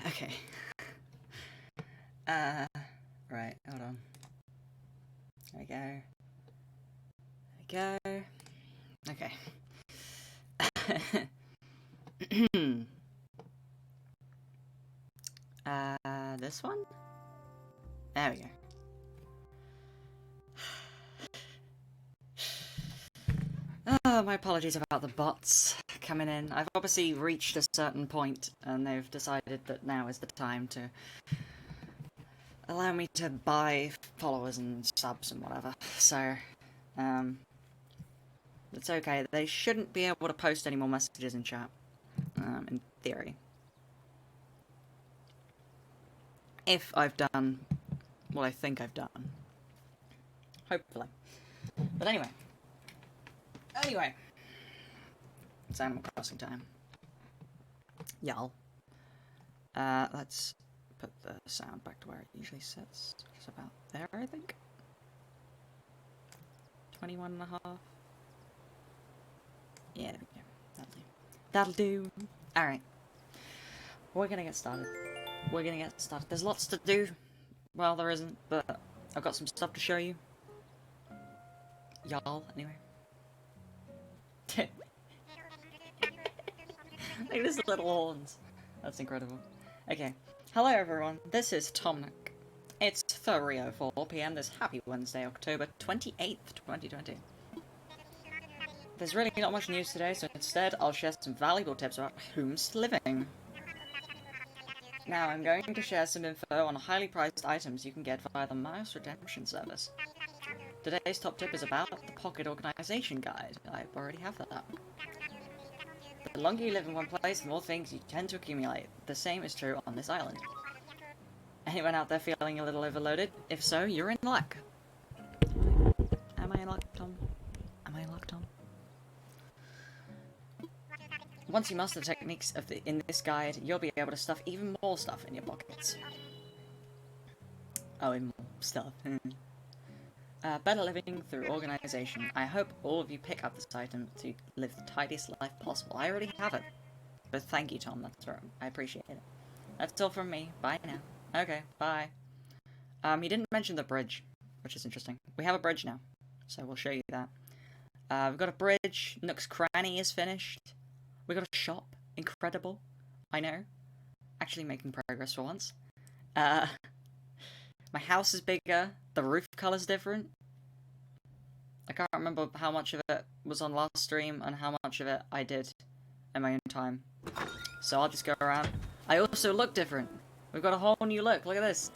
Okay. Right, hold on. There we go. There we go. Okay. This one? There we go. Oh, my apologies about the bots coming in. I've obviously reached a certain point, and they've decided that now is the time to allow me to buy followers and subs and whatever. So, it's okay. They shouldn't be able to post any more messages in chat, in theory. If I've done what I think I've done. Hopefully. But anyway. It's Animal Crossing time. Y'all. Let's put the sound back to where it usually sits. It's about there, I think. 21 and a half. Yeah, there we go. That'll do. Alright. We're gonna get started. There's lots to do. Well, there isn't, but I've got some stuff to show you. Y'all, anyway. Like these little horns. That's incredible. Okay. Hello everyone, this is Tomnik. It's 3:04 PM this happy Wednesday, October 28th, 2020. There's really not much news today, so instead I'll share some valuable tips about Homes Living. Now I'm going to share some info on highly priced items you can get via the Mouse Redemption service. Today's top tip is about the Pocket Organization Guide. I already have that. The longer you live in one place, the more things you tend to accumulate. The same is true on this island. Anyone out there feeling a little overloaded? If so, you're in luck. Am I in luck, Tom? Am I in luck, Tom? Once you master the techniques in this guide, you'll be able to stuff even more stuff in your pockets. Oh, even more stuff. Better living through organization. I hope all of you pick up this item to live the tidiest life possible. I already have it. But thank you, Tom. That's right. I appreciate it. That's all from me. Bye now. Okay, bye. He didn't mention the bridge, which is interesting. We have a bridge now, so we'll show you that. We've got a bridge. Nook's Cranny is finished. We got a shop. Incredible. I know. Actually making progress for once. My house is bigger. The roof color's different. I can't remember how much of it was on last stream and how much of it I did in my own time. So I'll just go around. I also look different. We've got a whole new look. Look at this.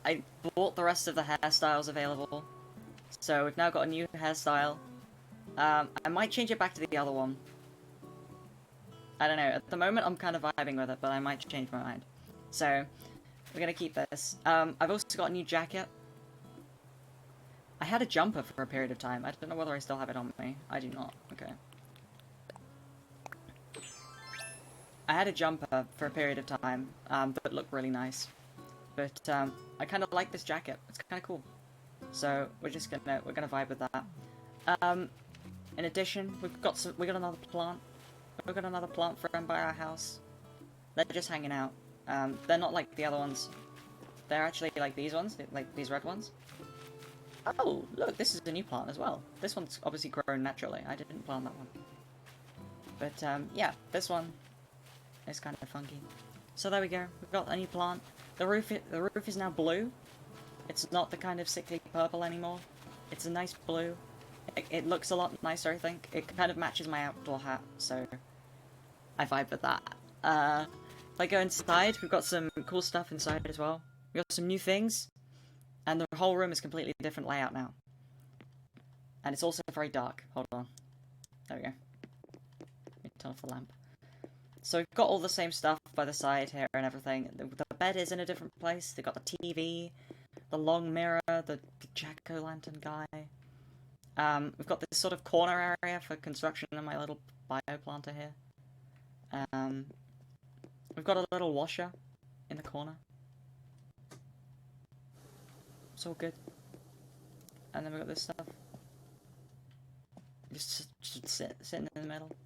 I bought the rest of the hairstyles available. So we've now got a new hairstyle. I might change it back to the other one. I don't know. At the moment, I'm kind of vibing with it, but I might change my mind. So, we're gonna keep this. I've also got a new jacket. I had a jumper for a period of time. I don't know whether I still have it on me. I do not. Okay. I had a jumper for a period of time that looked really nice. But I kind of like this jacket. It's kind of cool. So, we're gonna vibe with that. In addition, we got another plant. We've got another plant friend by our house. They're just hanging out. They're not like the other ones. They're actually like these ones, like these red ones. Oh, look, this is a new plant as well. This one's obviously grown naturally. I didn't plant that one. But, yeah, this one is kind of funky. So there we go. We've got a new plant. The roof is now blue. It's not the kind of sickly purple anymore. It's a nice blue. It looks a lot nicer, I think. It kind of matches my outdoor hat, so I vibe with that. If I go inside, we've got some cool stuff inside as well. We've got some new things, and the whole room is completely different layout now. And it's also very dark. Hold on. There we go. Let me turn off the lamp. So we've got all the same stuff by the side here and everything. The bed is in a different place. They've got the TV, the long mirror, the jack-o'-lantern guy. We've got this sort of corner area for construction in my little bioplanter here. We've got a little washer in the corner. It's all good. And then we've got this stuff. Just sitting in the middle.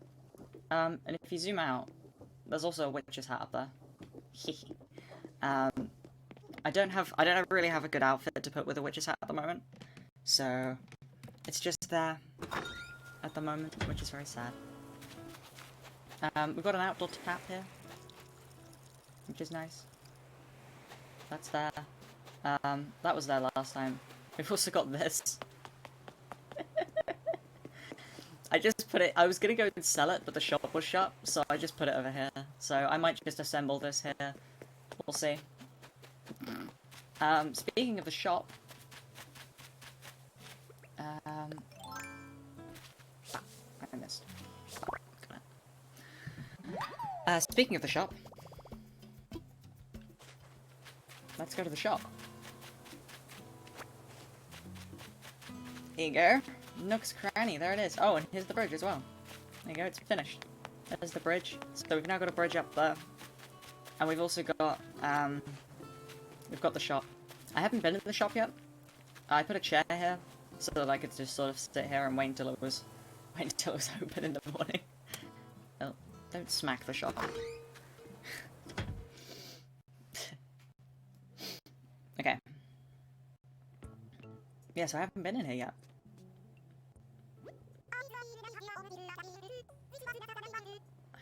And if you zoom out, there's also a witch's hat up there. I don't really have a good outfit to put with a witch's hat at the moment, so it's just there at the moment, which is very sad. We've got an outdoor tap here, which is nice. That's there. That was there last time. We've also got this. I just put it, I was gonna go and sell it, but the shop was shut, so I just put it over here. So I might just assemble this here. We'll see. Speaking of the shop... I missed. Speaking of the shop... Let's go to the shop. Here you go. Nook's Cranny, there it is. Oh, and here's the bridge as well. There you go, it's finished. There's the bridge. So we've now got a bridge up there. And we've also got, we've got the shop. I haven't been in the shop yet. I put a chair here, so that I could just sort of sit here and wait until it was open in the morning. Oh, don't smack the shop. Okay. Yeah, so I haven't been in here yet.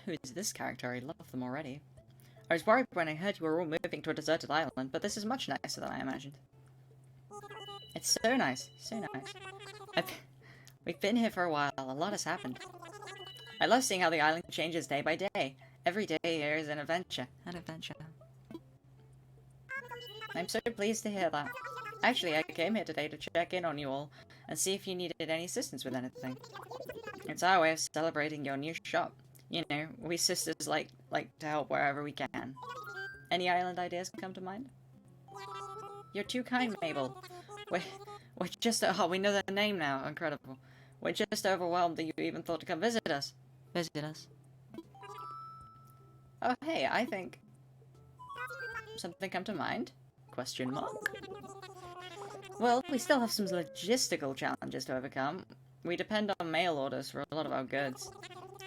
Who is this character? I love them already. I was worried when I heard you were all moving to a deserted island, but this is much nicer than I imagined. It's so nice. So nice. We've been here for a while. A lot has happened. I love seeing how the island changes day by day. Every day here is an adventure. An adventure. I'm so pleased to hear that. Actually, I came here today to check in on you all and see if you needed any assistance with anything. It's our way of celebrating your new shop. You know, we sisters like to help wherever we can. Any island ideas come to mind? You're too kind, Mabel. We're just... Oh, we know their name now. Incredible. We're just overwhelmed that you even thought to come visit us. Visit us. Oh, hey, I think... Something come to mind? Question mark. Well, we still have some logistical challenges to overcome. We depend on mail orders for a lot of our goods.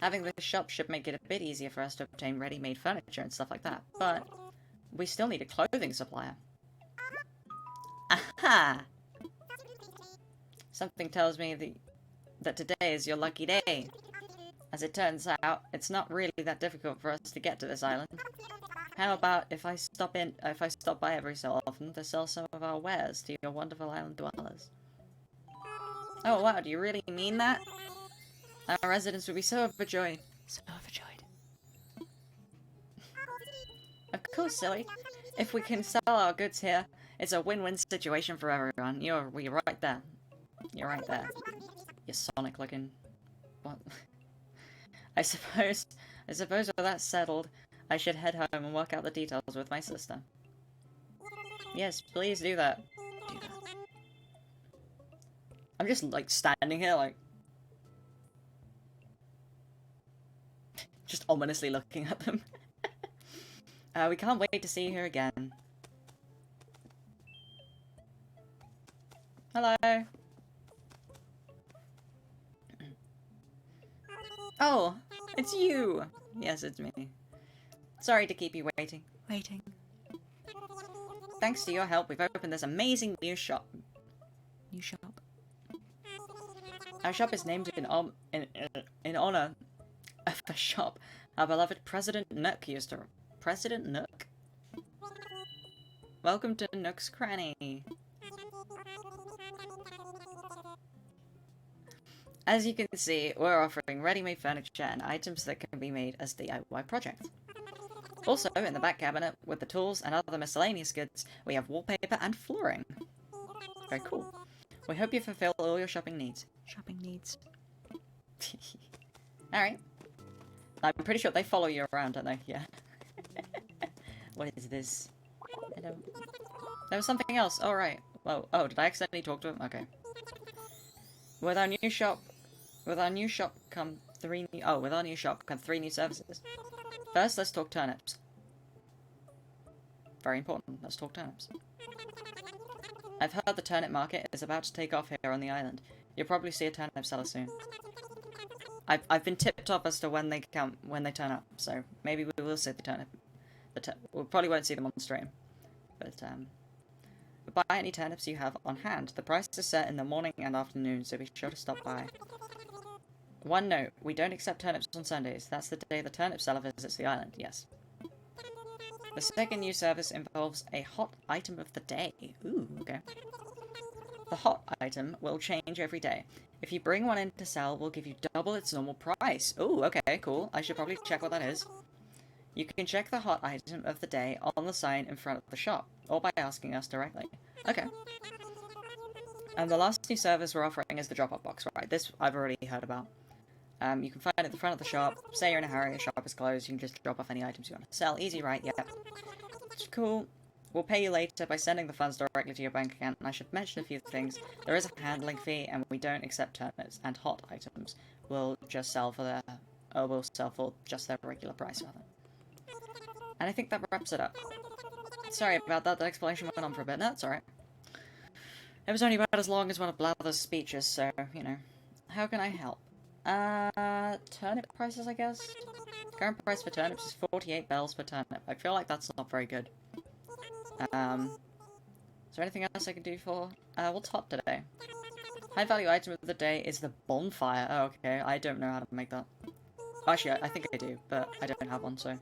Having the shop should make it a bit easier for us to obtain ready-made furniture and stuff like that, but we still need a clothing supplier. Aha! Something tells me that today is your lucky day. As it turns out, it's not really that difficult for us to get to this island. How about if I stop by every so often to sell some of our wares to your wonderful island dwellers? Oh wow, do you really mean that? Our residents would be so overjoyed. So overjoyed. Of course, silly. If we can sell our goods here, it's a win-win situation for everyone. You're right there. You're right there. You Sonic looking... What? I suppose with that settled, I should head home and work out the details with my sister. Yes, please do that. Do that. I'm just, like, standing here, like... just ominously looking at them. We can't wait to see you here again. Hello. Oh, it's you. Yes, it's me. Sorry to keep you waiting. Thanks to your help, we've opened this amazing new shop. Our shop is named in honor of the shop our beloved President Nook used to... President Nook? Welcome to Nook's Cranny. As you can see, we're offering ready-made furniture and items that can be made as DIY projects. Also, in the back cabinet, with the tools and other miscellaneous goods, we have wallpaper and flooring. Very cool. We hope you fulfill all your shopping needs. Alright. I'm pretty sure they follow you around, don't they? Yeah. What is this? Hello. There was something else. Oh, right. Whoa. Oh, did I accidentally talk to him? Okay. With our new shop come three new services. First, let's talk turnips. Very important. Let's talk turnips. I've heard the turnip market is about to take off here on the island. You'll probably see a turnip seller soon. I've been tipped off as to when they turn up, so maybe we will see the turnip. We probably won't see them on stream, but buy any turnips you have on hand. The price is set in the morning and afternoon, so be sure to stop by. One note: we don't accept turnips on Sundays. That's the day the turnip seller visits the island. Yes. The second new service involves a hot item of the day. Ooh, okay. The hot item will change every day. If you bring one in to sell, we'll give you double its normal price. Ooh, okay, cool. I should probably check what that is. You can check the hot item of the day on the sign in front of the shop, or by asking us directly. Okay. And the last new service we're offering is the drop-off box. Right, this I've already heard about. You can find it at the front of the shop. Say you're in a hurry, a shop is closed, you can just drop off any items you want to sell. Easy, right? Yeah. It's cool. We'll pay you later by sending the funds directly to your bank account, and I should mention a few things. There is a handling fee, and we don't accept turnips and hot items. We'll sell for just their regular price, rather. And I think that wraps it up. Sorry about that, explanation went on for a bit. No, that's alright. It was only about as long as one of Blather's speeches, so, you know. How can I help? Turnip prices, I guess? Current price for turnips is 48 bells per turnip. I feel like that's not very good. Is there anything else I can do for? What's hot today? High value item of the day is the bonfire. Oh, okay. I don't know how to make that. Actually, I think I do, but I don't have one, so.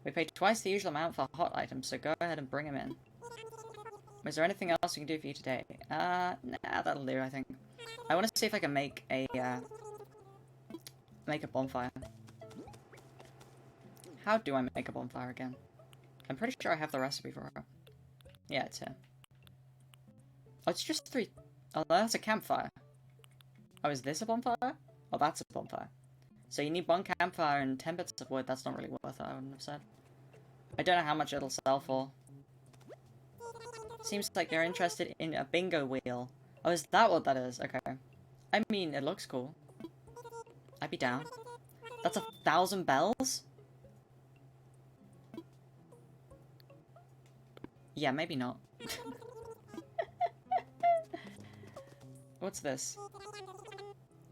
We pay twice the usual amount for hot items, so go ahead and bring them in. Is there anything else we can do for you today? Nah, that'll do, I think. I want to see if I can make a bonfire. How do I make a bonfire again? I'm pretty sure I have the recipe for it. Yeah, it's here. Oh, it's just 3. Oh, that's a campfire. Oh, is this a bonfire? Oh, that's a bonfire. So you need 1 campfire and 10 bits of wood. That's not really worth it, I wouldn't have said. I don't know how much it'll sell for. Seems like you're interested in a bingo wheel. Oh, is that what that is? Okay. I mean, it looks cool. I'd be down. That's 1,000 bells? Yeah, maybe not. What's this?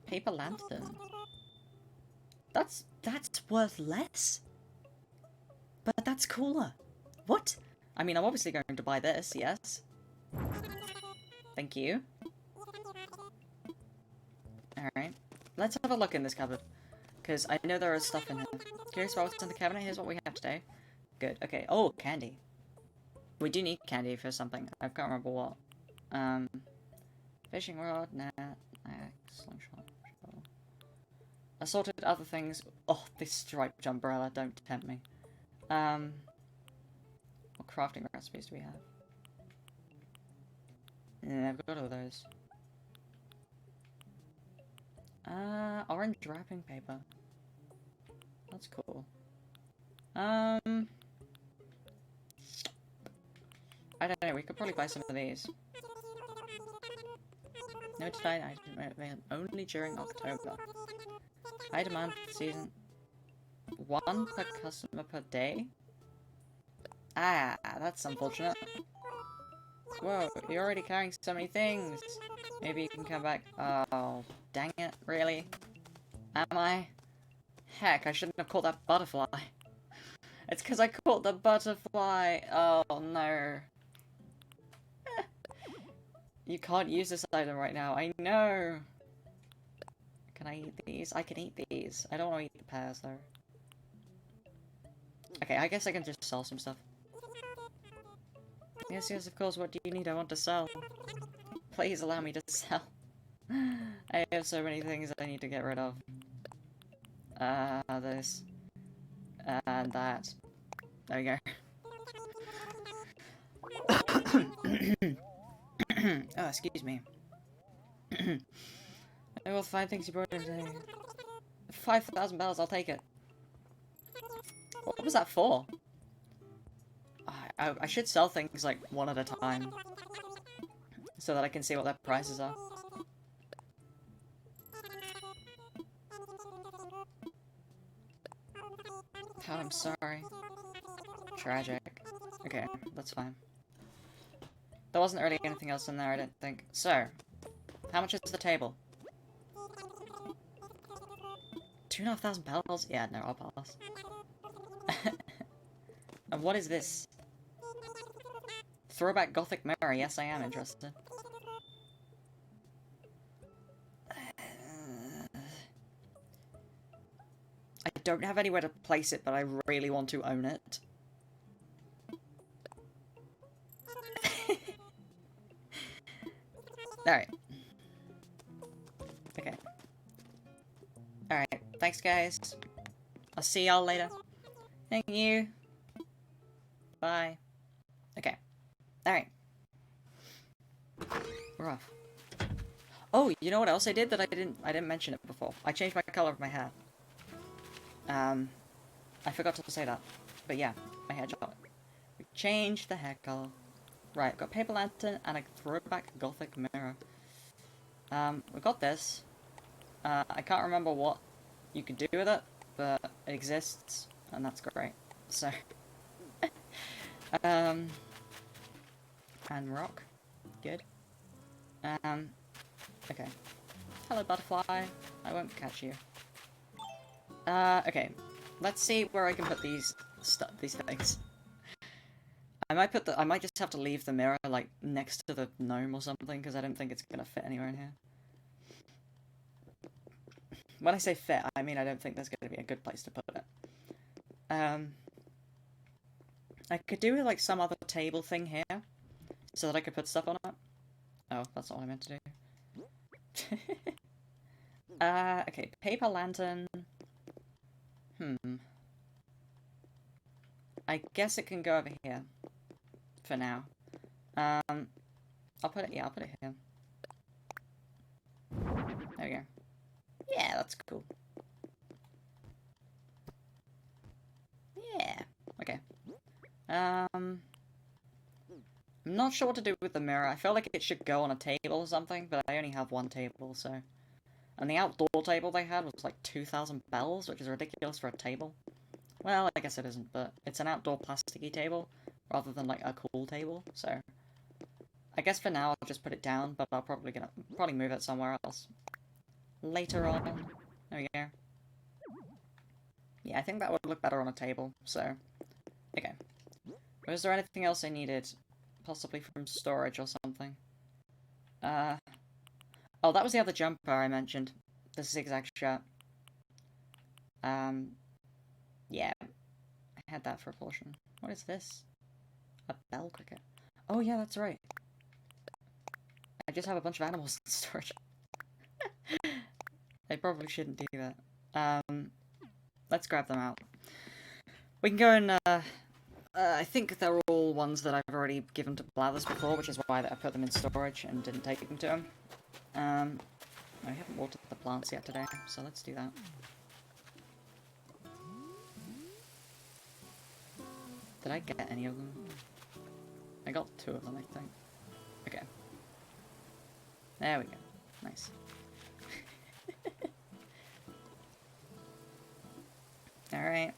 Paper lantern. That's worth less? But that's cooler. What? I mean, I'm obviously going to buy this, yes. Thank you. Alright. Let's have a look in this cupboard. Because I know there is stuff in here. Curious about what's in the cabinet? Here's what we have today. Good. Okay. Oh, candy. We do need candy for something. I can't remember what. Fishing rod, net, slingshot, shovel. Assorted other things. Oh, this striped umbrella. Don't tempt me. What crafting recipes do we have? Yeah, I've got all those. Orange wrapping paper. That's cool. I don't know, we could probably buy some of these. Notified item only during October. High demand for the season. 1 per customer per day? Ah, that's unfortunate. Whoa, you're already carrying so many things. Maybe you can come back. Oh, dang it, really? Am I? Heck, I shouldn't have caught that butterfly. It's because I caught the butterfly. Oh, no. You can't use this item right now. I know. Can I eat these? I can eat these. I don't want to eat the pears, though. Okay, I guess I can just sell some stuff. Yes, yes, of course. What do you need? I want to sell. Please allow me to sell. I have so many things I need to get rid of. This. And that. There we go. Oh, excuse me. I will find things you brought in today. 5,000 bells, I'll take it. What was that for? I should sell things like 1 at a time. So that I can see what their prices are. God, I'm sorry. Tragic. Okay, that's fine. There wasn't really anything else in there, I don't think. So, How much is the table? 2,500 bells? Yeah, no, I'll pass. And what is this? Throwback Gothic mirror. Yes, I am interested. I don't have anywhere to place it, but I really want to own it. Alright. Okay. Alright. Thanks, guys. I'll see y'all later. Thank you. Bye. Okay. Alright. We're off. Oh, you know what else I did that I didn't mention it before? I changed my color of my hair. I forgot to say that. But yeah, my hair job. We changed the hair color. Right, got paper lantern and a throwback Gothic mirror. We got this. I can't remember what you could do with it, but it exists, and that's great. So, and rock, good. Okay. Hello, butterfly. I won't catch you. Okay. Let's see where I can put these things. I might just have to leave the mirror like next to the gnome or something because I don't think it's gonna fit anywhere in here. When I say fit, I mean I don't think there's gonna be a good place to put it. I could do like some other table thing here so that I could put stuff on it. Oh, that's not what I meant to do. Okay, paper lantern. I guess it can go over here. For now. I'll put it here. There we go. Yeah, that's cool. Yeah. Okay. I'm not sure what to do with the mirror. I feel like it should go on a table or something, but I only have one table, so... And the outdoor table they had was like 2,000 bells, which is ridiculous for a table. Well, I guess it isn't, but it's an outdoor plasticky table, rather than like a cool table, so... I guess for now I'll just put it down, but I'll probably move it somewhere else. Later on. There we go. Yeah, I think that would look better on a table, so... Okay. Was there anything else I needed? Possibly from storage or something? Oh, that was the other jumper I mentioned. The zigzag shirt. Yeah. I had that for a portion. What is this? A bell cricket. Oh yeah, that's right. I just have a bunch of animals in storage. I probably shouldn't do that. Let's grab them out. We can go and, I think they're all ones that I've already given to Blathers before, which is why I put them in storage and didn't take them to him. I haven't watered the plants yet today, so let's do that. Did I get any of them? I got 2 of them, I think. Okay. There we go. Nice. Alright.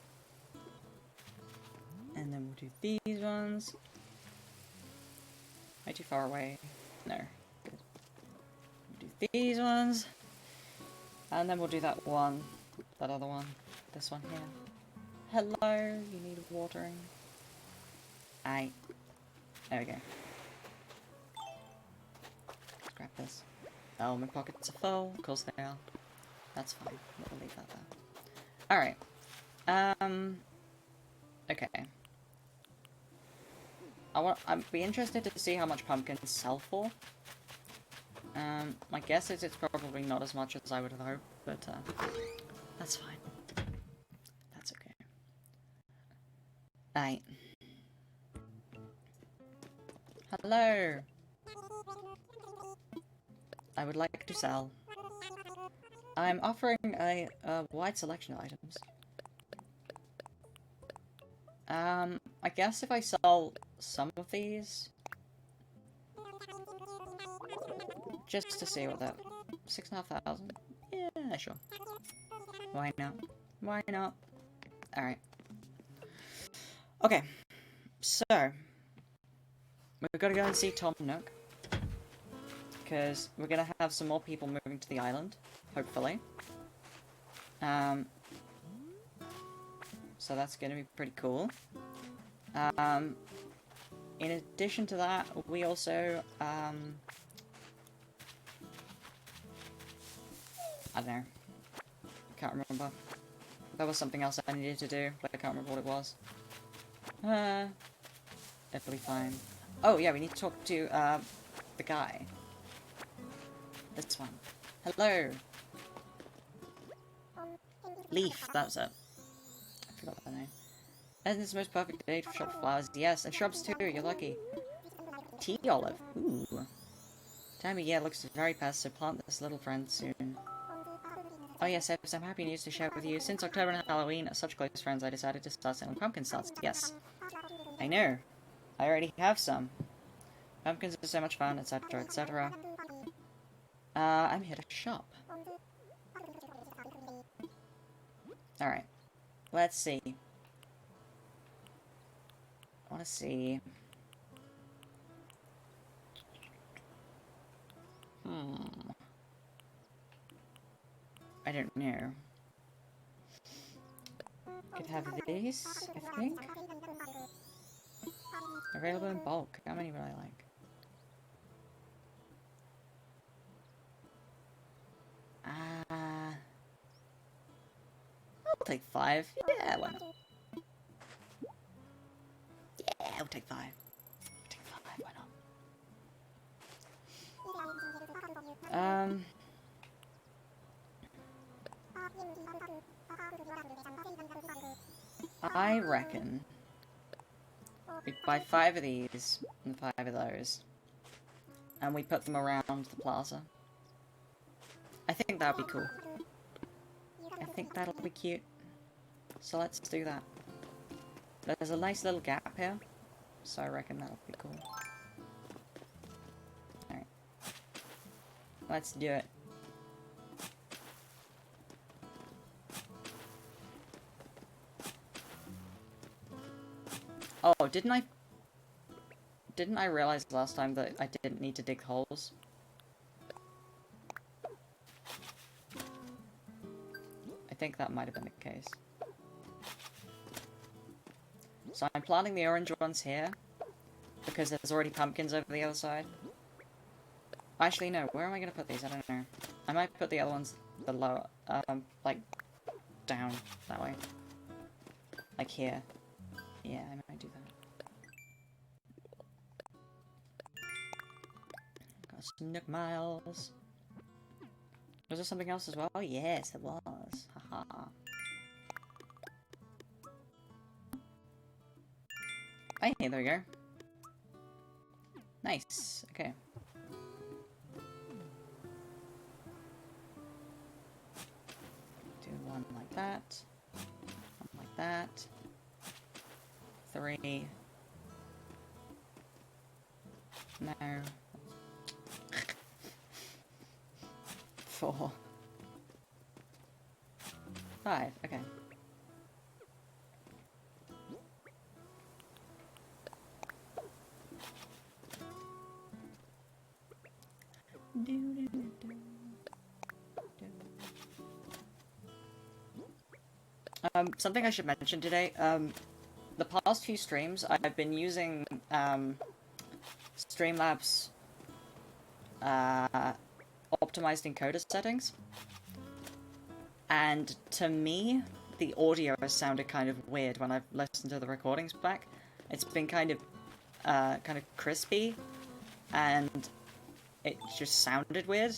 And then we'll do these ones. Am I too far away? No. Good. We'll do these ones. And then we'll do that one. That other one. This one here. Hello, you need watering. Aye. There we go. Let's grab this. Oh, my pockets are full. Of course they are. That's fine. We'll leave that there. Alright. Okay. I'd be interested to see how much pumpkins sell for. My guess is it's probably not as much as I would have hoped, but, that's fine. That's okay. Right. Hello! I would like to sell. I'm offering a wide selection of items. I guess if I sell some of these... Just to see what that... 6,500? Yeah, sure. Why not? Why not? Alright. Okay. So... we've got to go and see Tom Nook. because we're gonna have some more people moving to the island, hopefully. So that's gonna be pretty cool. In addition to that, we also, I don't know. I can't remember. There was something else I needed to do, but I can't remember what it was. It'll be fine. Oh, yeah, we need to talk to, the guy. This one. Hello! Leaf, that was it. I forgot that name. Isn't this the most perfect day to shop for flowers? Yes, and shrubs too, you're lucky. Tea olive. Ooh. Time of year looks very past, so plant this little friend soon. Oh yes, I have some happy news to share with you. Since October and Halloween are such close friends, I decided to start selling pumpkin starts. Yes. I know. I already have some. Pumpkins are so much fun, etc., etc. I'm here to shop. Alright. Let's see. I want to see. I don't know. Could have these, I think. Available in bulk. How many would I like? I'll take 5. Yeah, why not? Yeah, I'll take 5. Take 5, why not? I reckon we buy 5 of these and 5 of those, and we put them around the plaza. I think that would be cool. I think that'll be cute. So let's do that. There's a nice little gap here, so I reckon that'll be cool. Alright. Let's do it. Oh, didn't I realize last time that I didn't need to dig holes? I think that might have been the case. So I'm planting the orange ones here, because there's already pumpkins over the other side. Actually, no, where am I going to put these? I don't know. I might put the other ones below, like, down, that way. Like here. Yeah, I might do that. Got some Nook Miles. Was there something else as well? Oh, yes, there was. Haha. Hey, there we go. Nice. Okay. Do one like that. One like that. 3. No. 4. 5. Okay. Something I should mention today, the past few streams, I've been using, Streamlabs, optimized encoder settings, and to me, the audio has sounded kind of weird when I've listened to the recordings back. It's been kind of crispy, and it just sounded weird.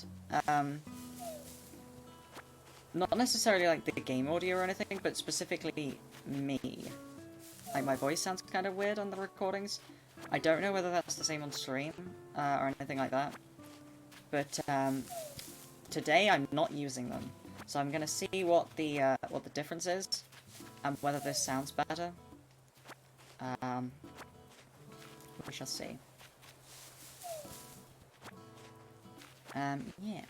Not necessarily like the game audio or anything, but specifically me. Like, my voice sounds kind of weird on the recordings. I don't know whether that's the same on stream, or anything like that. But, today I'm not using them. So I'm gonna see what the difference is, and whether this sounds better. We shall see. Yeah.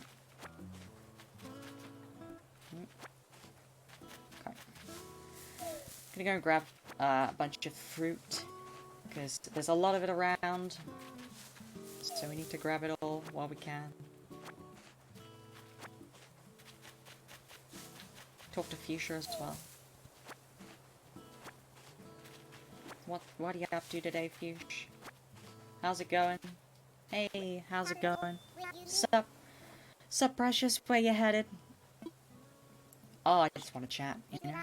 Okay. Gonna go and grab a bunch of fruit, because there's a lot of it around. So we need to grab it all while we can. Talk to Fuchsia as well. What are you up to today, Fuchsia? How's it going? Hey, how's it going? Sup, precious? Where you headed? Oh, I just want to chat, you know?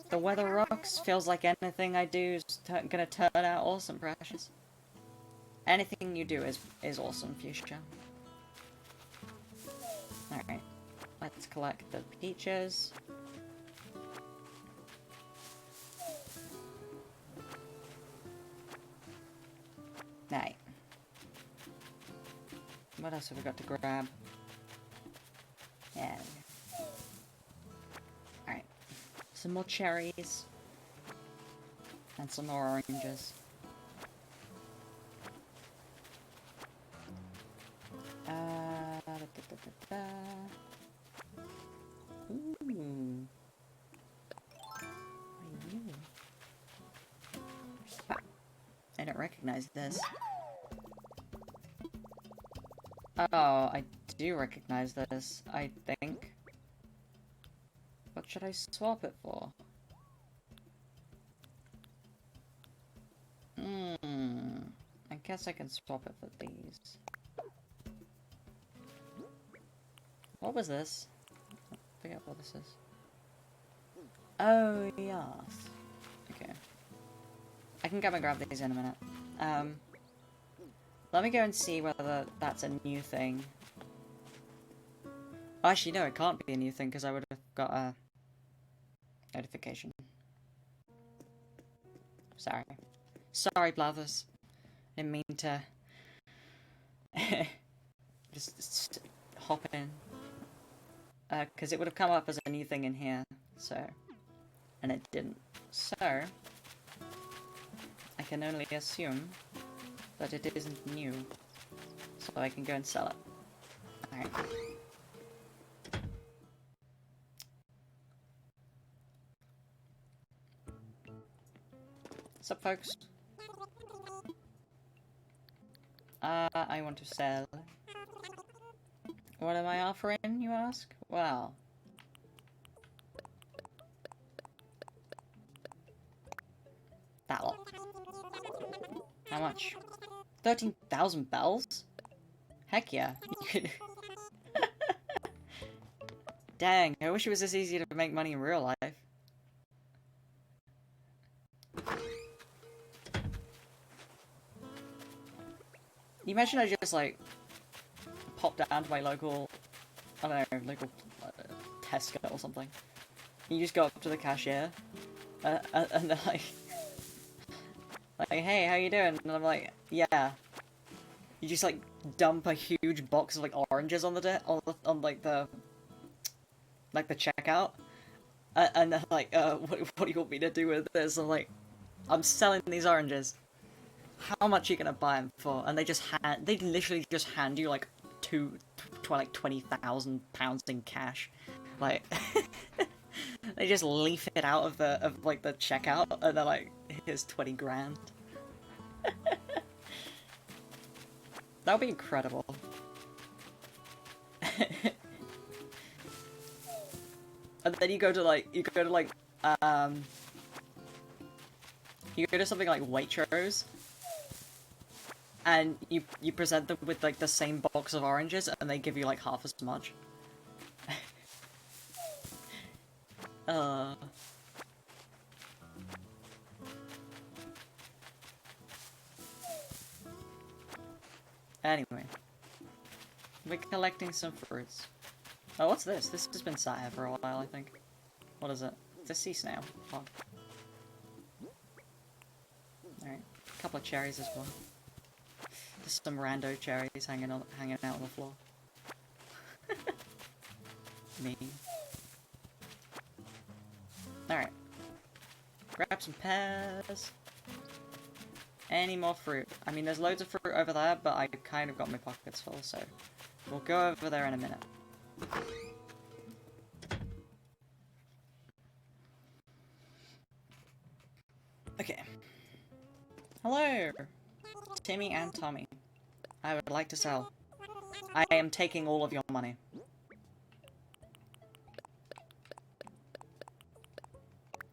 The weather rocks. Feels like anything I do is gonna turn out awesome, precious. Anything you do is awesome, Fuchsia. Alright. Let's collect the peaches. Right. What else have we got to grab? Yeah. Alright. Some more cherries. And some more oranges. Ooh. What are you? Ah, I don't recognize this. Oh, I do recognize this, I think. What should I swap it for? I guess I can swap it for these. What was this? I forget what this is. Oh, yes. Okay. I can come and grab these in a minute. Let me go and see whether that's a new thing. Actually, no, it can't be a new thing because I would have got a notification. Sorry. Sorry, Blathers. Didn't mean to just hop in. Because it would have come up as a new thing in here, so... And it didn't. So... I can only assume that it isn't new. So I can go and sell it. Alright. What's up, folks? I want to sell. What am I offering, you ask? Well... that lot. How much? 13,000 bells? Heck yeah. You could... Dang, I wish it was this easy to make money in real life. You imagine I just, like, pop down to my local, I don't know, local Tesco or something. You just go up to the cashier, and they're like, hey, how you doing? And I'm like, yeah. You just, like, dump a huge box of, like, oranges on the on like, the checkout. And they're like, what do you want me to do with this? I'm like, I'm selling these oranges. How much are you gonna buy them for? And they literally just hand you, like, like, £20,000 in cash. Like, they just leaf it out of the checkout, and they're like, here's 20 grand. That would be incredible. And then you go to something like Waitrose, and you present them with, like, the same box of oranges, and they give you, like, half as much. Anyway. We're collecting some fruits. Oh, what's this? This has been sat here for a while, I think. What is it? It's a sea snail. Oh. Alright. A couple of cherries as well. Just some rando cherries hanging out on the floor. Me. Alright. Grab some pears. Any more fruit? I mean, there's loads of fruit over there, but I kind of got my pockets full, so we'll go over there in a minute. Okay. Hello! Timmy and Tommy. I would like to sell. I am taking all of your money.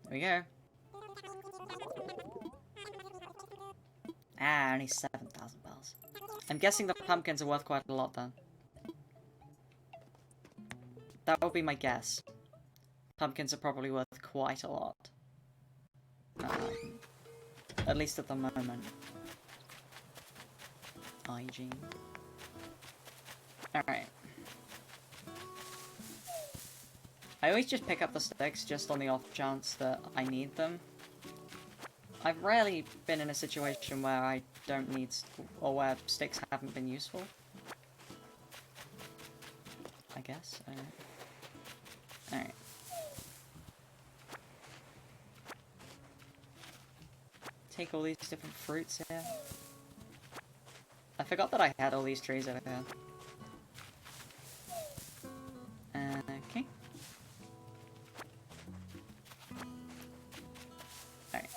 There we go. Ah, only 7,000 bells. I'm guessing the pumpkins are worth quite a lot then. That would be my guess. Pumpkins are probably worth quite a lot. At least at the moment. IG. Alright. I always just pick up the sticks just on the off chance that I need them. I've rarely been in a situation where I don't need, or where sticks haven't been useful. I guess. Alright. Take all these different fruits here. I forgot that I had all these trees over here. Okay. Alright.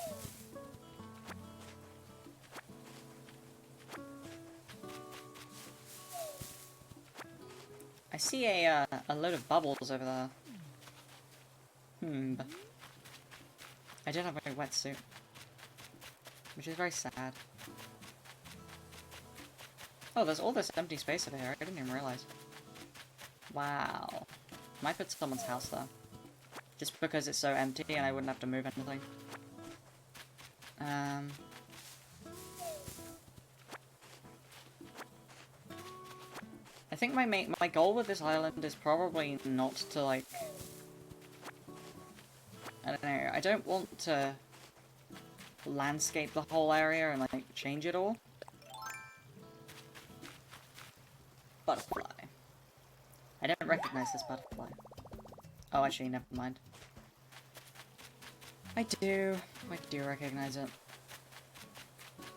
I see a load of bubbles over there. I don't have a wetsuit. Which is very sad. Oh, there's all this empty space over here. I didn't even realize. Wow. Might put someone's house there. Just because it's so empty and I wouldn't have to move anything. I think my goal with this island is probably not to, like... I don't know, I don't want to landscape the whole area and, like, change it all. Butterfly. I don't recognize this butterfly. Oh, actually, never mind. I do recognize it.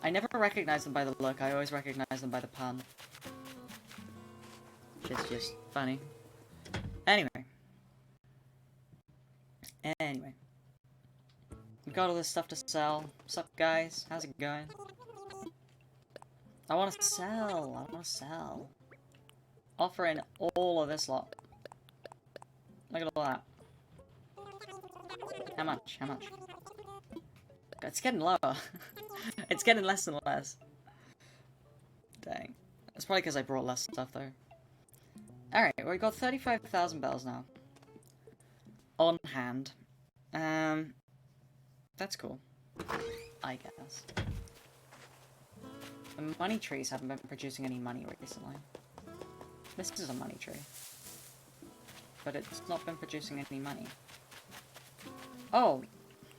I never recognize them by the look, I always recognize them by the pun. Which is just funny. Anyway. We've got all this stuff to sell. What's up, guys? How's it going? I want to sell. Offering all of this lot. Look at all that. How much? It's getting lower. It's getting less and less. Dang. It's probably because I brought less stuff, though. Alright, we got 35,000 bells now. On hand. That's cool. I guess. The money trees haven't been producing any money recently. This is a money tree. But it's not been producing any money. Oh!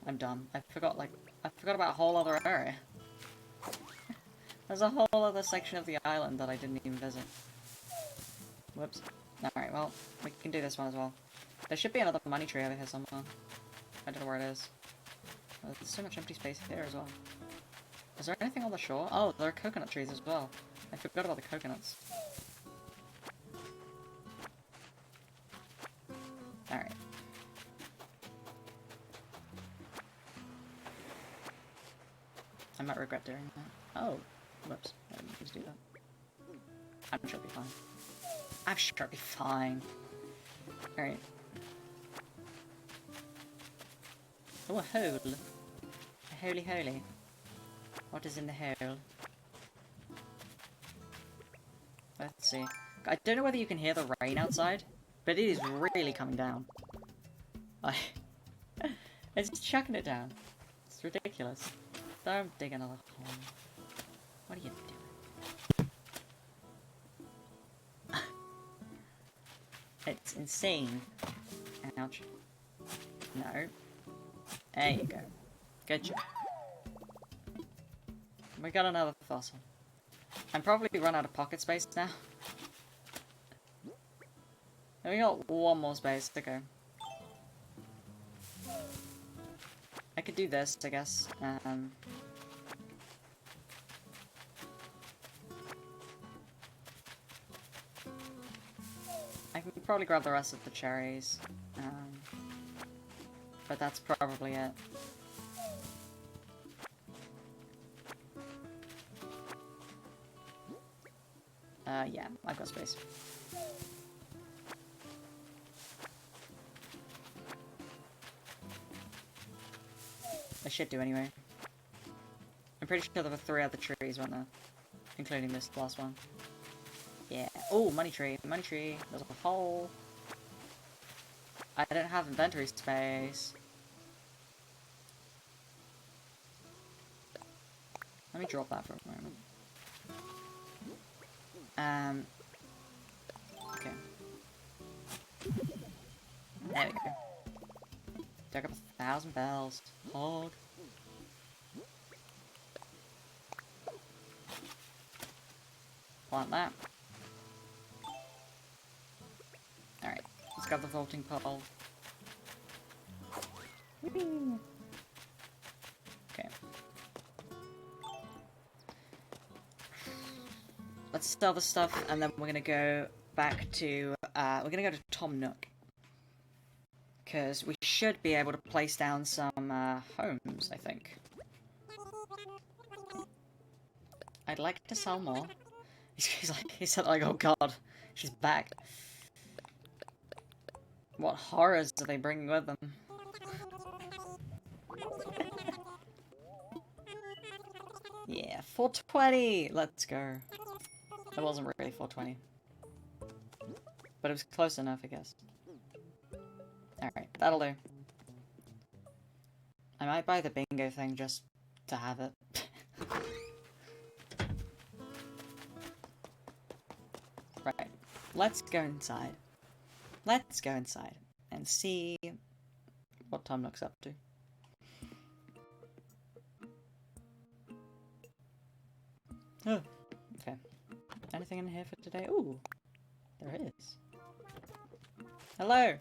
I'm dumb. I forgot about a whole other area. There's a whole other section of the island that I didn't even visit. Whoops. Alright, well, we can do this one as well. There should be another money tree over here somewhere. I don't know where it is. There's so much empty space here as well. Is there anything on the shore? Oh, there are coconut trees as well. I forgot about the coconuts. Alright. I might regret doing that. Oh. Whoops. I didn't need to do that. I'm sure it'll be fine. I'm sure it'll be fine. Alright. Oh, a hole. A holy holy. What is in the hole? Let's see. I don't know whether you can hear the rain outside, but it is really coming down. It's chucking it down. It's ridiculous. Don't dig another hole. What are you doing? It's insane. Ouch. No. There you go. Good job. We got another fossil. I'm probably run out of pocket space now. And we got one more space to go. I could do this, I guess. I can probably grab the rest of the cherries. But that's probably it. Yeah, I've got space. I should do anyway. I'm pretty sure there were 3 other trees, weren't there? Including this last one. Yeah. Oh, money tree. Money tree. There's a hole. I don't have inventory space. Let me drop that for a moment. Okay. There we go. Dug up 1,000 bells. Hog. Plant that. Alright, let's grab the vaulting pole. Okay. Let's sell the stuff, and then we're gonna go back to, we're gonna go to Tom Nook. Because we should be able to place down some, homes, I think. I'd like to sell more. He said like, oh god, she's back. What horrors are they bringing with them? Yeah, 420! Let's go. It wasn't really 420. But it was close enough, I guess. Alright, that'll do. I might buy the bingo thing just to have it. Right, let's go inside. Let's go inside and see what Tom Nook's up to. Oh, okay. Anything in here for today? Ooh, there is. Hello!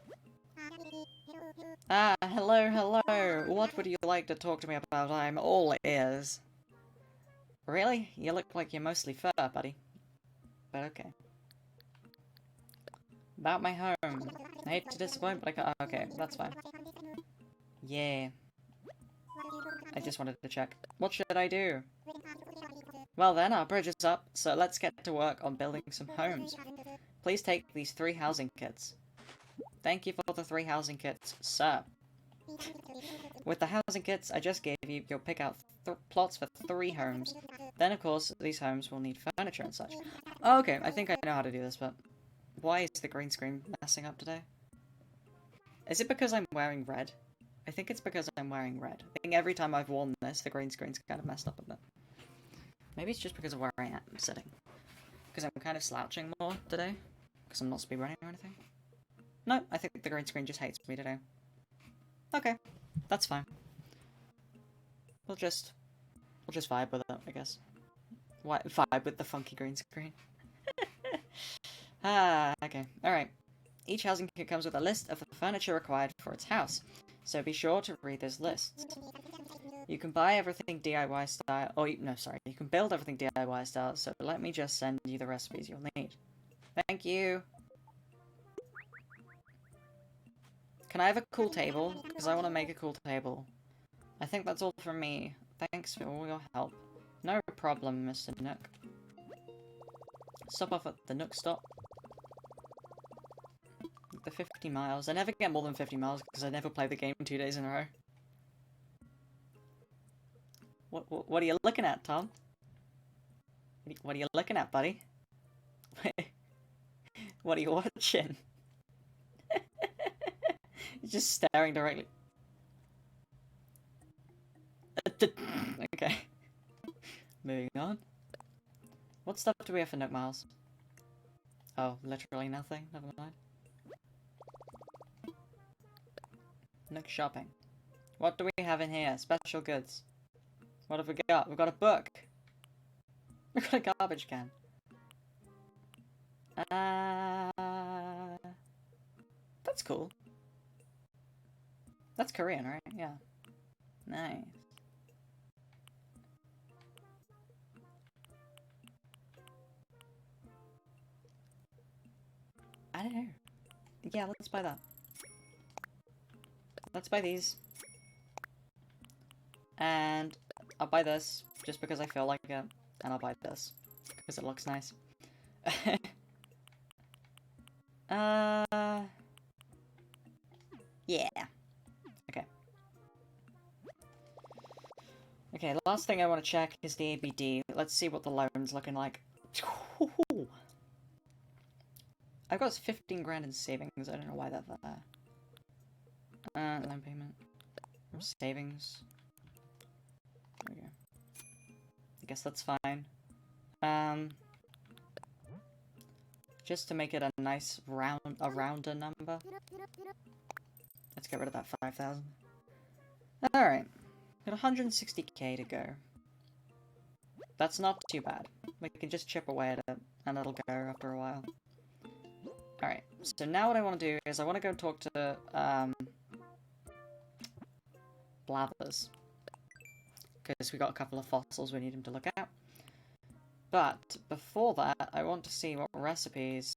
Ah, hello, hello! What would you like to talk to me about? I'm all ears. Really? You look like you're mostly fur, buddy. But okay. About my home. I hate to disappoint, but I can't. Okay, that's fine. Yeah. I just wanted to check. What should I do? Well then, our bridge is up, so let's get to work on building some homes. Please take these 3 housing kits. Thank you for the 3 housing kits, sir. With the housing kits I just gave you, you'll pick out plots for 3 homes. Then, of course, these homes will need furniture and such. Oh, okay, I think I know how to do this, but why is the green screen messing up today? Is it because I'm wearing red? I think it's because I'm wearing red. I think every time I've worn this, the green screen's kind of messed up a bit. Maybe it's just because of where I am sitting. Because I'm kind of slouching more today. Because I'm not speedrunning or anything. No, I think the green screen just hates me today. Okay, that's fine. We'll just vibe with it, I guess. Why vibe with the funky green screen? Ah, okay, alright. Each housing kit comes with a list of the furniture required for its house, so be sure to read those lists. You can buy everything DIY style, or no, sorry, you can build everything DIY style, so let me just send you the recipes you'll need. Thank you! Can I have a cool table? Because I want to make a cool table. I think that's all from me. Thanks for all your help. No problem, Mr. Nook. Stop off at the Nook stop. The 50 miles. I never get more than 50 miles because I never play the game 2 days in a row. What are you looking at, Tom? What are you looking at, buddy? What are you watching? He's just staring directly. Okay. Moving on. What stuff do we have for Nook Miles? Oh, literally nothing. Never mind. Nook shopping. What do we have in here? Special goods. What have we got? We've got a book. We've got a garbage can. That's cool. That's Korean, right? Yeah. Nice. I don't know. Yeah, let's buy that. Let's buy these. And I'll buy this just because I feel like it. And I'll buy this because it looks nice. Yeah. Okay. Okay, the last thing I want to check is the ABD. Let's see what the loan's looking like. I've got 15 grand in savings. I don't know why that's there. Loan payment. Savings. There we go. I guess that's fine. Just to make it a nice rounder number. Let's get rid of that 5,000. Alright. Got 160k to go. That's not too bad. We can just chip away at it, and it'll go after a while. Alright, so now what I want to do is I want to go talk to, Blathers. Because we got a couple of fossils we need him to look at. But, before that, I want to see what recipes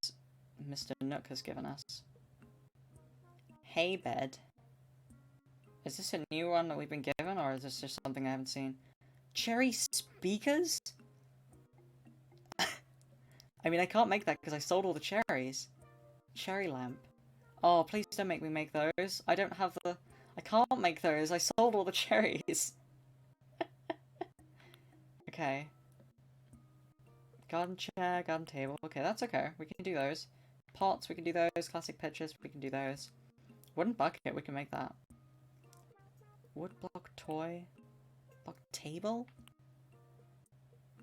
Mr. Nook has given us. Hay bed. Is this a new one that we've been given, or is this just something I haven't seen? Cherry speakers? I mean, I can't make that because I sold all the cherries. Cherry lamp. Oh, please don't make me make those. I don't have the... I can't make those. I sold all the cherries. Okay. Garden chair, garden table. Okay, that's okay. We can do those. Pots, we can do those. Classic pictures, we can do those. Wooden bucket, we can make that. Wood block toy. Block table?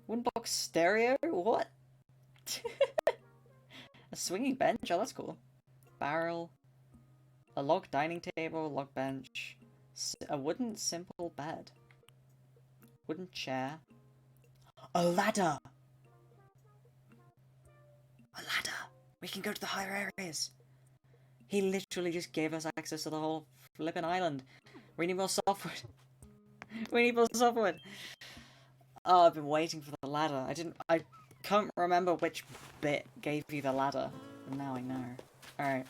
Wooden block stereo? What? A swinging bench? Oh, that's cool. Barrel. A log dining table, log bench. A wooden simple bed. Wooden chair. A ladder! A ladder! We can go to the higher areas! He literally just gave us access to the whole flippin' island. We need more softwood. We need more softwood. Oh, I've been waiting for the ladder. I can't remember which bit gave you the ladder. But now I know. Alright.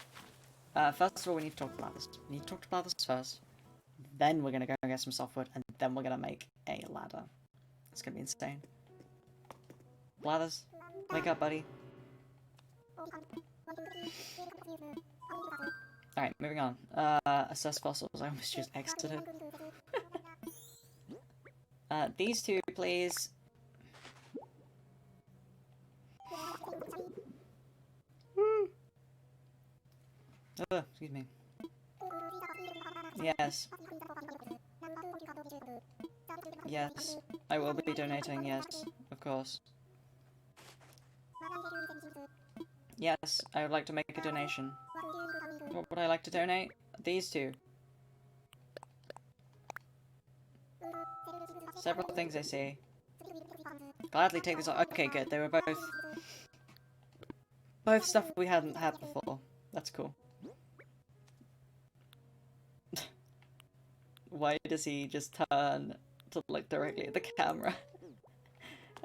First of all, we need to talk to Blathers. We need to talk to Blathers first. Then we're gonna go and get some softwood, and then we're gonna make a ladder. It's gonna be insane. Blathers, wake up, buddy. Alright, moving on. Assess fossils. I almost just exited. These two, please. Excuse me. Yes. Yes. I will be donating, yes. Of course. Yes, I would like to make a donation. What would I like to donate? These two. Several things I see. Gladly take this off. Okay, good. They were both stuff we hadn't had before. That's cool. Why does he just turn to look directly at the camera?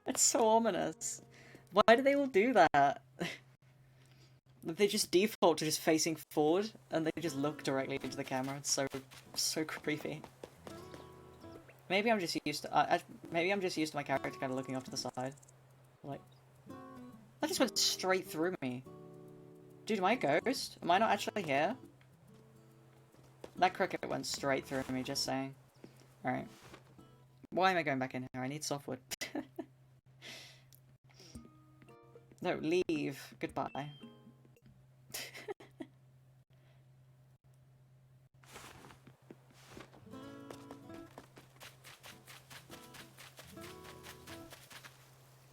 It's so ominous. Why do they all do that? They just default to just facing forward, and they just look directly into the camera. It's so creepy. Maybe I'm just used to. Maybe I'm just used to my character kind of looking off to the side. Like, that just went straight through me. Dude, am I a ghost? Am I not actually here? That cricket went straight through me. Just saying. All right. Why am I going back in here? I need softwood. No, leave. Goodbye.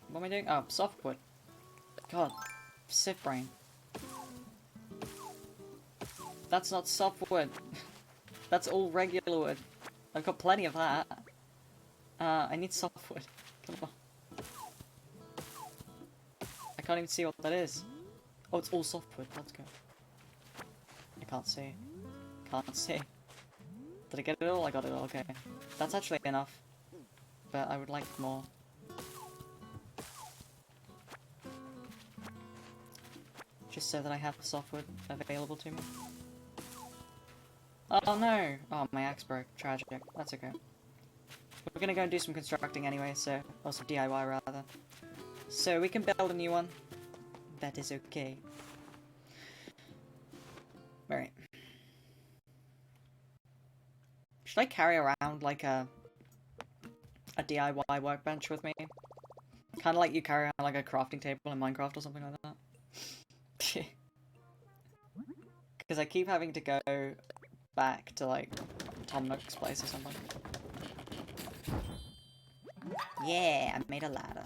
What am I doing? Oh, softwood. God. Sieve brain. That's not softwood. That's all regular wood. I've got plenty of that. I need softwood. Come on. I can't even see what that is. Oh, it's all softwood. Let's go. I can't see. Can't see. Did I get it all? I got it all. Okay. That's actually enough. But I would like more. Just so that I have the softwood available to me. Oh no! Oh, my axe broke. Tragic. That's okay. We're gonna go and do some constructing anyway, so... Or some DIY, rather. So we can build a new one. That is okay. Right. Should I carry around like a DIY workbench with me? Kind of like you carry around like a crafting table in Minecraft or something like that. Because I keep having to go back to like Tom Nook's place or something. Yeah, I made a ladder.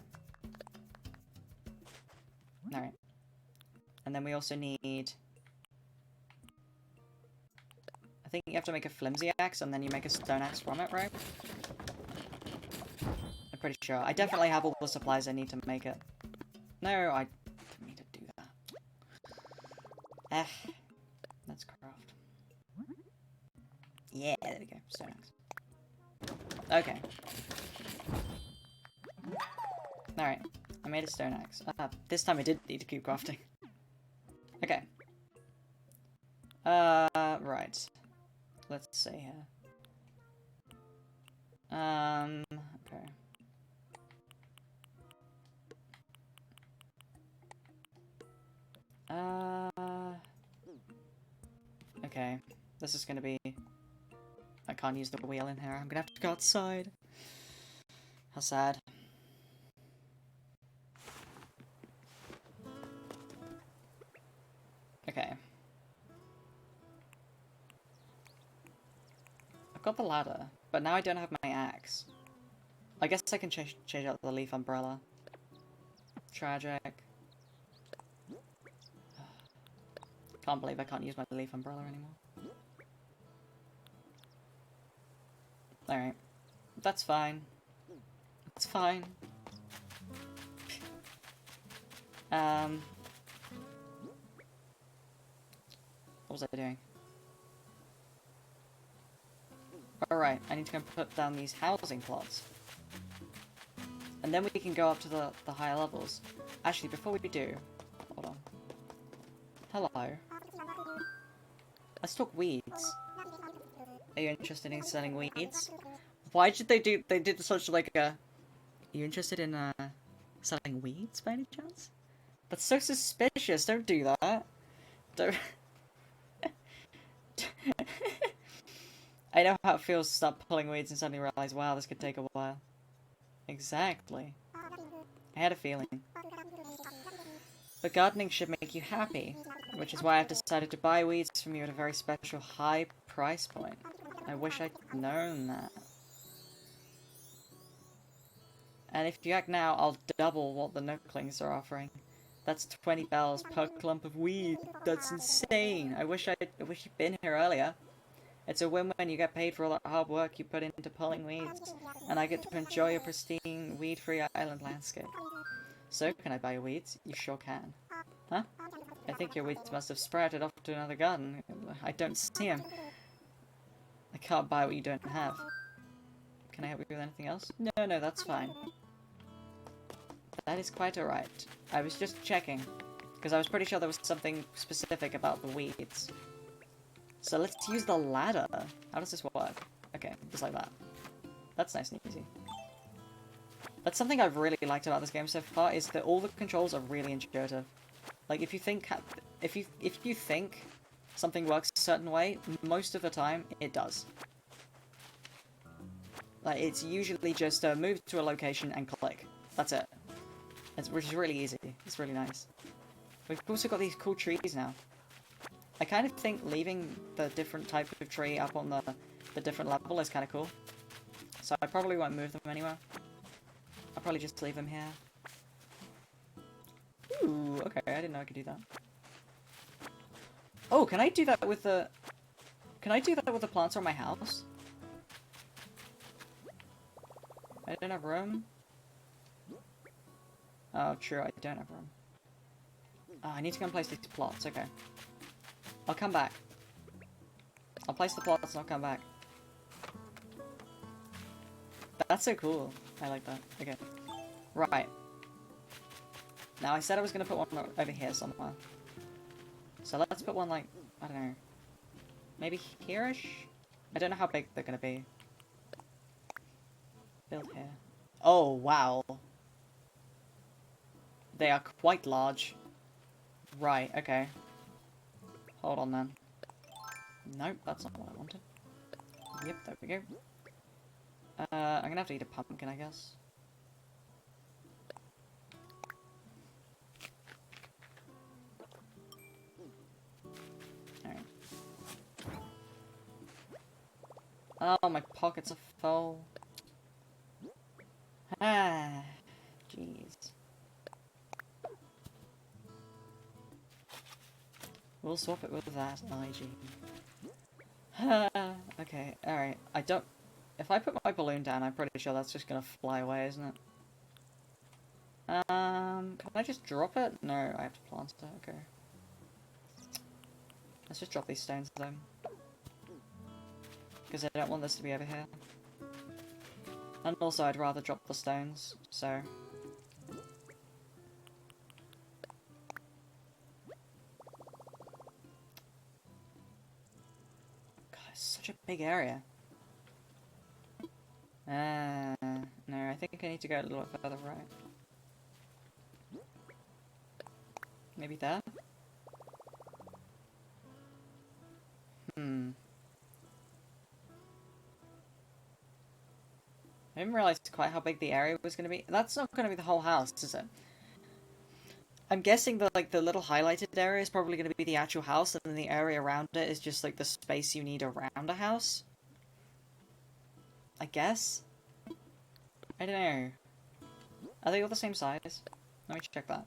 Alright. And then we also need... I think you have to make a flimsy axe and then you make a stone axe from it, right? I'm pretty sure. I definitely have all the supplies I need to make it. No, I didn't mean to do that. Let's craft. Yeah, there we go. Stone axe. Okay. Alright. I made a stone axe. This time I did need to keep crafting. Okay. Right. Let's see here. Okay. Okay. This is gonna be... I can't use the wheel in here. I'm gonna have to go outside. How sad. Okay. I've got the ladder, but now I don't have my axe. I guess I can change out the leaf umbrella. Tragic. Can't believe I can't use my leaf umbrella anymore. Alright. That's fine. It's fine. What was I doing? Alright, I need to go and put down these housing plots. And then we can go up to the higher levels. Actually, before we do... Hold on. Hello. Let's talk weeds. Are you interested in selling weeds? Why did they do... They did such like a... Are you interested in selling weeds by any chance? That's so suspicious. Don't do that. Don't... I know how it feels to start pulling weeds and suddenly realize, wow, this could take a while. Exactly. I had a feeling. But gardening should make you happy, which is why I've decided to buy weeds from you at a very special high price point. I wish I'd known that. And if you act now, I'll double what the Nooklings are offering. That's 20 bells per clump of weed. That's insane. I wish you'd been here earlier. It's a win-win. You get paid for all that hard work you put into pulling weeds, and I get to enjoy a pristine, weed-free island landscape. So, can I buy your weeds? You sure can. Huh? I think your weeds must have sprouted off to another garden. I don't see them. I can't buy what you don't have. Can I help you with anything else? No, that's fine. That is quite alright. I was just checking, because I was pretty sure there was something specific about the weeds. So let's use the ladder. How does this work? Okay, just like that. That's nice and easy. That's something I've really liked about this game so far, is that all the controls are really intuitive. Like, if you think something works a certain way, most of the time it does. Like, it's usually just move to a location and click. That's it. Which is really easy. It's really nice. We've also got these cool trees now. I kind of think leaving the different type of tree up on the different level is kind of cool. So I probably won't move them anywhere. I'll probably just leave them here. Ooh, okay, I didn't know I could do that. Oh, can I do that with the... Can I do that with the plants on my house? I don't have room. Oh, true, I don't have room. Oh, I need to go and place these plots, okay. I'll come back. I'll place the plots and I'll come back. That's so cool. I like that. Okay. Right. Now, I said I was going to put one over here somewhere. So let's put one, like, I don't know. Maybe here-ish? I don't know how big they're going to be. Build here. Oh, wow. They are quite large. Right, okay. Hold on then. Nope, that's not what I wanted. Yep, there we go. I'm gonna have to eat a pumpkin, I guess. Alright. Oh, my pockets are full. Ah, jeez. We'll swap it with that IG. Okay, alright. I don't... If I put my balloon down, I'm pretty sure that's just gonna fly away, isn't it? Can I just drop it? No, I have to plant it. Okay. Let's just drop these stones, though. Because I don't want this to be over here. And also, I'd rather drop the stones, so... God, it's such a big area. No, I think I need to go a little bit further right. Maybe there? I didn't realize quite how big the area was going to be. That's not going to be the whole house, is it? I'm guessing that, like, the little highlighted area is probably going to be the actual house, and then the area around it is just, like, the space you need around a house. I guess? I don't know. Are they all the same size? Let me check that.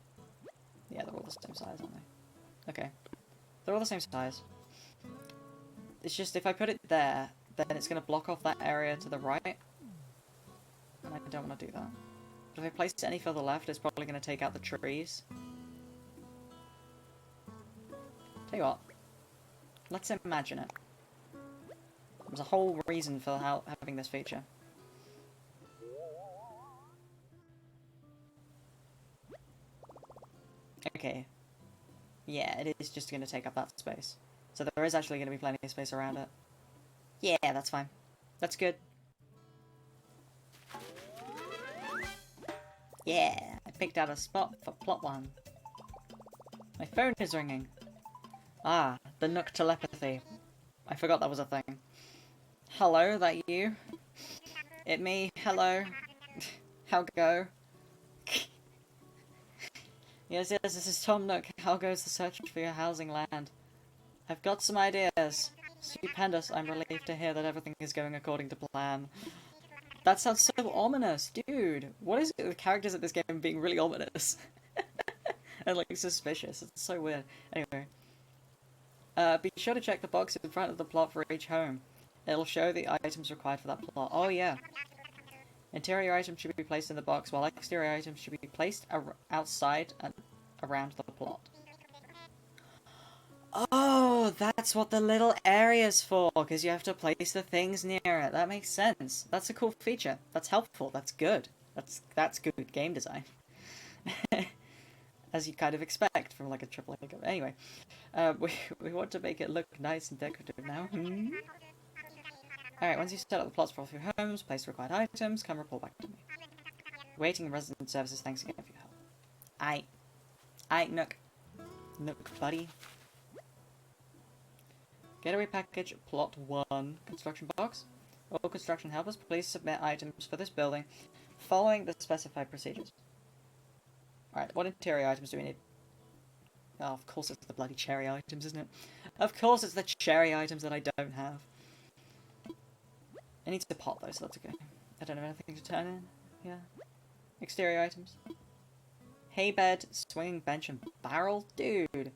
Yeah, they're all the same size, aren't they? Okay. They're all the same size. It's just, if I put it there, then it's going to block off that area to the right. And I don't want to do that. But if I place it any further left, it's probably going to take out the trees. Tell you what. Let's imagine it. There's a whole reason for having this feature. Okay. Yeah, it is just going to take up that space. So there is actually going to be plenty of space around it. Yeah, that's fine. That's good. Yeah, I picked out a spot for plot 1. My phone is ringing. Ah, the Nook telepathy. I forgot that was a thing. Hello, that you? It me, hello. How go? Yes, this is Tom Nook. How goes the search for your housing land? I've got some ideas. Stupendous, I'm relieved to hear that everything is going according to plan. That sounds so ominous, dude. What is it with characters at this game being really ominous? And, like, suspicious. It's so weird. Anyway. Be sure to check the box in front of the plot for each home. It'll show the items required for that plot. Oh, yeah. Interior items should be placed in the box, while exterior items should be placed outside and around the plot. Oh, that's what the little area's for, because you have to place the things near it. That makes sense. That's a cool feature. That's helpful. That's good. That's good game design. As you kind of expect from, like, a AAA game. Anyway, we want to make it look nice and decorative now. Alright, once you set up the plots for your homes, place required items, come report back to me. Waiting resident services, thanks again for your help. Aight, Nook. Nook, buddy. Getaway package, plot 1, construction box. All construction helpers, please submit items for this building following the specified procedures. Alright, what interior items do we need? Oh, of course it's the bloody cherry items, isn't it? Of course it's the cherry items that I don't have. It needs a pot though, so that's okay. I don't have anything to turn in. Yeah. Exterior items. Hay bed, swinging bench, and barrel? Dude.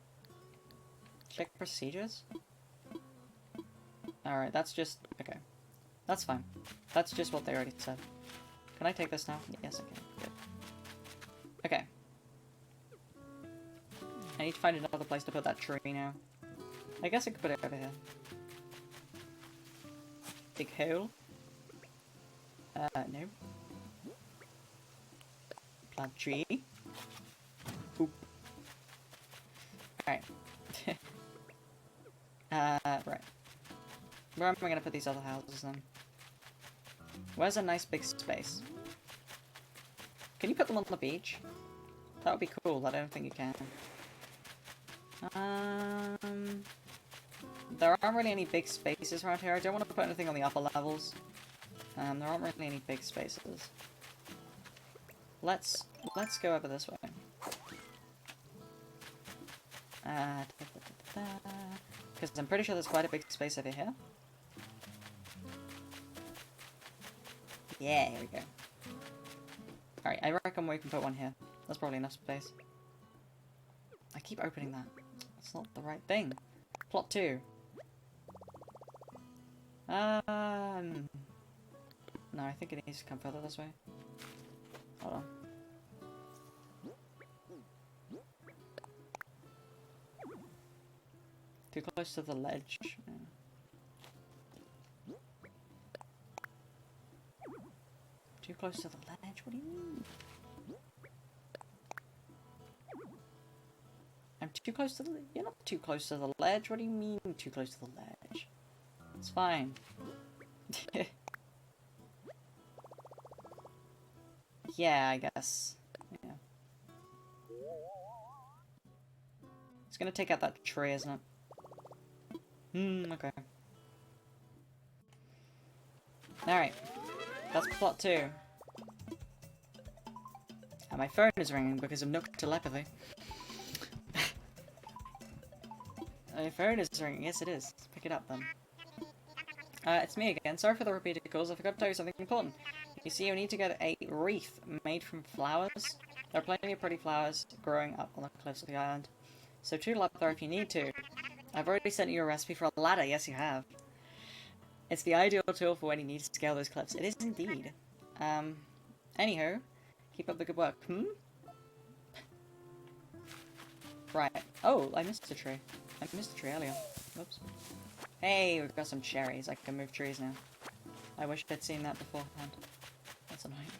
Check procedures? Alright, that's just... okay. That's fine. That's just what they already said. Can I take this now? Yes, I can. Good. Okay. I need to find another place to put that tree now. I guess I could put it over here. Big hole. No. Plant tree. Poop. Alright. Right. Where am I gonna put these other houses then? Where's a nice big space? Can you put them on the beach? That would be cool, I don't think you can. There aren't really any big spaces around here. I don't want to put anything on the upper levels. There aren't really any big spaces. Let's go over this way. Because I'm pretty sure there's quite a big space over here. Yeah, here we go. Alright, I reckon we can put one here. That's probably enough space. I keep opening that. That's not the right thing. Plot 2. No, I think it needs to come further this way. Hold on. Too close to the ledge. Yeah. Too close to the ledge? What do you mean? I'm too close to the... You're not too close to the ledge. What do you mean too close to the ledge? It's fine. Yeah, I guess. Yeah. It's gonna take out that tree, isn't it? Okay. Alright. That's plot 2. And my phone is ringing because of Nook telepathy. My phone is ringing. Yes, it is. Pick it up, then. It's me again. Sorry for the repeated calls. I forgot to tell you something important. You see, you need to get a wreath made from flowers. There are plenty of pretty flowers growing up on the cliffs of the island. So toodle up there if you need to. I've already sent you a recipe for a ladder. Yes, you have. It's the ideal tool for when you need to scale those cliffs. It is indeed. Anywho, keep up the good work. Right. Oh, I missed a tree. I missed a tree earlier. Whoops. Hey, we've got some cherries. I can move trees now. I wish I'd seen that beforehand. That's annoying.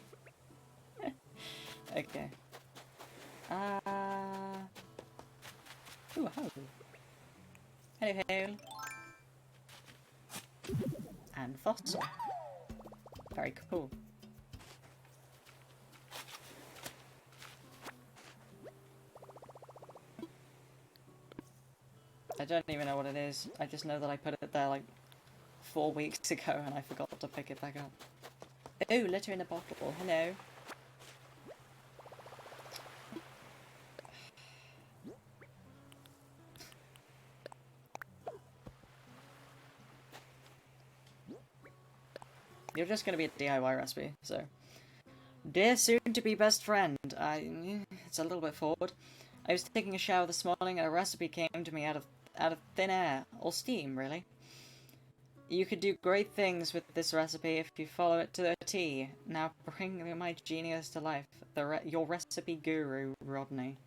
Okay. Ooh, ho. Hello, Hale. And fossil. Very cool. I don't even know what it is. I just know that I put it there like 4 weeks ago and I forgot to pick it back up. Oh, letter in a bottle. Hello. You're just gonna be a DIY recipe, so. Dear soon-to-be best friend, it's a little bit forward. I was taking a shower this morning and a recipe came to me out of thin air, or steam, really. You could do great things with this recipe if you follow it to the T. Now bring my genius to life. Your recipe guru, Rodney.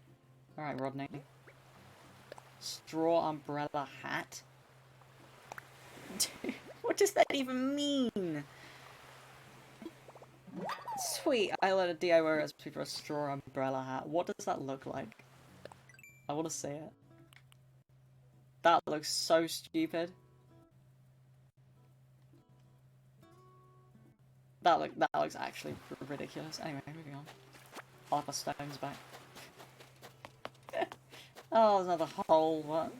Alright, Rodney. Straw umbrella hat? What does that even mean? Sweet, I let a DIY recipe for a straw umbrella hat. What does that look like? I want to see it. That looks so stupid. That looks actually ridiculous. Anyway, moving on. I'll have my stones back. Oh, there's another hole. What?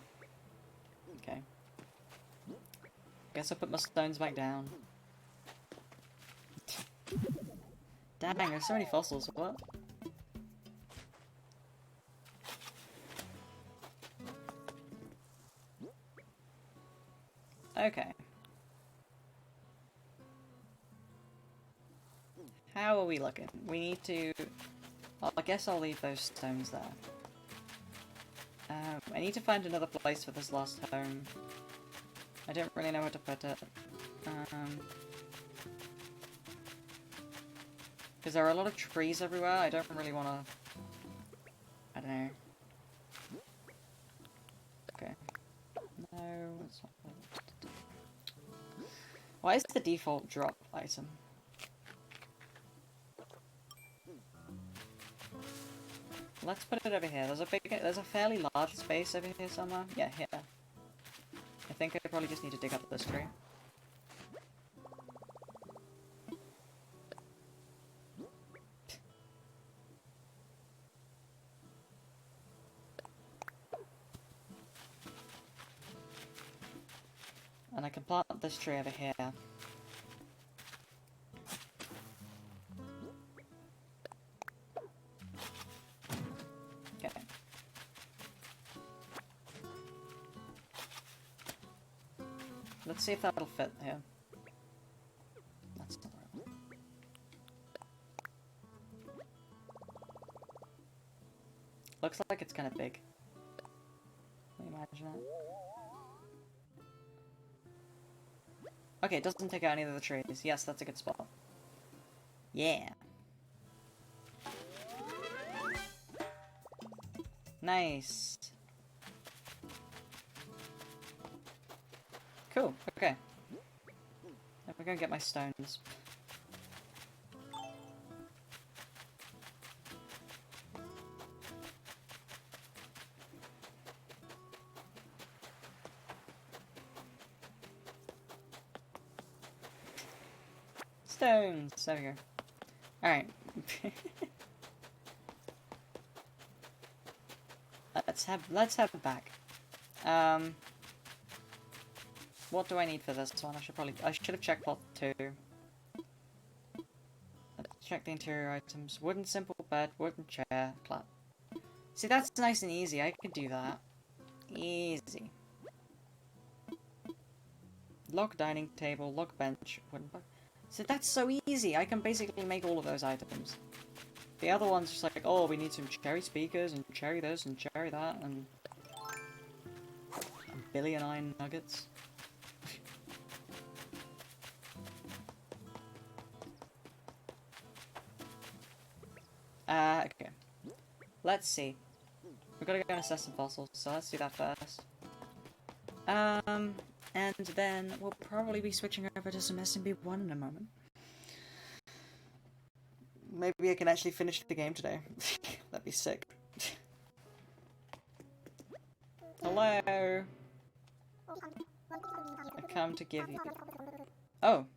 Okay. Guess I'll put my stones back down. Dang, there's so many fossils. What? Okay. How are we looking? We need to... Well, I guess I'll leave those stones there. I need to find another place for this last home. I don't really know where to put it. Because there are a lot of trees everywhere, I don't really want to... I don't know. Okay. No, it's not... Why is the default drop item? Let's put it over here. There's a fairly large space over here somewhere. Yeah, here. I think I probably just need to dig up this tree. And I can plant this tree over here. Okay. Let's see if that'll fit here. That's not right. Looks like it's kind of big. Can you imagine that? Okay, it doesn't take out any of the trees. Yes, that's a good spot. Yeah. Nice. Cool, okay. We're gonna get my stones. Stones! There we go. Alright. let's have it back. What do I need for this one? I should have checked plot 2. Let's check the interior items. Wooden simple bed, wooden chair, clap. See, that's nice and easy. I could do that. Easy. Log dining table, log bench, wooden bed. See, that's so easy. I can basically make all of those items. The other one's just like, oh, we need some cherry speakers, and cherry this, and cherry that, and a billion iron nuggets. Okay. Let's see. We've got to go and assess some fossils, so let's do that first. And then we'll probably be switching over to some SMB1 in a moment. Maybe I can actually finish the game today. That'd be sick. Hello! I come to give you... Oh!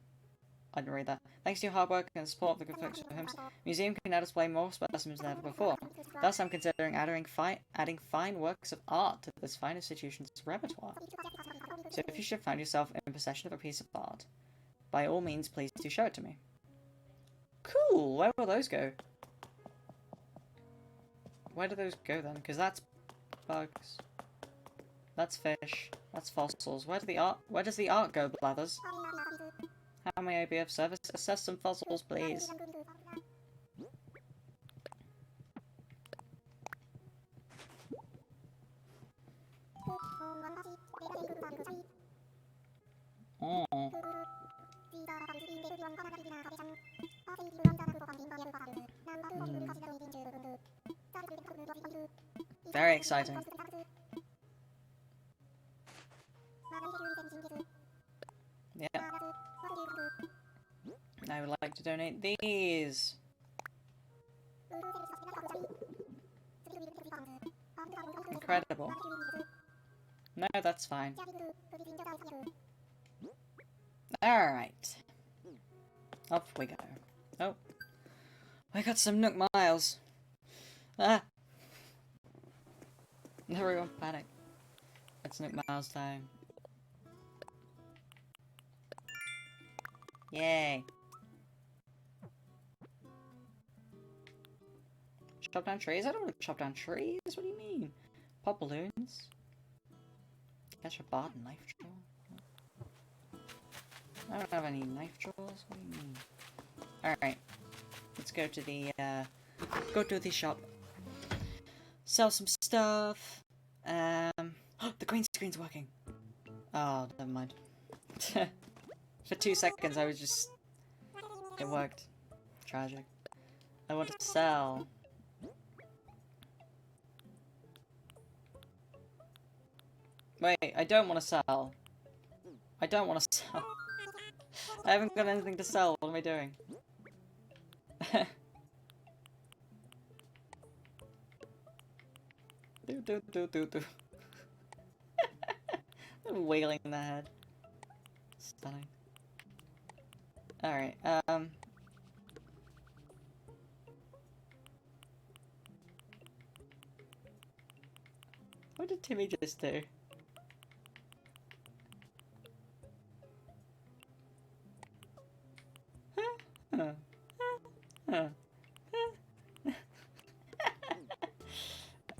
I didn't read that. Thanks to your hard work and support of the good folks at the homes, the museum can now display more specimens than ever before. Thus, I'm considering adding fine works of art to this fine institution's repertoire. So if you should find yourself in possession of a piece of art, by all means, please do show it to me. Cool! Where will those go? Where do those go then? Because that's bugs. That's fish. That's fossils. Where does the art go, Blathers? How may I be of service? Assess some fossils, please. Oh. Very exciting. Yeah. I would like to donate these. Incredible. No, that's fine. Alright. Off we go. Oh. I got some Nook Miles. Ah! Everyone panic. It's Nook Miles time. Yay. Chop down trees? I don't want to chop down trees. What do you mean? Pop balloons? Catch a barred knife drawer? I don't have any knife drawers. What do you mean? Alright. Let's go to the shop. Sell some stuff. The green screen's working. Oh, never mind. For 2 seconds I was just... It worked. Tragic. I want to sell. Wait, I don't want to sell. I don't want to sell. I haven't got anything to sell. What am I doing? do. Wiggling in the head. Stunning. Alright, what did Timmy just do?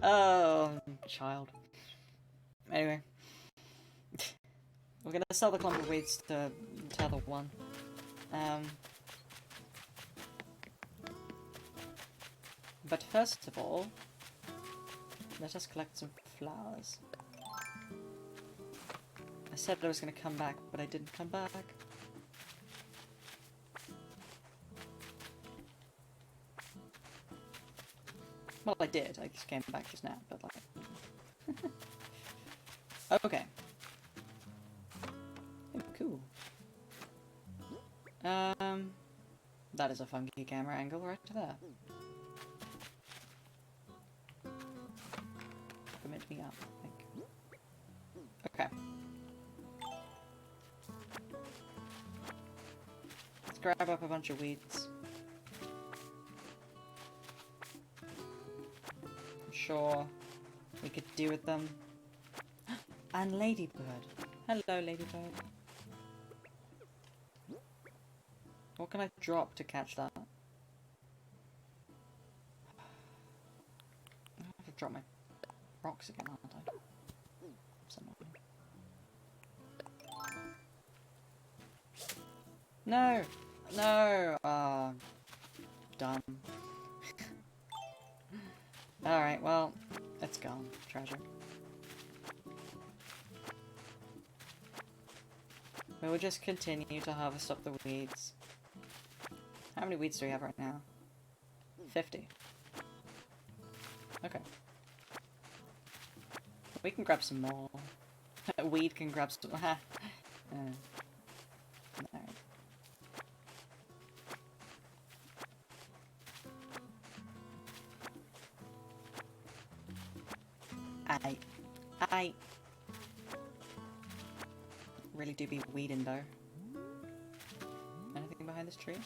Oh, child. Anyway. We're gonna sell the clump of weeds to the other one. But first of all, let us collect some flowers. I said I was gonna come back, but I didn't come back. Well, I did. I just came back just now, but like... Okay. Oh, cool. That is a funky camera angle right there. Permit me up, I think. Okay. Let's grab up a bunch of weeds. I'm sure we could do with them. And ladybird. Hello, ladybird. What can I drop to catch that? I have to drop my rocks again, aren't I? No! No! Ah, dumb. Alright, well, it's gone. Treasure. We will just continue to harvest up the weeds. How many weeds do we have right now? 50. Okay. We can grab some more. Weed can grab some... Alright. I really do be weeding though. Anything behind this tree?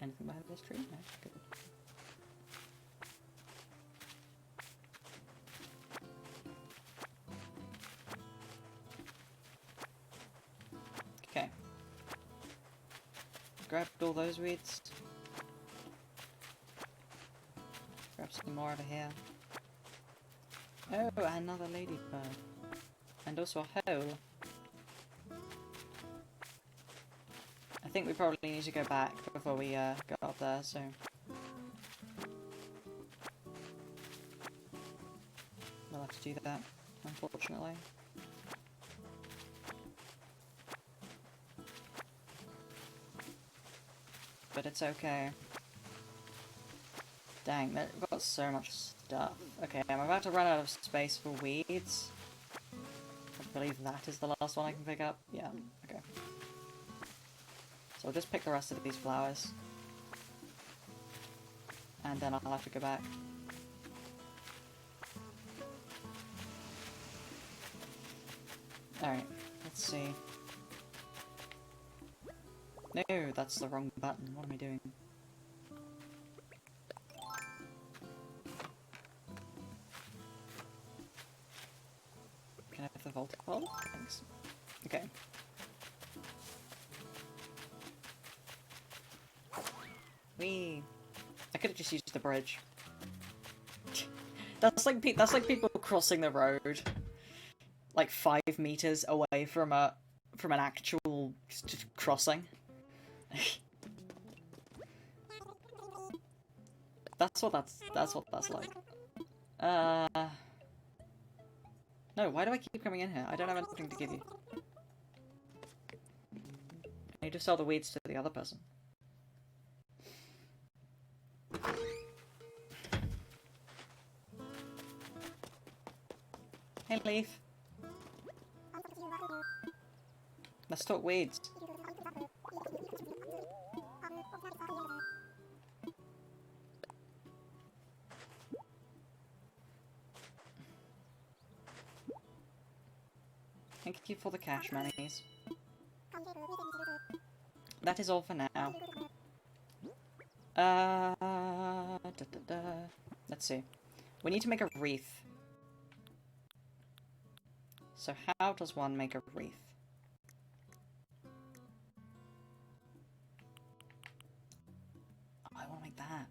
Anything behind this tree? No, good. Okay. Grabbed all those weeds. Grab some more over here. Oh, another ladybird. And also a hole. I think we probably need to go back before we go up there, so... We'll have to do that, unfortunately. But it's okay. Dang, we've got so much stuff. Okay, I'm about to run out of space for weeds. I believe that is the last one I can pick up. Yeah, okay. So I'll just pick the rest of these flowers. And then I'll have to go back. Alright, let's see. No, that's the wrong button. What am I doing? Can I have the vault call? Thanks. Okay. Whee! I could have just used the bridge. That's like people crossing the road, like 5 meters away from an actual crossing. That's what that's like. No, why do I keep coming in here? I don't have anything to give you. I need to sell the weeds to the other person. Hey, Leaf. Let's talk weeds. Thank you for the cash monies. That is all for now. Let's see. We need to make a wreath. So how does one make a wreath? Oh, I want to make that.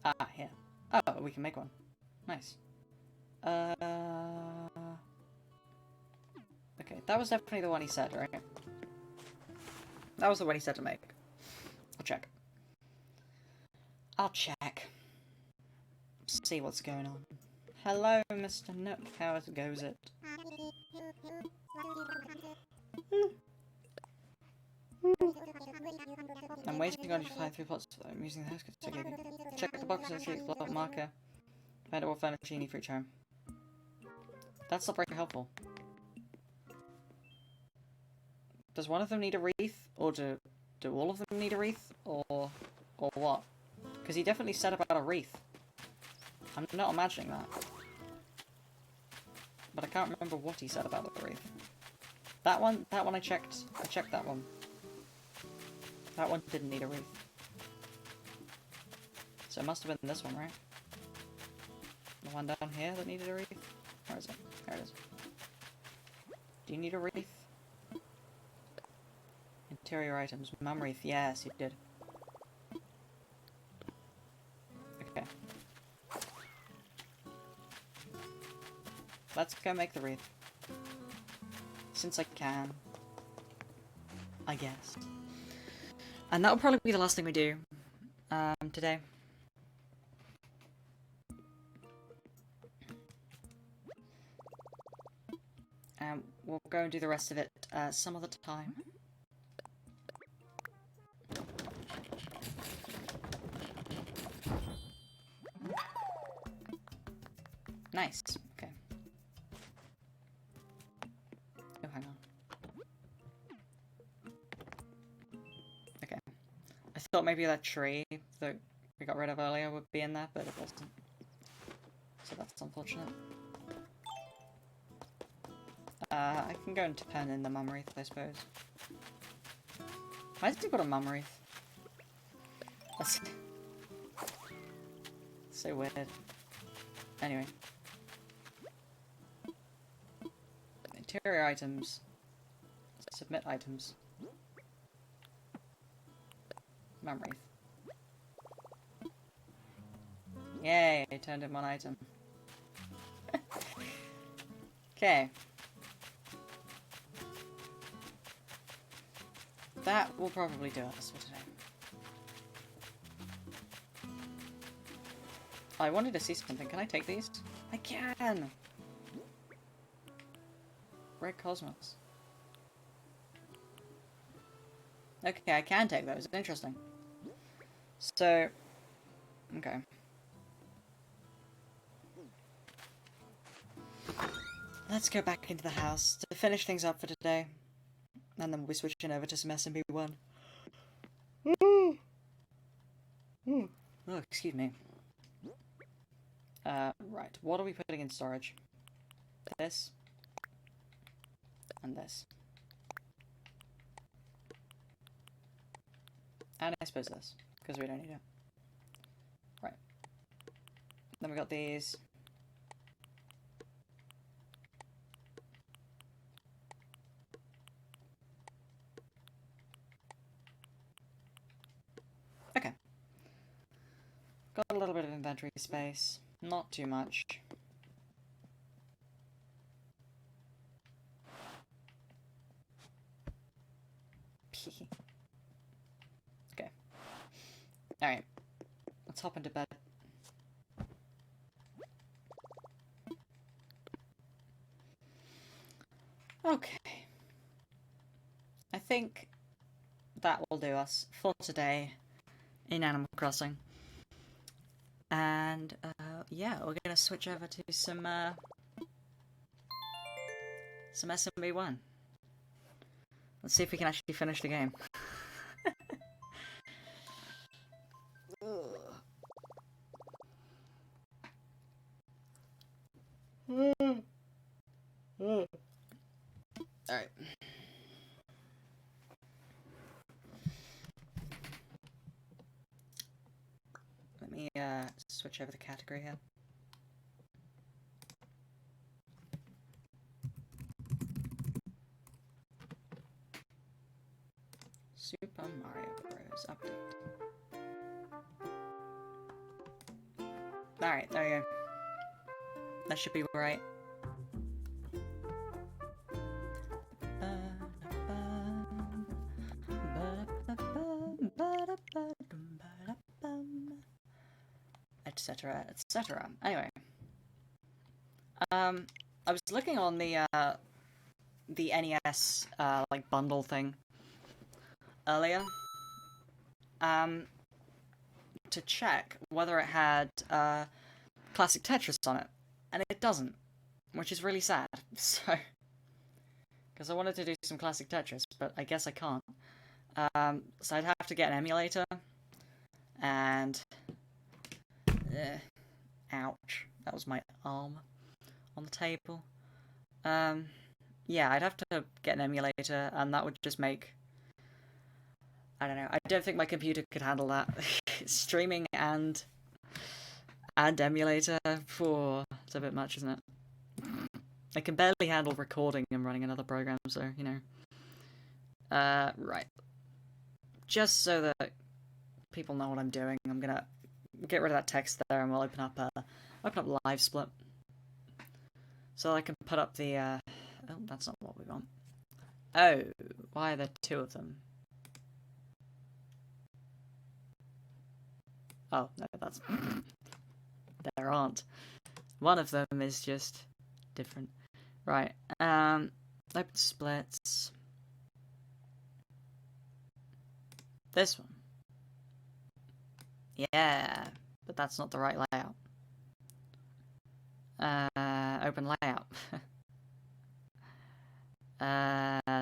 Ah, here. Oh, we can make one. Nice. Okay, that was definitely the one he said, right? That was the one he said to make. I'll check. I'll check. See what's going on. Hello, Mr. Nook. How goes it? I'm waiting on you to fly through plots. I'm using the house to give you. Check the box and see the plot marker. Find out what furniture you need for each home. That's not very helpful. Does one of them need a wreath? Or do all of them need a wreath? Or what? Because he definitely said about a wreath. I'm not imagining that. But I can't remember what he said about the wreath. That one I checked that one. That one didn't need a wreath. So it must have been this one, right? The one down here that needed a wreath? Where is it? There it is. Do you need a wreath? Interior items. Mum wreath. Yes, you did. Okay. Let's go make the wreath. Since I can. I guess. And that'll probably be the last thing we do today. We'll go and do the rest of it some other time. Nice. Okay. Oh, hang on. Okay. I thought maybe that tree that we got rid of earlier would be in there, but it wasn't. So that's unfortunate. I can go and turn in the mum wreath, I suppose. Why has he got a mum wreath? That's so weird. Anyway. Interior items. Submit items. Mum wreath. Yay, I turned in one item. Okay. That will probably do us for today. I wanted to see something. Can I take these? I can! Red Cosmos. Okay, I can take those. Interesting. So... okay. Let's go back into the house to finish things up for today. And then we'll be switching over to some SMB1. Oh, excuse me. Right. What are we putting in storage? This. And this. And I suppose this, because we don't need it. Right. Then we got these. Okay. Got a little bit of inventory space. Not too much. Okay. Alright. Let's hop into bed. Okay. I think that will do us for today in Animal Crossing. And, yeah, we're gonna switch over to some SMB1. Let's see if we can actually finish the game. Alright. Let me switch over the category here. Super Mario Bros. Update. Alright, there you go. That should be right. Etc. etc. Anyway, I was looking on the NES like bundle thing earlier, to check whether it had classic Tetris on it, and it doesn't, which is really sad. So, because I wanted to do some classic Tetris, but I guess I can't. So I'd have to get an emulator, and ouch, that was my arm on the table. Yeah, I'd have to get an emulator, and that would just make... I don't know, I don't think my computer could handle that. Streaming and emulator, it's a bit much, isn't it? I can barely handle recording and running another program, so, you know. Right. Just so that people know what I'm doing, I'm gonna get rid of that text there, and we'll open up Live Split. So I can put up the, oh, that's not what we want. Oh, why are there two of them? Oh, no, that's... There aren't. One of them is just different. Right, open splits. This one. Yeah, but that's not the right layout. Open layout.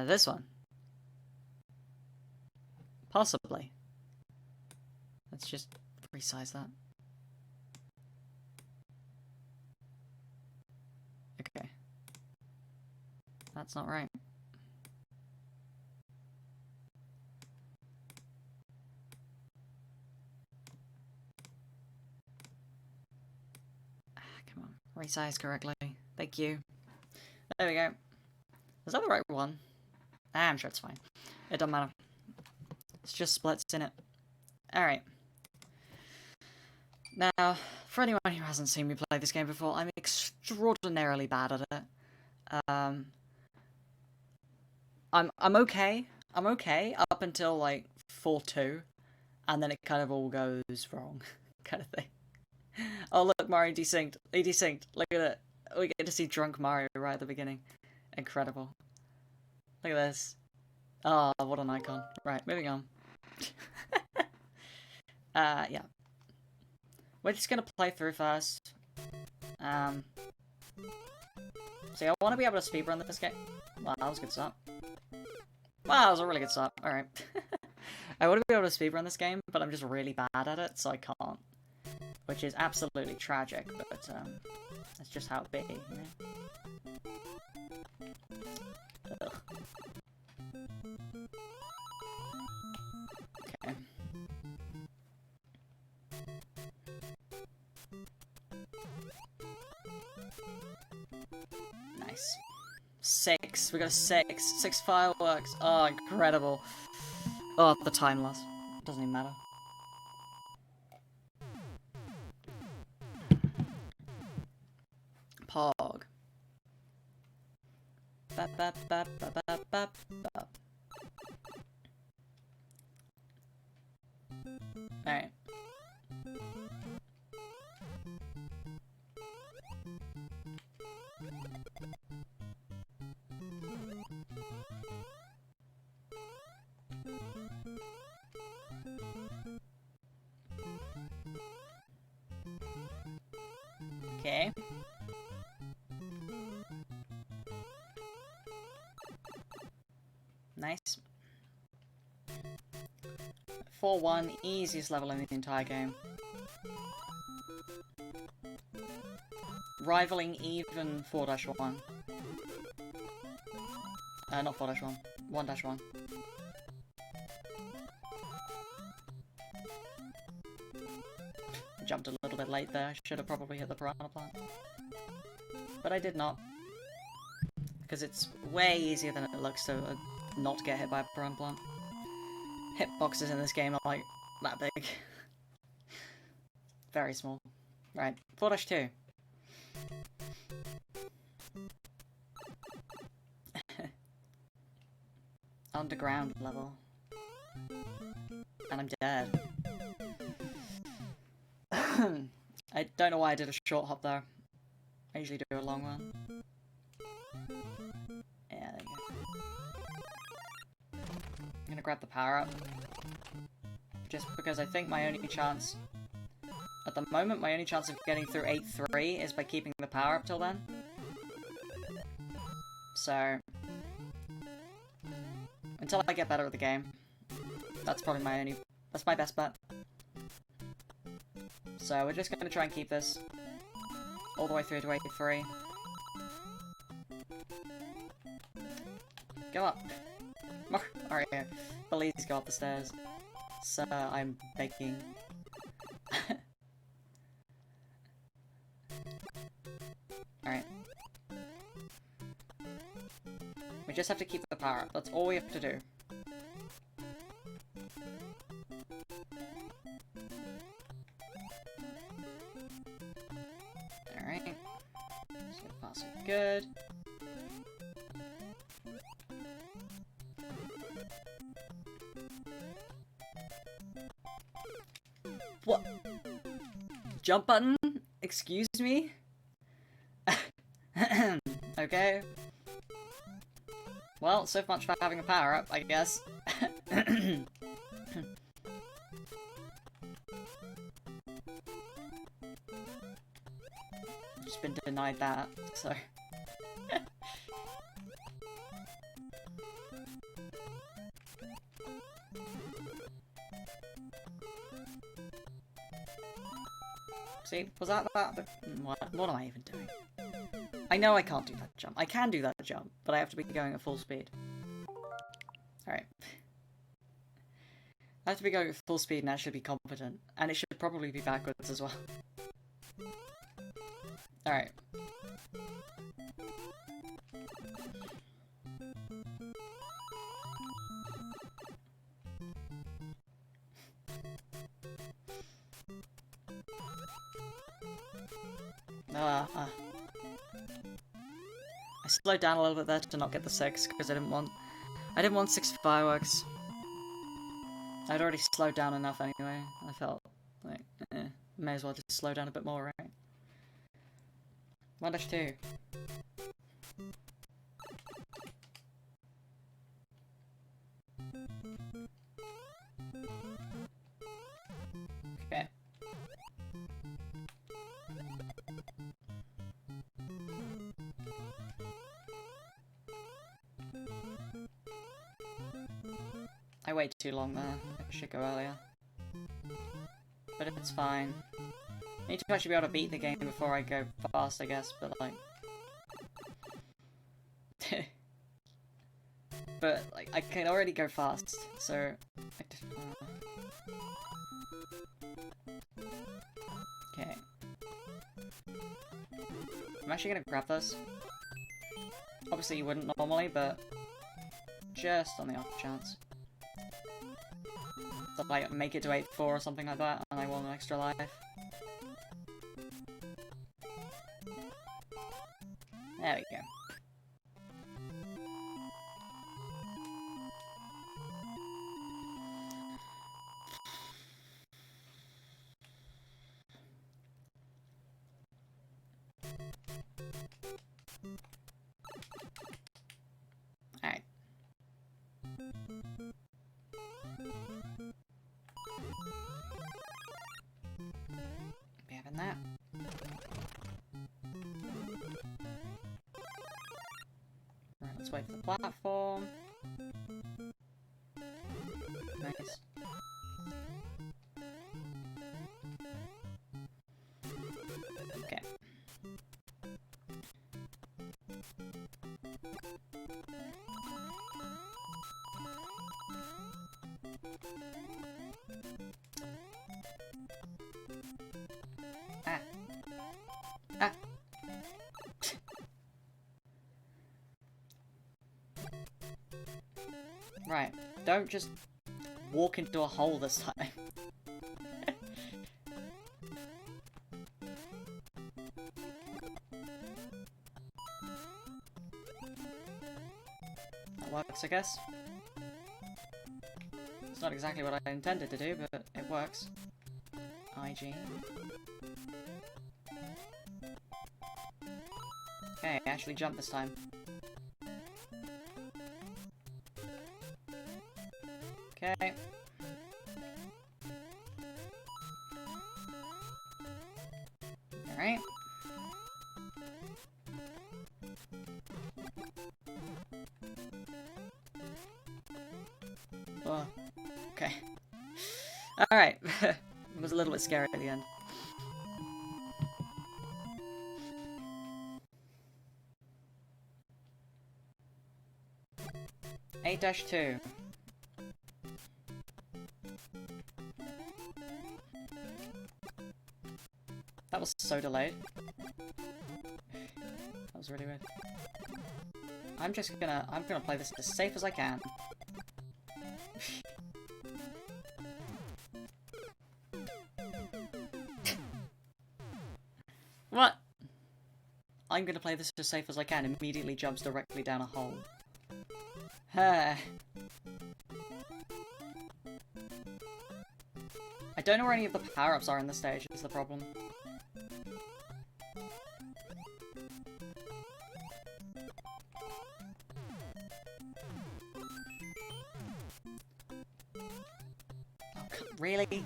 This one. Possibly. Let's just resize that. Okay. That's not right. Come on. Resize correctly. Thank you. There we go. Is that the right one? I'm sure it's fine. It doesn't matter. It's just splits in it. Alright. Now, for anyone who hasn't seen me play this game before, I'm extraordinarily bad at it. I'm okay. I'm okay up until like 4-2, and then it kind of all goes wrong, kind of thing. Oh look, Mario desynced. He desynced. Look at it. We get to see drunk Mario right at the beginning. Incredible. Look at this. Oh, what an icon. Right, moving on. Yeah. We're just gonna play through first. See, I want to be able to speedrun this game. Wow, that was a good start. Wow, that was a really good start. Alright. I want to be able to speedrun this game, but I'm just really bad at it, so I can't. Which is absolutely tragic, but that's just how it be, you know? Ugh. Okay. Nice. 6. We got a 6. 6 fireworks. Oh, incredible. Oh, the time loss. Doesn't even matter. Pog. Bap, bap, bap, bap, bap, bap, bap. Alright. Okay. Nice. 4-1, easiest level in the entire game. Rivaling even 4-1. Not 4-1. 1-1. Jumped a little bit late there. I should have probably hit the piranha plant. But I did not. Because it's way easier than it looks to not get hit by a piranha plant. Hitboxes in this game are like that big. Very small. Right, 4-2. Underground level. And I'm dead. I don't know why I did a short hop though. I usually do a long one. Yeah, there you go. I'm gonna grab the power up. Just because I think my only chance... At the moment, my only chance of getting through 8-3 is by keeping the power up till then. So... Until I get better at the game. That's probably my only... That's my best bet. So we're just gonna try and keep this all the way through to 8-3. Go up! Alright, please go up the stairs. Sir, I'm begging. Alright. We just have to keep the power up. That's all we have to do. Alright. So far so good. What? Jump button? Excuse me? Okay. Well, so much for having a power-up, I guess. Just been denied that, so... See, was that? What am I even doing? I know I can't do that jump. I can do that jump, but I have to be going at full speed. Alright. I have to be going at full speed and that should be competent. And it should probably be backwards as well. Alright. I slowed down a little bit there to not get the 6 because I didn't want 6 fireworks. I'd already slowed down enough anyway. I felt like may as well just slow down a bit more, right? 1-2. Okay. I waited too long there. I should go earlier. But it's fine. I need to actually be able to beat the game before I go fast, I guess, but like... but, like, I can already go fast, so... Okay. I'm actually gonna grab this. Obviously you wouldn't normally, but... just on the off chance. So, like, make it to 8-4 or something like that, and I want an extra life. There we go. Alright. Be having that. Right, let's wait for the platform. Nice. Okay. Ah. Ah. Right, don't just walk into a hole this time. works, I guess. It's not exactly what I intended to do, but it works. IG. Okay, I actually jumped this time. Okay. Alright. Oh, okay. Alright. It was a little bit scary at the end. -2. That was so delayed. That was really weird. I'm gonna play this as safe as I can. What? I'm gonna play this as safe as I can, immediately jumps directly down a hole. I don't know where any of the power-ups are in this stage, is the problem. Oh, really?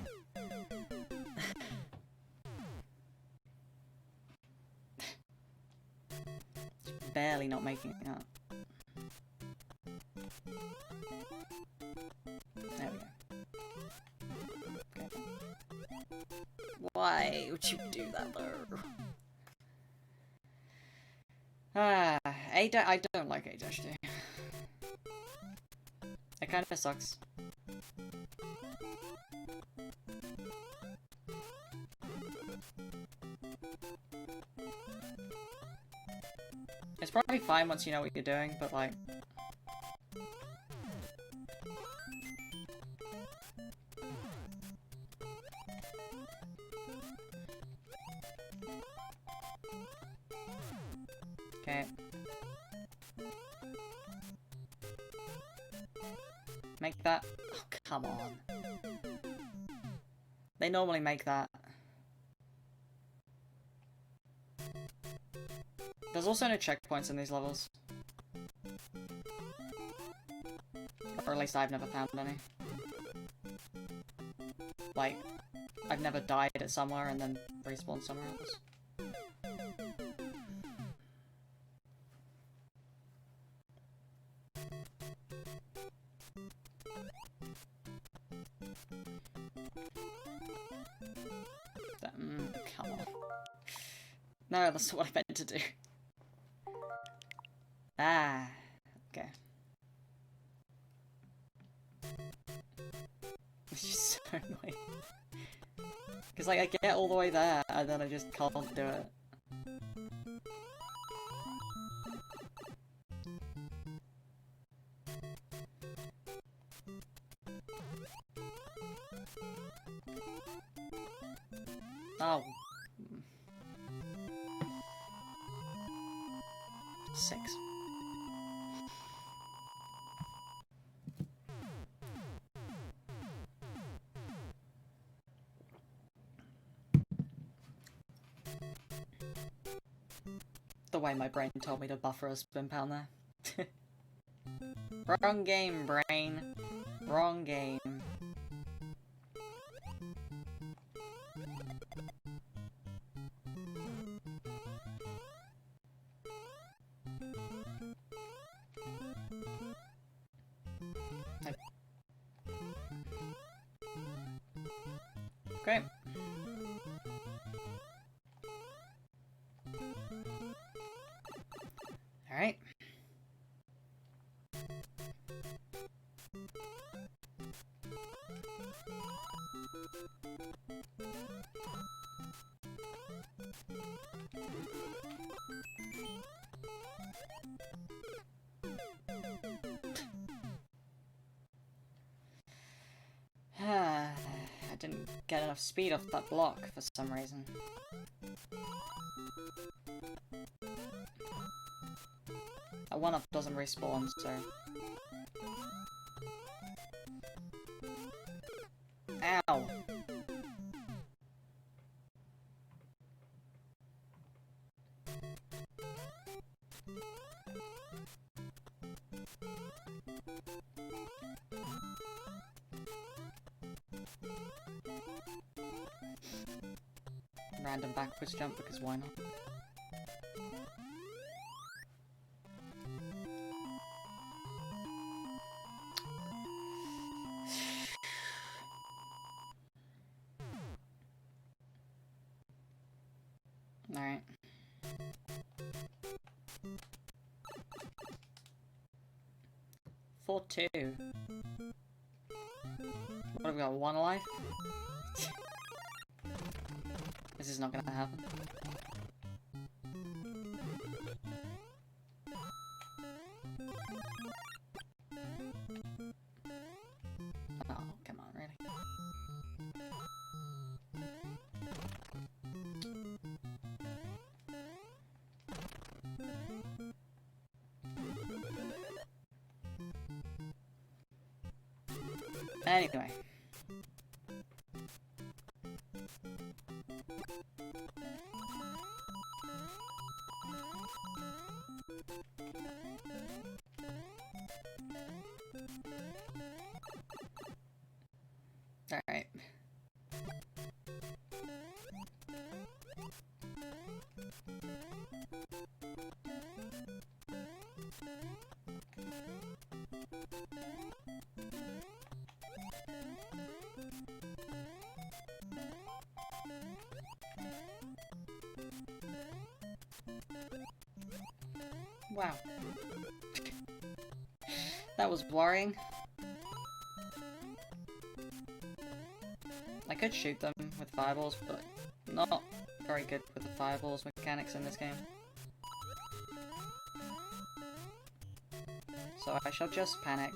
Barely not making it out. There we go. Okay. Why would you do that though? I don't like A-2. It kind of sucks. It's probably fine once you know what you're doing, but like... Okay. Make that... Oh, come on. They normally make that. There's also no checkpoints in these levels. Or at least I've never found any. Like, I've never died at somewhere and then respawned somewhere else. Come on. No, that's not what I meant to do. Ah, okay. It's just so annoying. Because, like, I get all the way there, and then I just can't do it. Oh. 6. The way my brain told me to buffer a spin pound there. Wrong game, brain. Wrong game. Okay. All right. I didn't get enough speed off that block for some reason. A 1-up doesn't respawn, so... Ow! Random backwards jump, because why not? Alright. For 2. What have we got? 1 life? This is not gonna happen. Oh, come on, really? Anyway. Alright. Wow. That was worrying. I could shoot them with fireballs, but not very good with the fireballs mechanics in this game. So I shall just panic.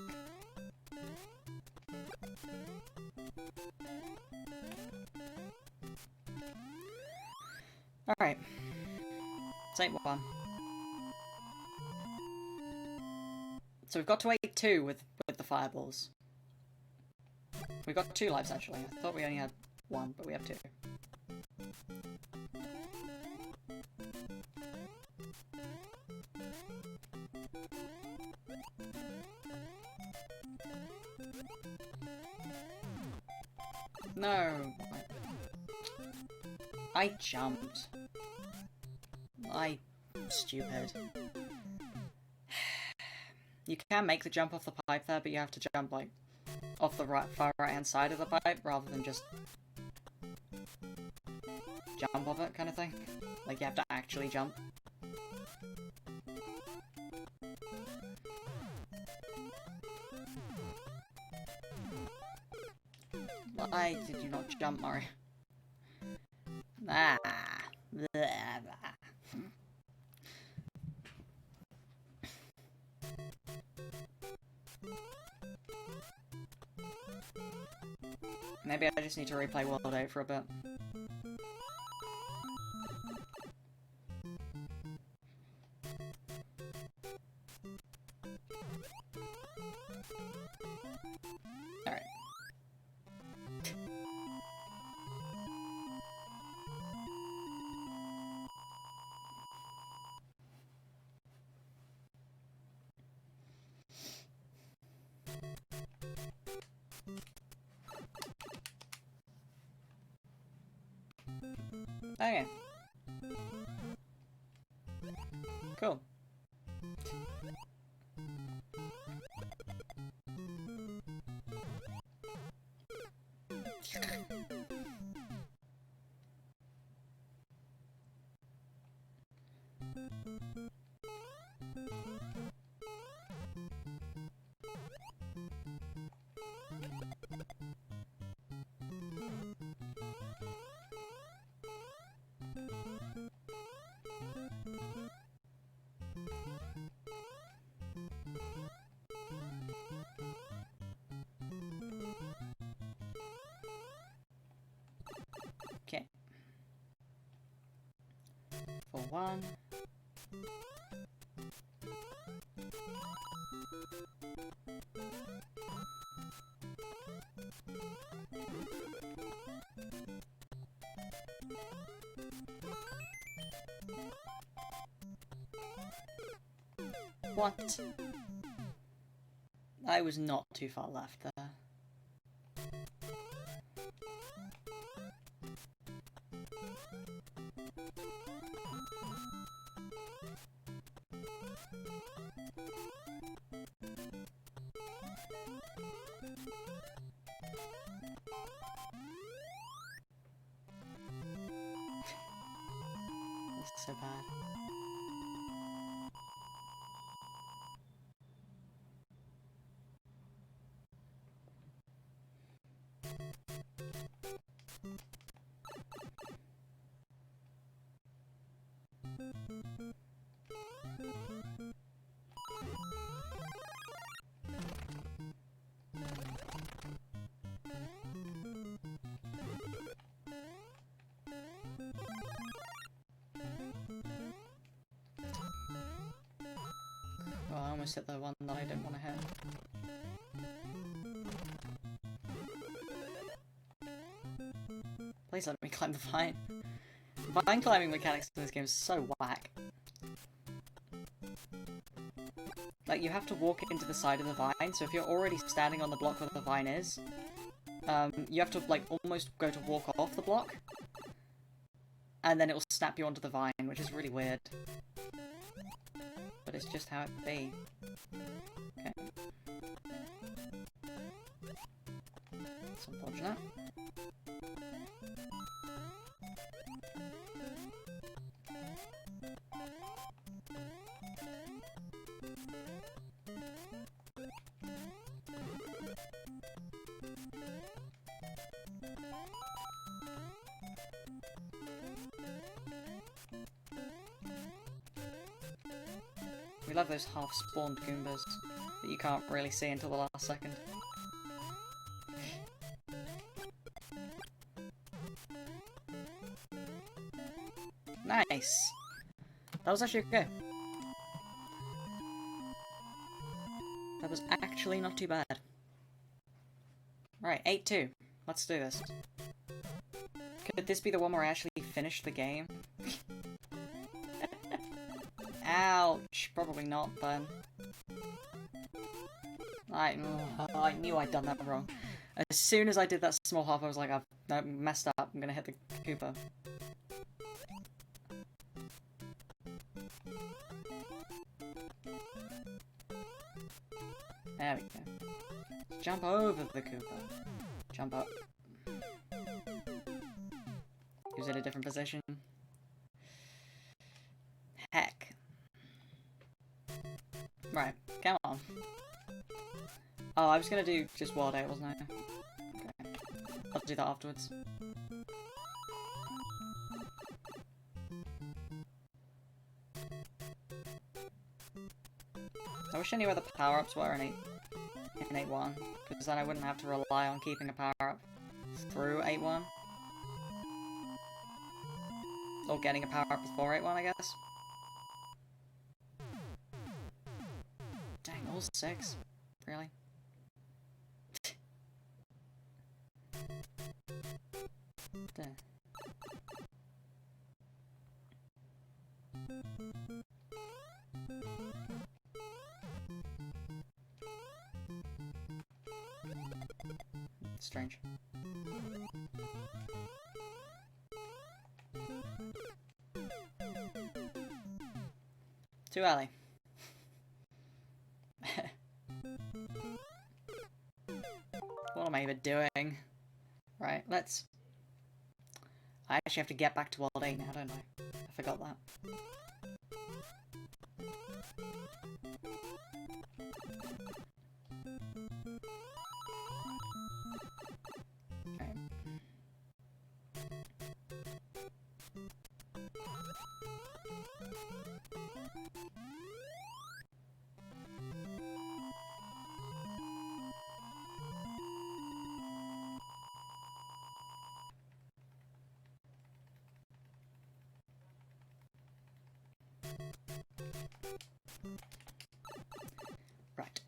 Alright. Same one. So we've got to 8-2 with the fireballs. We've got 2 lives actually. I thought we only had 1, but we have 2. No! I jumped. I'm stupid. You can make the jump off the pipe there, but you have to jump, like, off the far right-hand side of the pipe, rather than just jump off it, kind of thing. Like, you have to actually jump. Why did you not jump, Mario? Ah. Blah, blah. Maybe I just need to replay World 8 for a bit. Alright. Okay. Cool. Okay. For 1. What? I was not too far left there. This is so bad. Oh, I almost hit the one that I didn't want to hit. Please let me climb the vine. Vine climbing mechanics in this game is so whack. Like, you have to walk into the side of the vine, so if you're already standing on the block where the vine is, you have to, like, almost go to walk off the block, and then it will snap you onto the vine, which is really weird. But it's just how it be. Okay. That's unfortunate. We love those half-spawned Goombas that you can't really see until the last second. Nice! That was actually okay. That was actually not too bad. Right, 8-2. Let's do this. Could this be the one where I actually finish the game? Ouch! Probably not, then. I knew I'd done that wrong. As soon as I did that small hop, I was like, I've messed up. I'm gonna hit the Koopa. There we go. Jump over the Koopa. Jump up. He was in a different position. Heck. Right, come on. Oh, I was gonna do just Wild 8, wasn't I? Okay. I'll do that afterwards. I wish I knew where the power-ups were in 8-1, because then I wouldn't have to rely on keeping a power-up through 8-1. Or getting a power-up before 8-1, I guess. Dang, all 6? Really? There. Strange. Too early. What am I even doing? Right, let's... I actually have to get back to World 8 now, don't I? I forgot that. Right.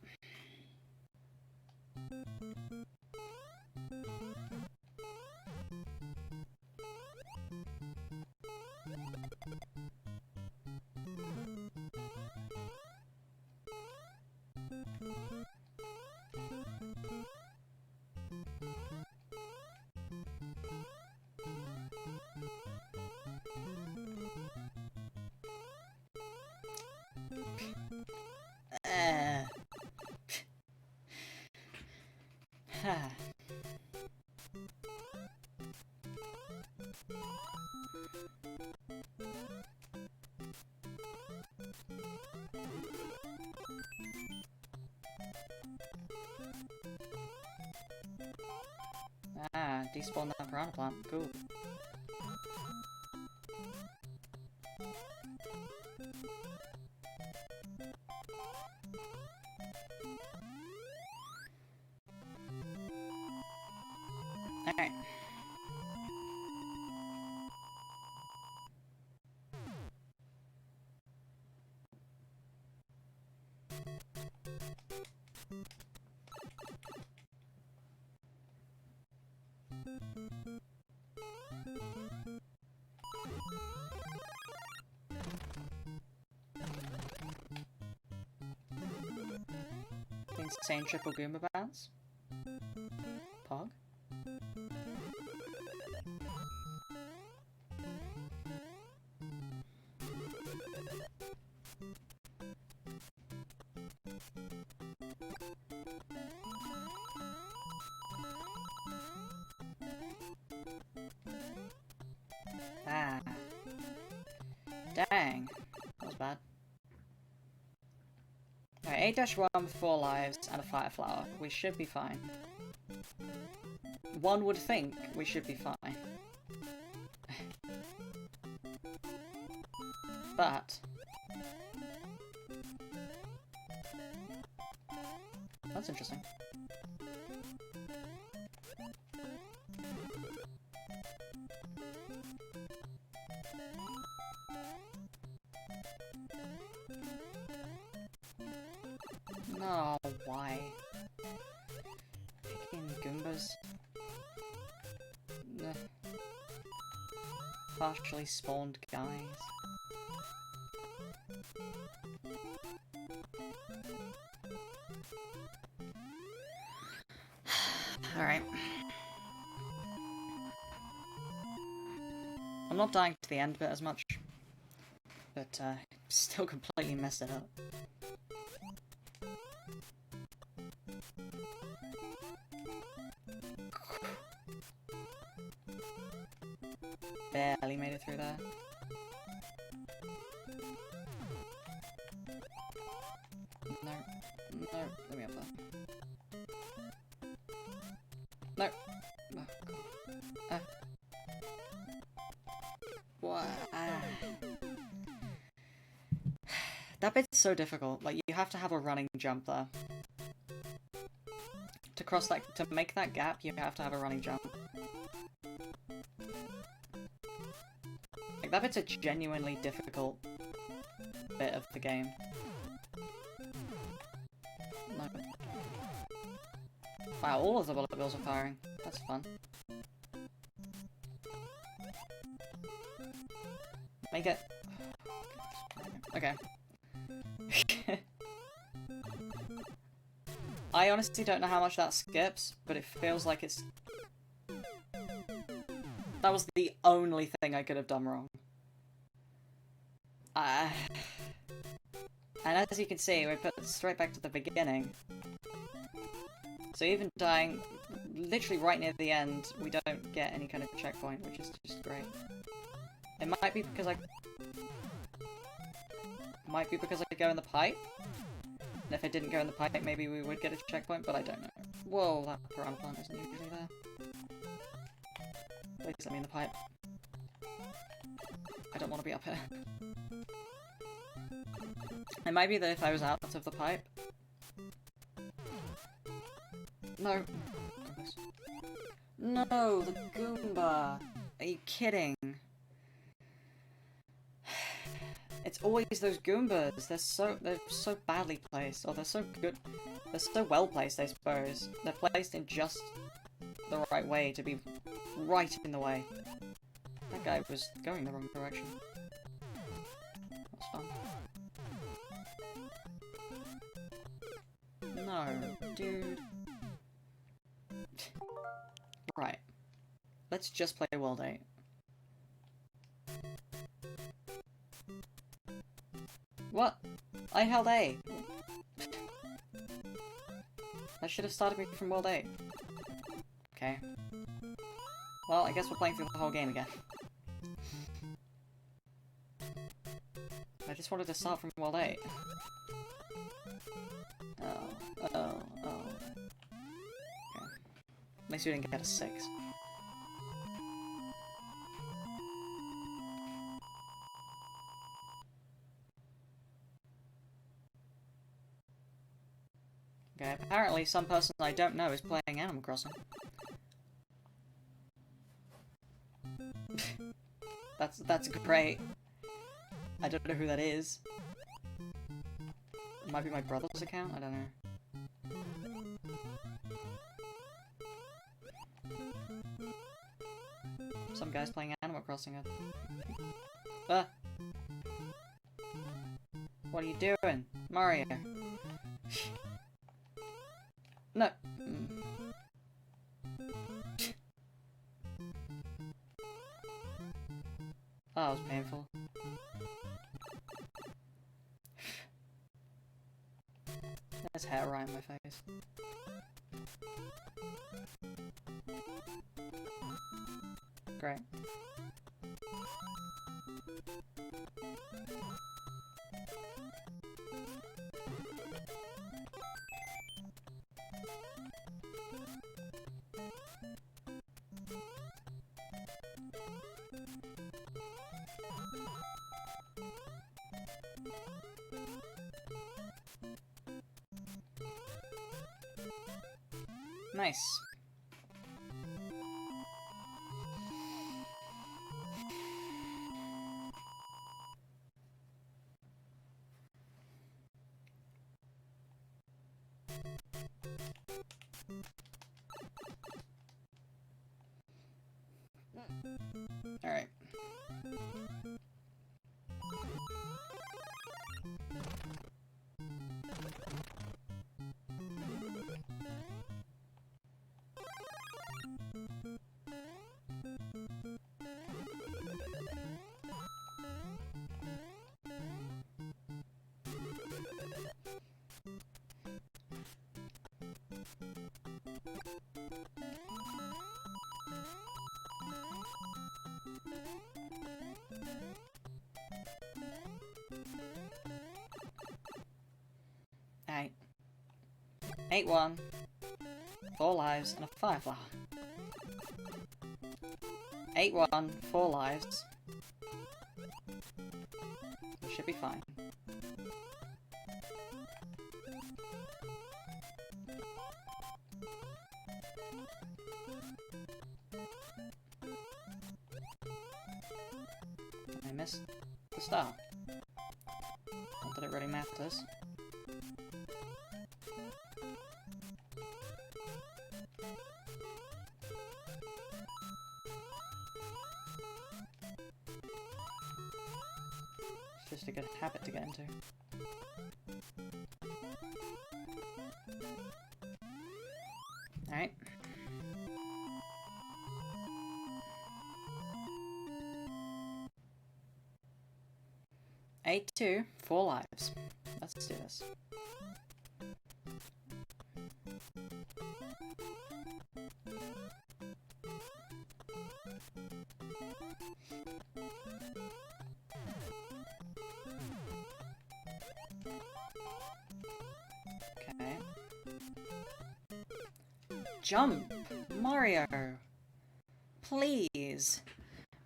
Ah, despawn that piranha plant. Cool. Alright. Insane triple Goomba bounce. Pog. Ah. Dang. That was bad. Alright, 8-1 with 4 lives and a fire flower. We should be fine. One would think we should be fine. But... that's interesting. No, why? Picking Goombas. Ugh. Partially spawned guys. Alright. I'm not dying to the end bit as much, but still completely messed it up. Barely made it through there. No, no, let me have that. No. Oh, what? That bit's so difficult. Like, you have to have a running jump there. To cross that, to make that gap, you have to have a running jump. Like, that bit's a genuinely difficult bit of the game. No. Wow, all of the bullet bills are firing. That's fun. Make it... okay. I honestly don't know how much that skips, but it feels like it's... that was the only thing I could have done wrong. And as you can see, we put it straight back to the beginning. So even dying literally right near the end, we don't get any kind of checkpoint, which is just great. It might be because I go in the pipe. And if I didn't go in the pipe, maybe we would get a checkpoint, but I don't know. Whoa, that piranha plant isn't usually there. Please let me in the pipe. I don't want to be up here. It might be that if I was out of the pipe... no. No, the Goomba! Are you kidding? It's always those Goombas. They're so badly placed, or they're so good. They're so well placed, I suppose. They're placed in just the right way to be right in the way. That guy was going the wrong direction. That's fun. No, dude. Right. Let's just play World 8. What? I held A. That should have started me from World 8. Okay. Well, I guess we're playing through the whole game again. I just wanted to start from World 8. Oh. Okay. At least we didn't get a 6. Okay, apparently some person I don't know is playing Animal Crossing. That's great. I don't know who that is. It might be my brother's account, I don't know. Some guy's playing Animal Crossing. What are you doing? Mario. No. Oh, that was painful. There's hair right in my face. Great. Nice. All right. Alright. 8-1. 4 lives and a fireflower. 8-1. 4 lives. We should be fine. I missed the start. Not that it really matters. It's just a good habit to get into. Alright. Eight, 2, 4 lives. Let's do this. Okay. Jump! Mario! Please!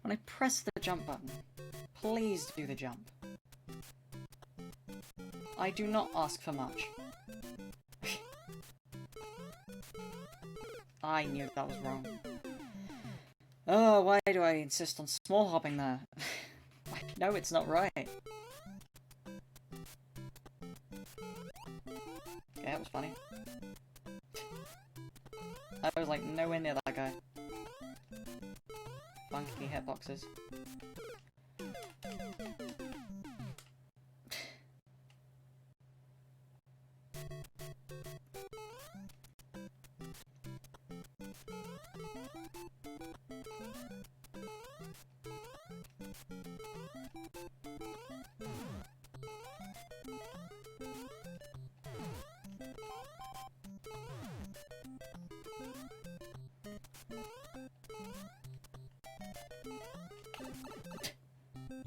When I press the jump button, please do the jump. I do not ask for much. I knew that was wrong. Oh, why do I insist on small hopping there? I know it's not right. Okay, that was funny. I was like nowhere near that guy. Funky hitboxes.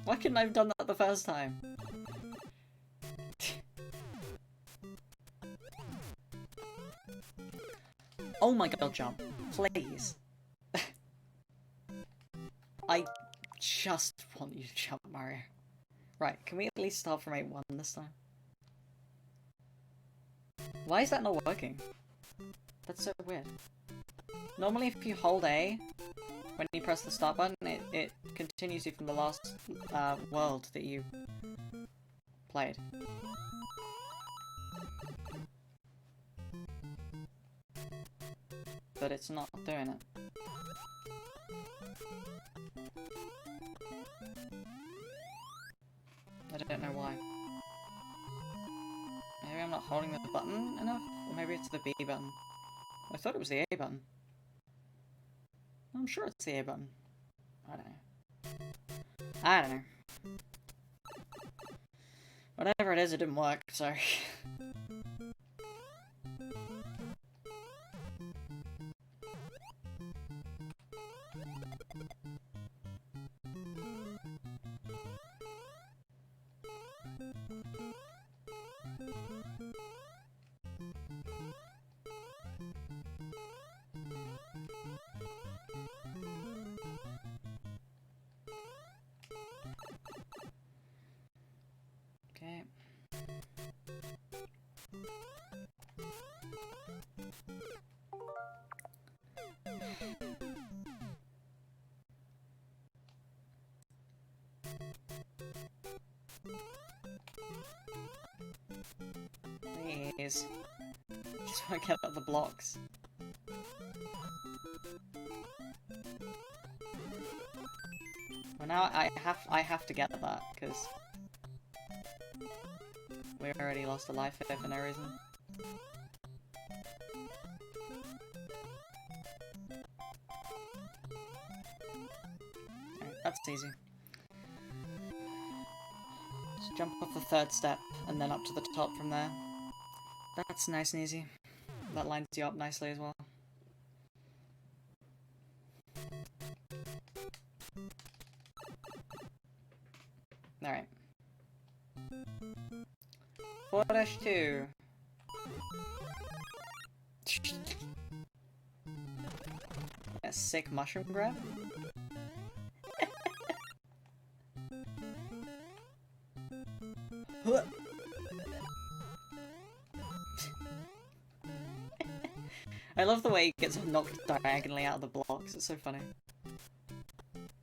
Why couldn't I have done that the first time? Oh my god, jump. Please. I just want you to jump, Mario. Right, can we at least start from 8-1 this time? Why is that not working? That's so weird. Normally if you hold A, when you press the start button, it continues you from the last world that you played. But it's not doing it. I don't know why. Maybe I'm not holding the button enough? Or maybe it's the B button. I thought it was the A button. I'm sure it's the A button. I don't know. I don't know. Whatever it is, it didn't work, sorry. Okay. Please. Just want to get out the blocks. Well, now I have to get that because we already lost a life here for no reason. Alright, that's easy. Just jump off the third step and then up to the top from there. That's nice and easy. That lines you up nicely as well. Alright. 4-2. A sick mushroom grab? I love the way he gets knocked diagonally out of the blocks, it's so funny.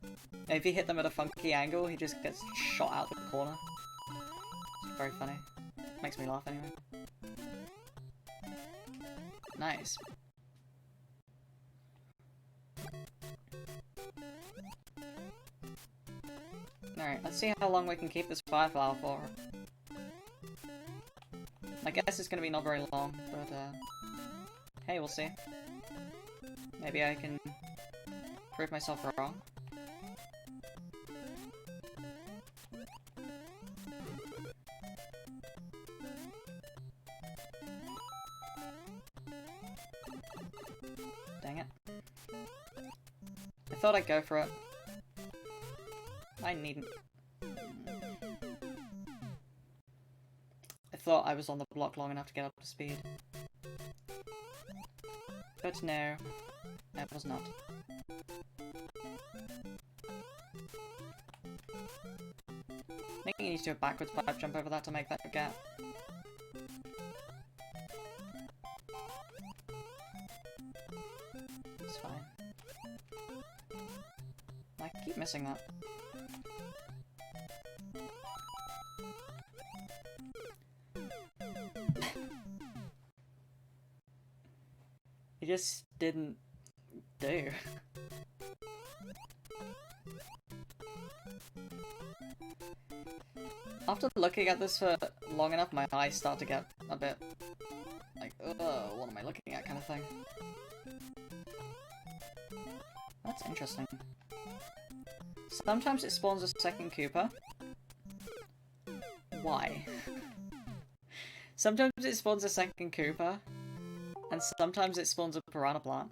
And if you hit them at a funky angle, he just gets shot out the corner. It's very funny. Makes me laugh anyway. Nice. Alright, let's see how long we can keep this fire flower for. I guess it's gonna be not very long, but hey, we'll see. Maybe I can prove myself wrong. Dang it. I thought I'd go for it. I needn't. I thought I was on the block long enough to get up to speed. But no, I was not. I think you need to do a backwards pipe jump over that to make that gap. It's fine. I keep missing that. It just didn't do. After looking at this for long enough, my eyes start to get a bit like, ugh, what am I looking at kind of thing. That's interesting. Sometimes it spawns a second Koopa. Why? Sometimes it spawns a second Koopa, and sometimes it spawns a Piranha Plant.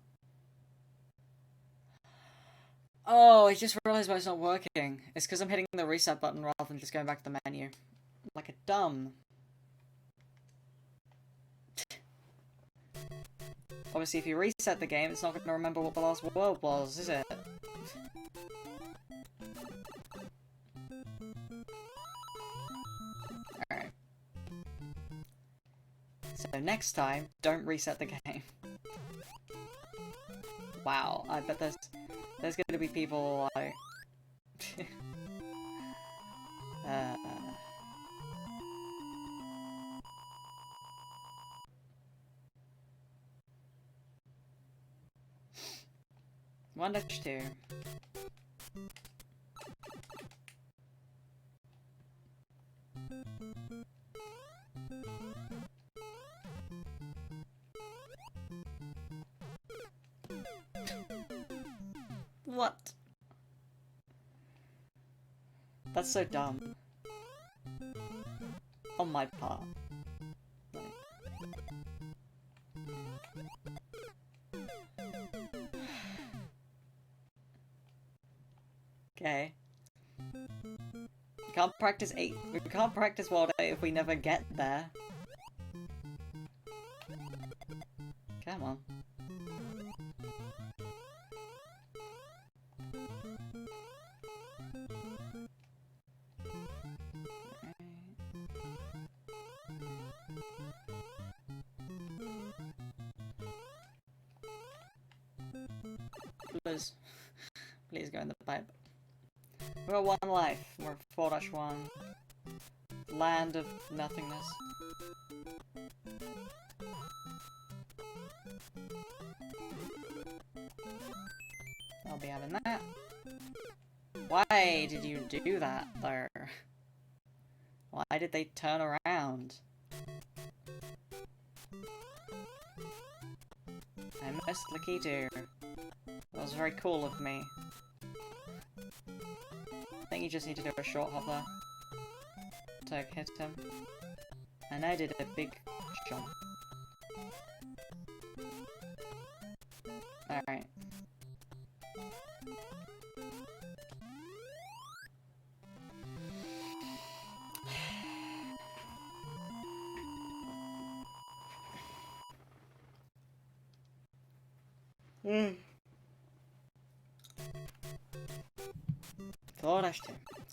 Oh, I just realized why it's not working. It's because I'm hitting the reset button rather than just going back to the menu. Like a dumb. Obviously, if you reset the game, it's not going to remember what the last world was, is it? Alright. So next time, don't reset the game. Wow, I bet there's going to be people like... One dash two. What? That's so dumb. On my part. Okay. We can't practice 8. We can't practice World 8 if we never get there. Come on. Please. Please go in the pipe. We've got one life. We're 4-1. Land of nothingness. I'll be having that. Why did you do that, though? Why did they turn around? I missed Lakitu. That was very cool of me. I think you just need to do a short hop there to hit him. And I did a big jump. Alright.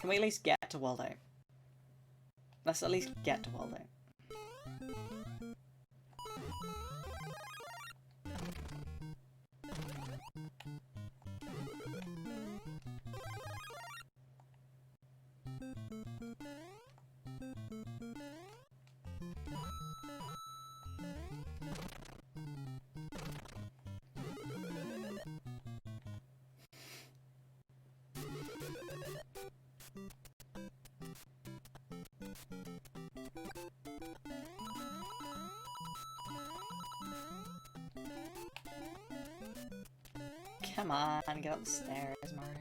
Can we at least get to World 8? Let's at least get to World 8. Come on, get up the stairs, Mario.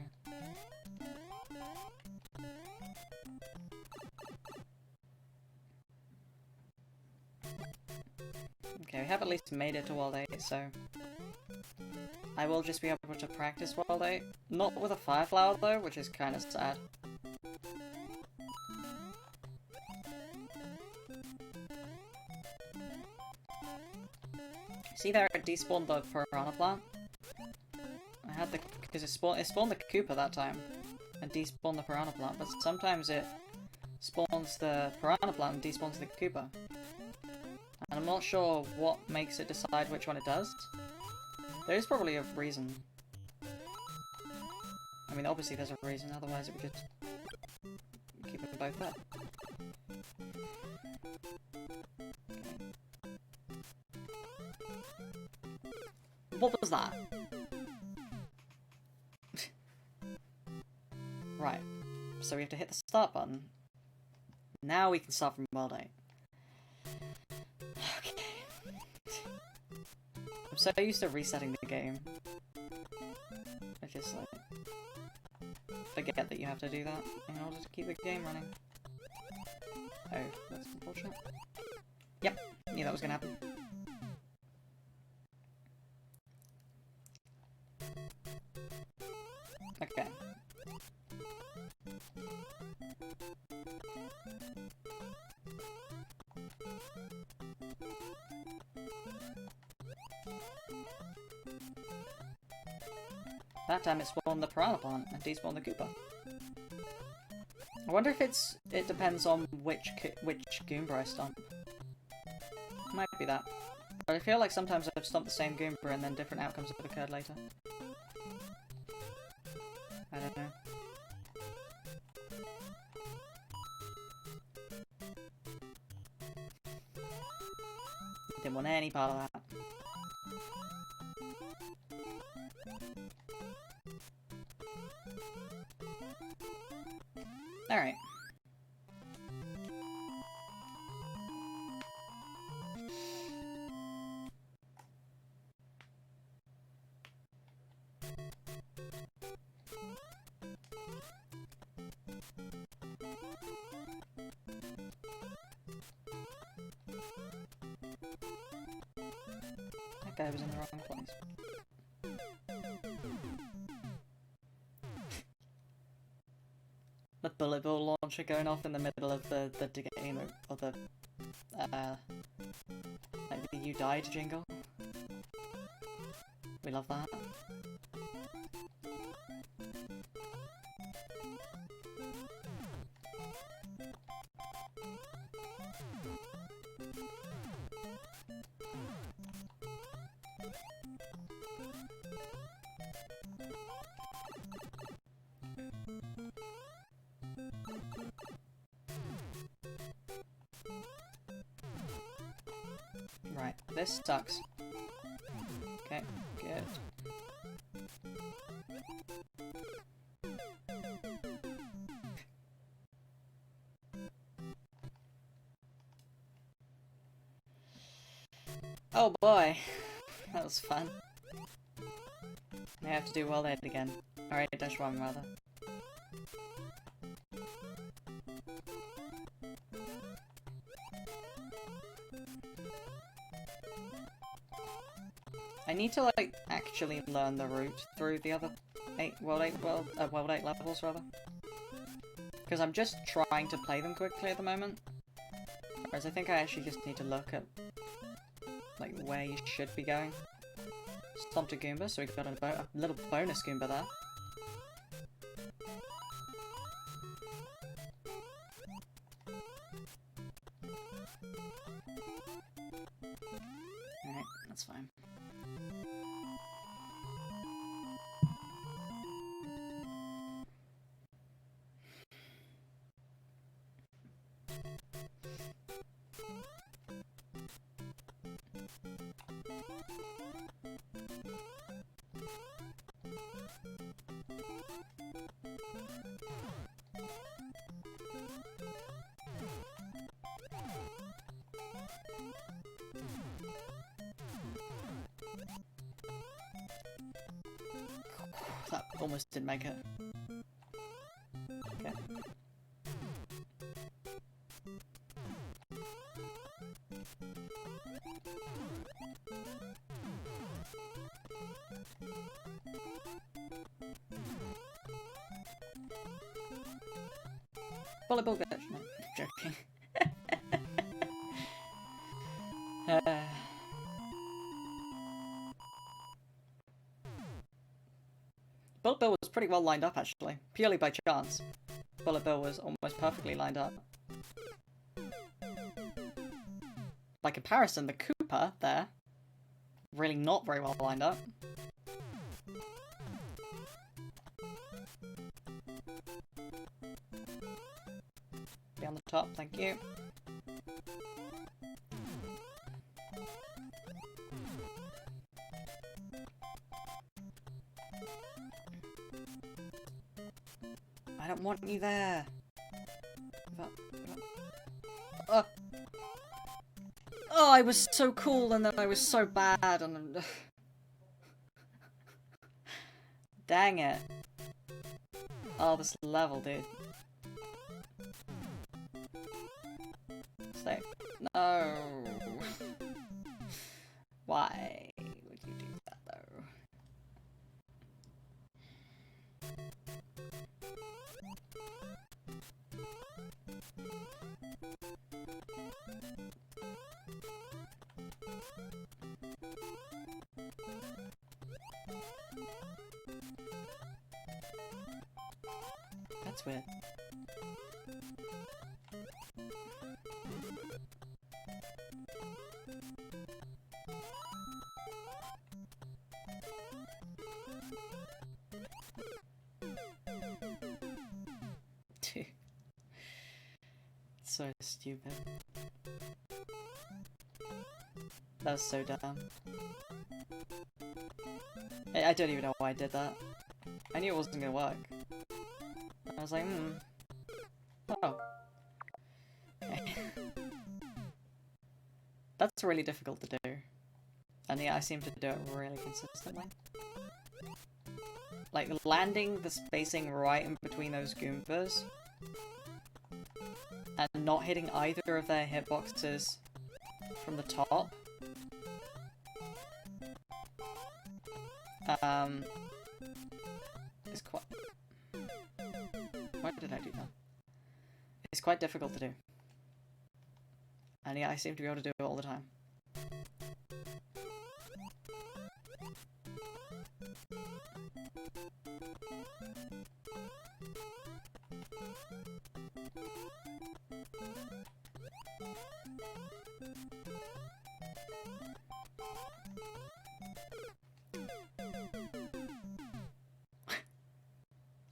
Okay, we have at least made it to World 8, so... I will just be able to practice World 8. Not with a Fire Flower, though, which is kind of sad. See there, it despawned the Piranha Plant? I had the... because it spawned the Koopa that time, and despawned the Piranha Plant, but sometimes it spawns the Piranha Plant and despawns the Koopa. And I'm not sure what makes it decide which one it does. There is probably a reason. I mean, obviously there's a reason, otherwise it would just keep them both there. What was that? Right, so we have to hit the start button. Now we can start from World 8. Okay. I'm so used to resetting the game. just like forget that you have to do that in order to keep the game running. Oh, that's unfortunate. Yep, knew that was gonna happen. Okay. That time it spawned the piranha plant and despawned the Koopa. I wonder if it depends on which Goomba I stomp. Might be that. But I feel like sometimes I've stomped the same Goomba and then different outcomes have occurred later. I don't know. Didn't want any part of that. Alright. That guy was in the wrong place. The bullet bill launcher going off in the middle of the game, or the like the "You Died" jingle. We love that. Right, this sucks. Okay, good. Oh boy, that was fun. I have to do World 8 again. Alright, Dash 1 rather. I need to, like, actually learn the route through the other World 8 levels, rather. Because I'm just trying to play them quickly at the moment. Whereas I think I actually just need to look at, like, where you should be going. Stomped a Goomba, so we got a little bonus Goomba there. Alright, that's fine. That almost didn't make it. Okay. Bullet bill glitch. No, joking. Bullet bill was pretty well lined up, actually. Purely by chance. Bullet bill was almost perfectly lined up. By comparison, the Koopa there, really not very well lined up. Be on the top, thank you. I don't want you there. Oh, I was so cool and then I was so bad and Dang it. Oh, this level, dude. Stay. No. Why would you do that, though? That's weird. So stupid. That was so dumb. I don't even know why I did that. I knew it wasn't gonna work. I was like, oh. Okay. That's really difficult to do. And yeah, I seem to do it really consistently. Like, landing the spacing right in between those Goombas and not hitting either of their hitboxes from the top. It's quite... Why did I do that? It's quite difficult to do. And yeah, I seem to be able to do it all the time.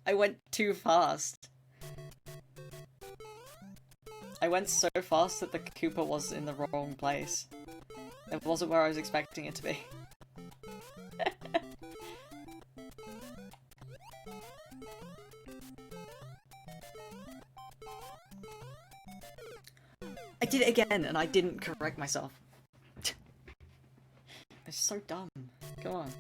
I went too fast. I went so fast that the Koopa was in the wrong place. It wasn't where I was expecting it to be. I did it again and I didn't correct myself. It's so dumb. Come on.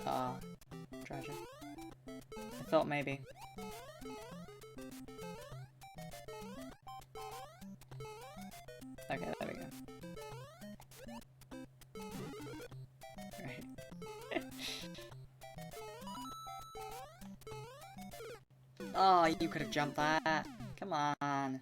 Ah, tragic. I thought maybe. Okay, there we go. Right. Oh, you could have jumped that. Come on.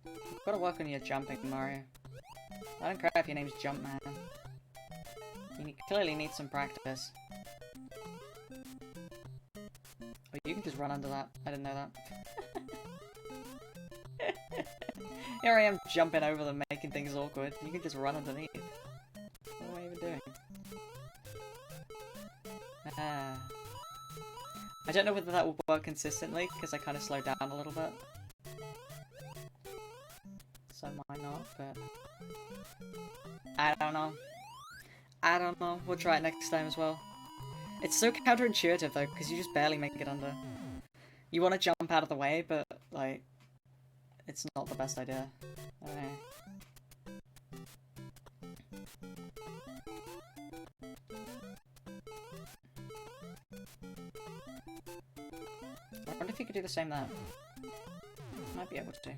You've got to work on your jumping, Mario. I don't care if your name's Jumpman. You clearly need some practice. Oh, you can just run under that. I didn't know that. Here I am jumping over them, making things awkward. You can just run underneath. What am I even doing? Ah. I don't know whether that will work consistently, because I kind of slowed down a little bit. So might not, but... I don't know. I don't know. We'll try it next time as well. It's so counterintuitive though, because you just barely make it under. You want to jump out of the way, but, like... It's not the best idea. I don't know. I wonder if you could do the same there. Might be able to.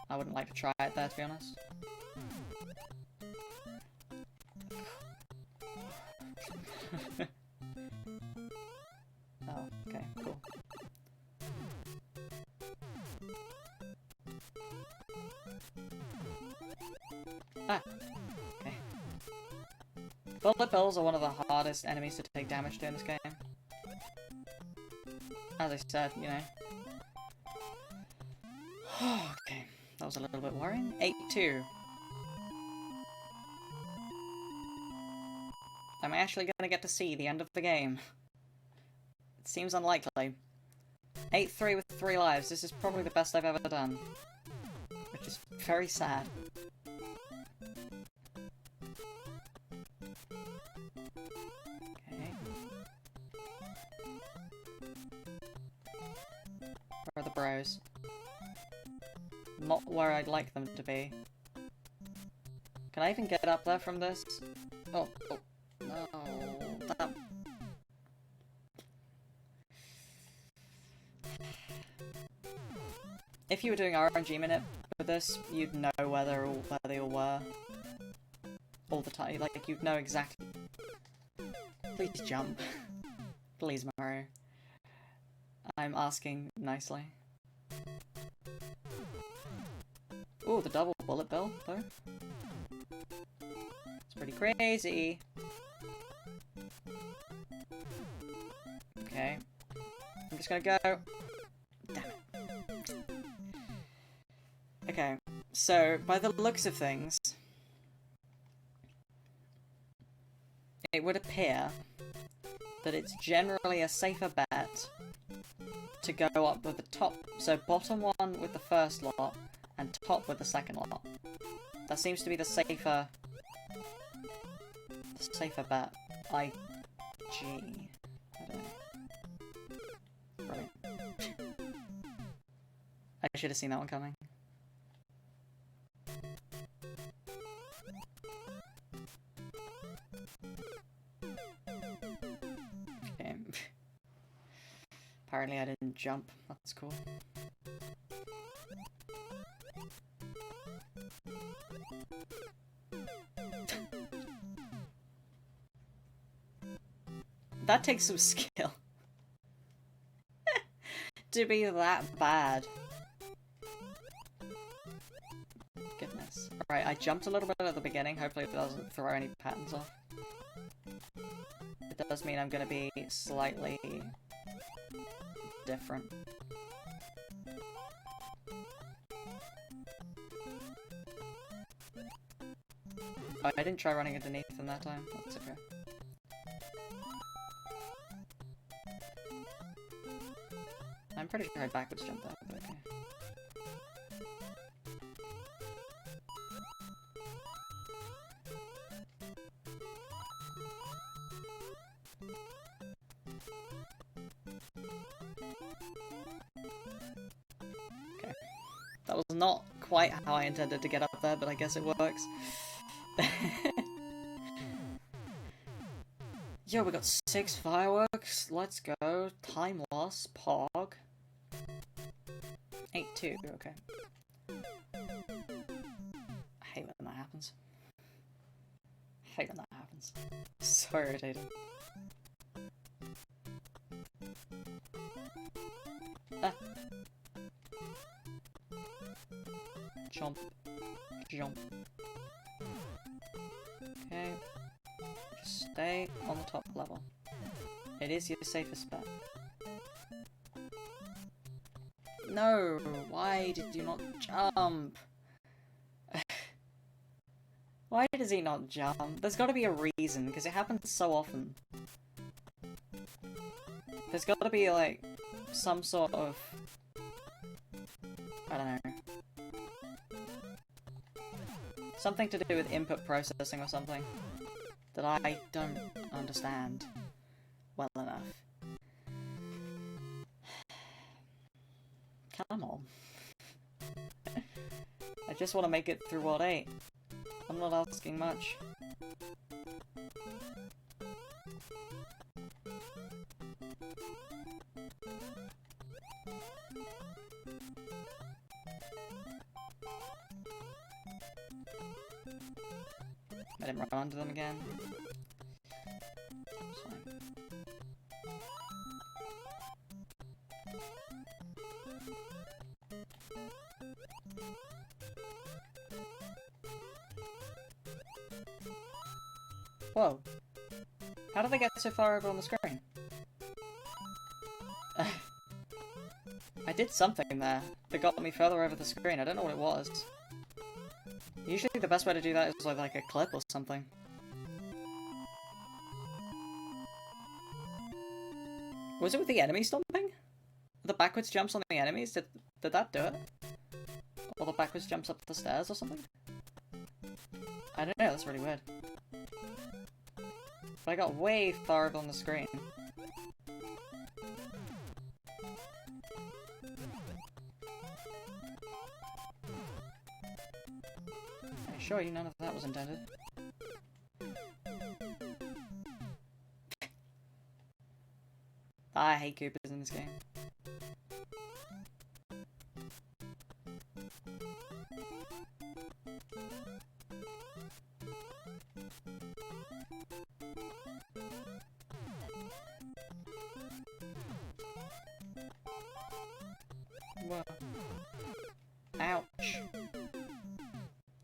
I wouldn't like to try it there, to be honest. Oh, okay, cool. Ah! Okay. Bullet bills are one of the hardest enemies to take damage to in this game. As I said, you know. Okay, that was a little bit worrying. 8-2. Am I actually going to get to see the end of the game? It seems unlikely. 8-3 with 3 lives. This is probably the best I've ever done. Which is very sad. rows. Not where I'd like them to be. Can I even get up there from this? Oh, oh, no, that... If you were doing RNG minute with this, you'd know where they all were. All the time, like, you'd know exactly. Please jump. Please, Mario. I'm asking nicely. Ooh, the double bullet bill, though. It's pretty crazy. Okay. I'm just gonna go. Damn it. Okay, so by the looks of things, it would appear that it's generally a safer bet to go up with the top, so bottom one with the first lot, and top with the second lot. That seems to be the safer bet. I don't know. Brilliant. I should have seen that one coming. Okay. Apparently I didn't jump. That's cool. That takes some skill. To be that bad. Goodness. Alright, I jumped a little bit at the beginning. Hopefully it doesn't throw any patterns off. It does mean I'm gonna be slightly different. Oh, I didn't try running underneath them that time. That's okay. I'm pretty sure I backwards jumped that, but okay. Okay. That was not quite how I intended to get up there, but I guess it works. Yo, we got 6 fireworks. Let's go. Time loss. Pog. 8-2. Okay. I hate when that happens. I hate when that happens. So irritating. Ah. Jump. Jump. Okay. Just stay on the top level. It is your safest bet. No! Why did you not jump? Why does he not jump? There's gotta be a reason, because it happens so often. There's gotta be, like, some sort of... I don't know. Something to do with input processing or something that I don't understand well enough. Come on. I just want to make it through World 8. I'm not asking much. I didn't run onto them again. It's fine. Whoa. How did they get so far over on the screen? I did something there that got me further over the screen. I don't know what it was. Usually the best way to do that is with like a clip or something. Was it with the enemy stomping? The backwards jumps on the enemies? Did that do it? Or the backwards jumps up the stairs or something? I don't know, that's really weird. But I got way far over on the screen. assure you none of that was intended. I hate Koopas in this game. Whoa. Ouch.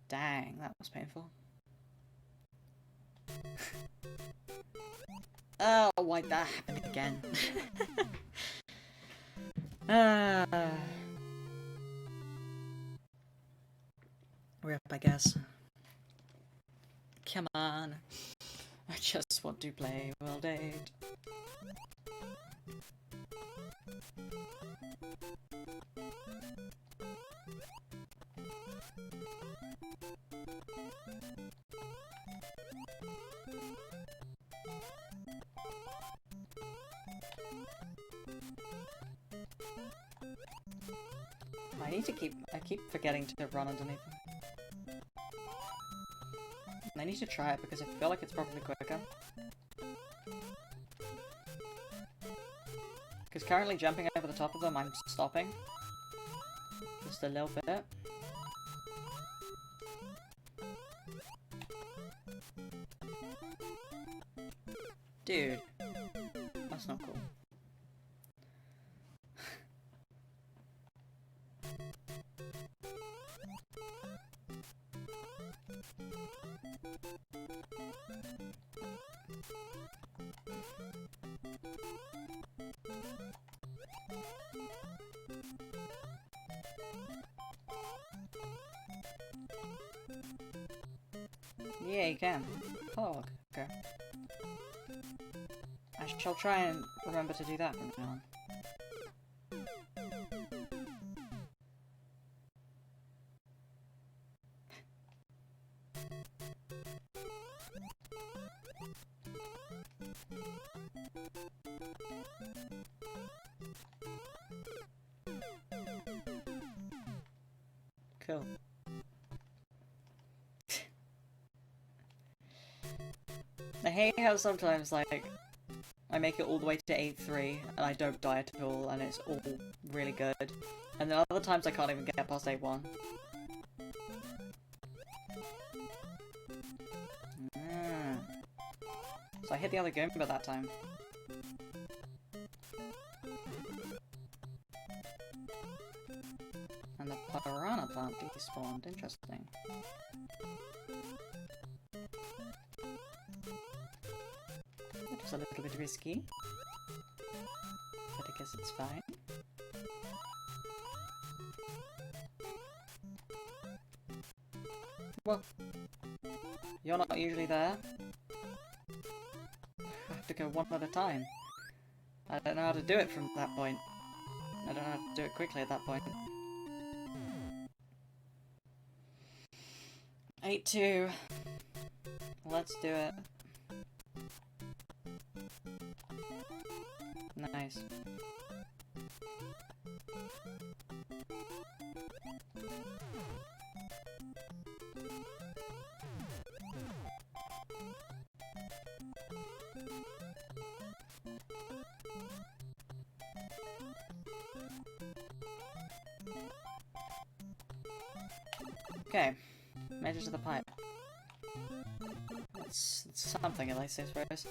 Dang, that was painful. Oh, why'd that happen again? We're up, I guess. Come on. I just want to play World 8. I keep forgetting to run underneath them. And I need to try it because I feel like it's probably quicker. Because currently jumping over the top of them, I'm stopping. Just a little bit. Dude, that's not cool. Yeah, you can. Oh, okay. I shall try and remember to do that from now on. Cool. I hate how sometimes, like, I make it all the way to 8-3, and I don't die at all, and it's all really good. And then other times I can't even get past 8-1. So I hit the other Goomba that time. And the Piranha plant despawned. Interesting. It was a little bit risky, but I guess it's fine. Well, you're not usually there. I have to go one at a time. I don't know how to do it from that point. I don't know how to do it quickly at that point. 8-2. Let's do it. Nice. Okay, measure to the pipe. It's something at least, I suppose.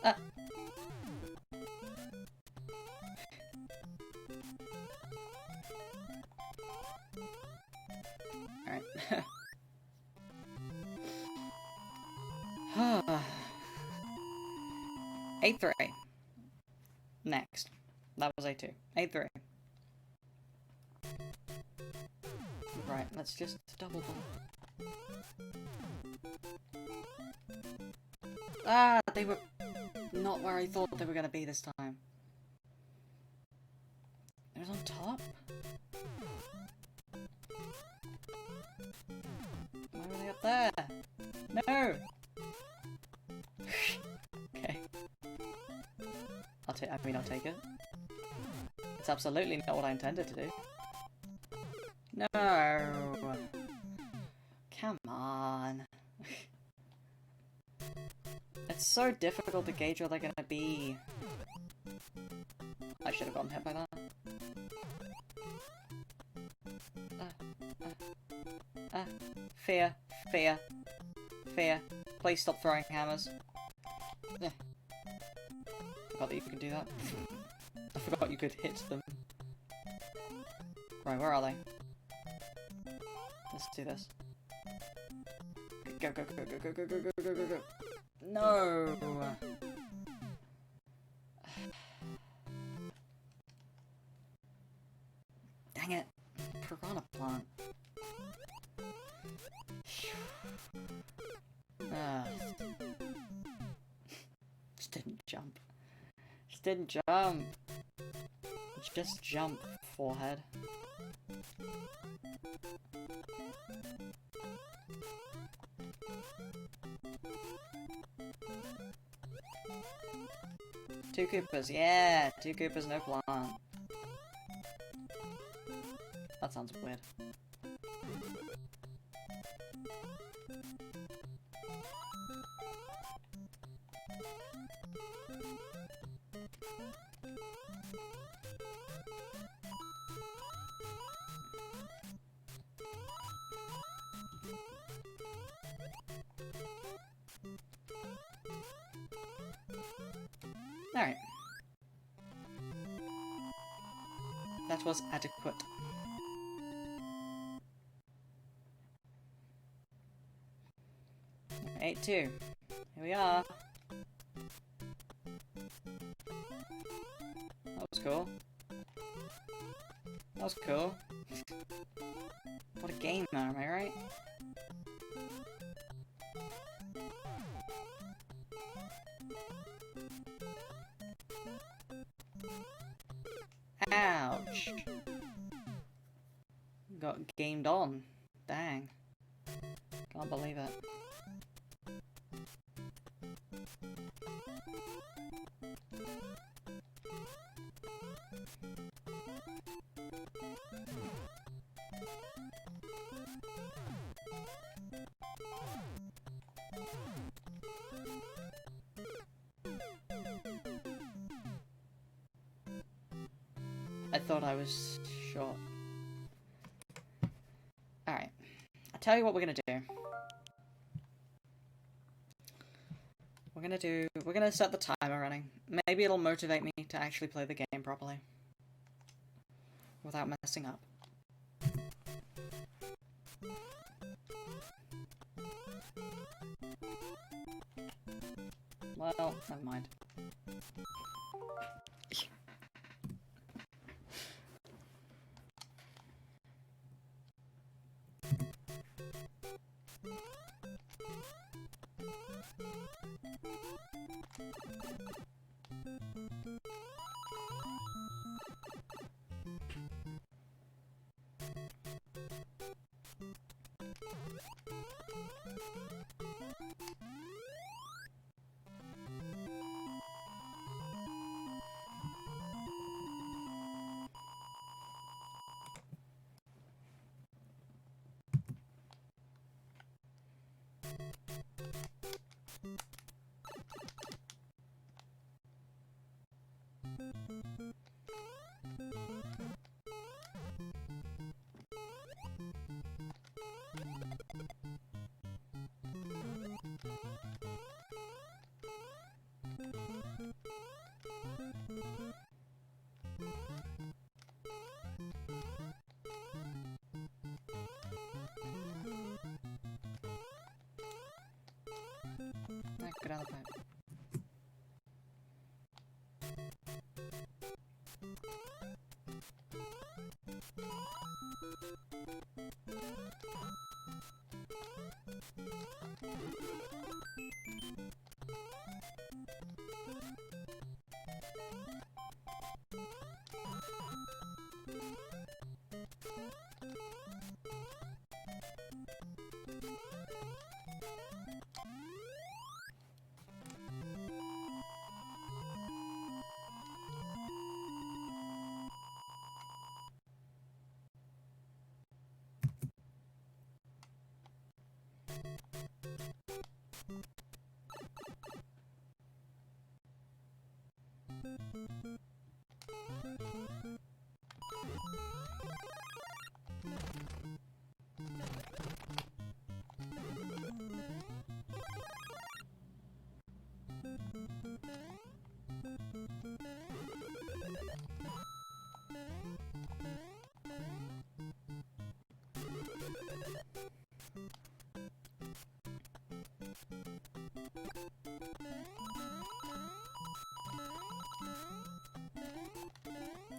Ah! Alright. 8-3. Next. That was 8-2. 8-3. Right, let's just double ball. Ah, they were not where I thought they were going to be this time. It was on top? Why were they up there? No! Okay. I'll take it. It's absolutely not what I intended to do. No! Come on. It's so difficult to gauge where they're gonna be. I should have gotten hit by that. Fear. Fear. Fear. Please stop throwing hammers. Yeah. Forgot that you could do that. I forgot you could hit them. Right, where are they? Let's do this. Go, go, go, go, go, go, go, go, go, go, go. No! Dang it. Piranha plant. Just didn't jump. Just didn't jump. Just jump, forehead. Two Koopas, yeah! 2 Koopas, no plant. That sounds weird. Alright. That was adequate. Eight two. Here we are. That was cool. That was cool. What a game, am I right? Ouch. Got gamed on. Dang. Can't believe it. I thought I was short. Alright. I'll tell you what we're gonna do. We're gonna set the timer running. Maybe it'll motivate me to actually play the game properly. Without messing up. Well, never mind. Go down the pipe.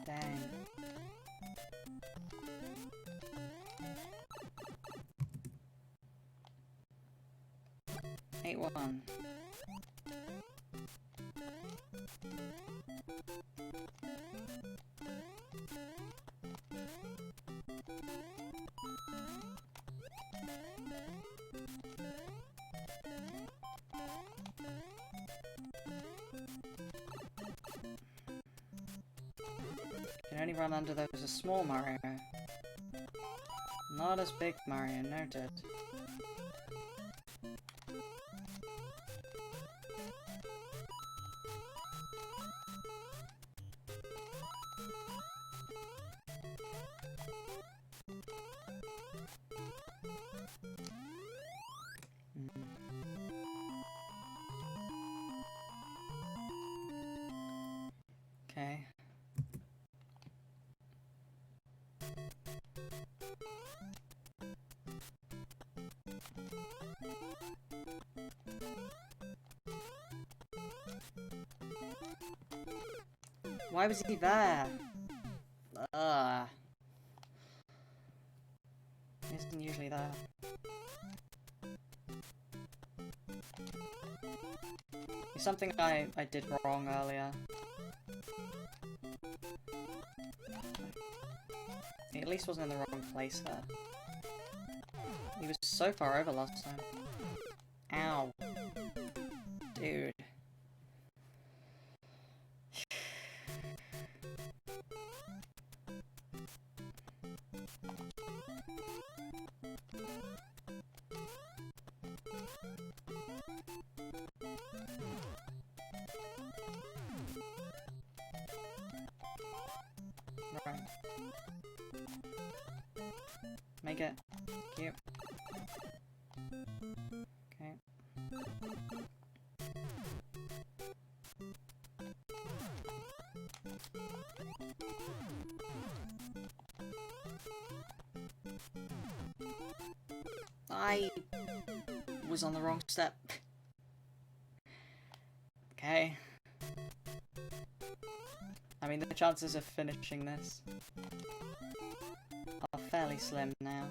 Dang. Eight one. Can only run under those as small Mario. Not as big Mario, noted. Okay. Why was he there? He isn't usually there. It's something I did wrong earlier. He at least wasn't in the wrong place there. He was so far over last time. Ow. Dude. Right. Make it. Cute. Okay. I was on the wrong step. Okay. I mean, the chances of finishing this are fairly slim now.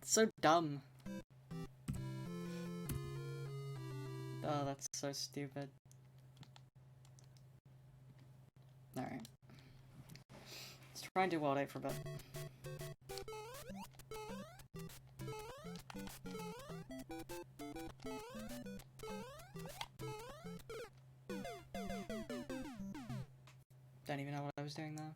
It's so dumb. Oh, that's so stupid. Alright. Let's try and do World 8 for a bit. Don't even know what I was doing there.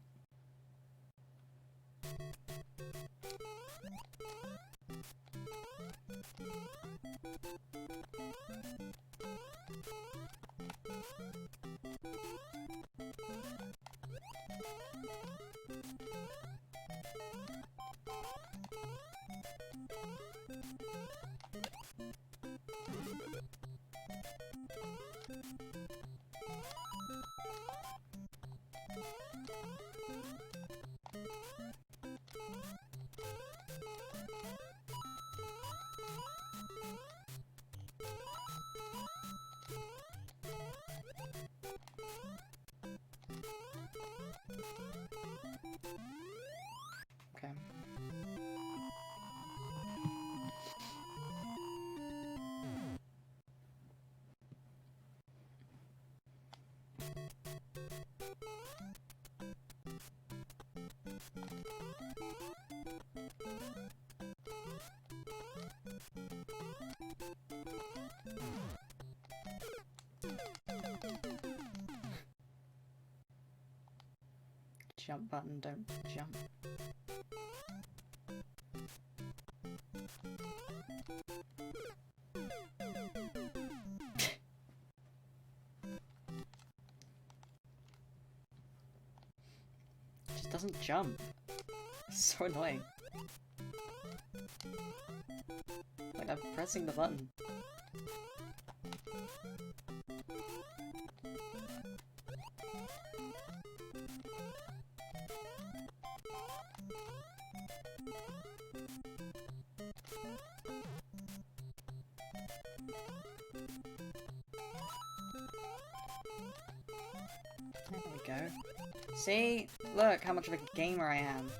Okay. Jump button, don't jump. Just doesn't jump. It's so annoying. Like, I'm pressing the button. There we go. See? Look how much of a gamer I am.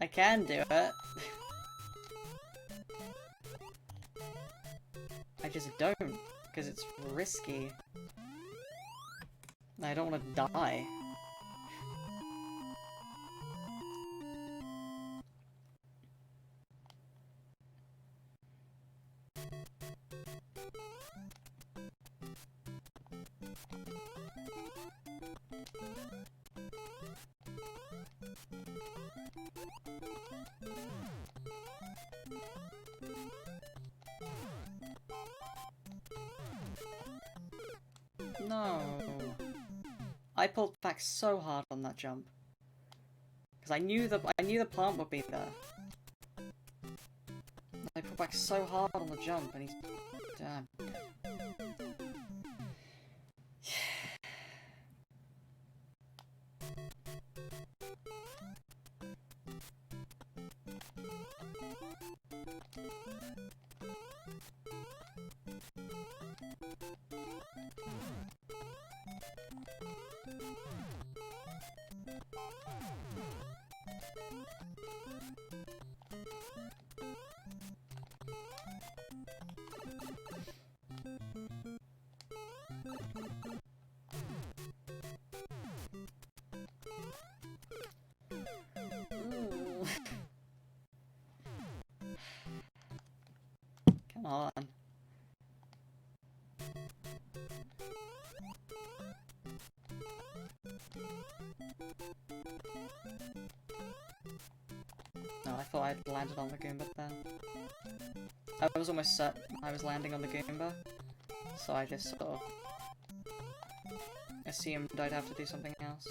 I can do it. I just don't, because it's risky. I don't want to die. No. I pulled back so hard on that jump. Because I knew the plant would be there. I pulled back so hard on the jump and he's... Damn. Come on. No, I thought I'd landed on the Goomba then. I was almost certain I was landing on the Goomba, so I just sort of assumed I'd have to do something else.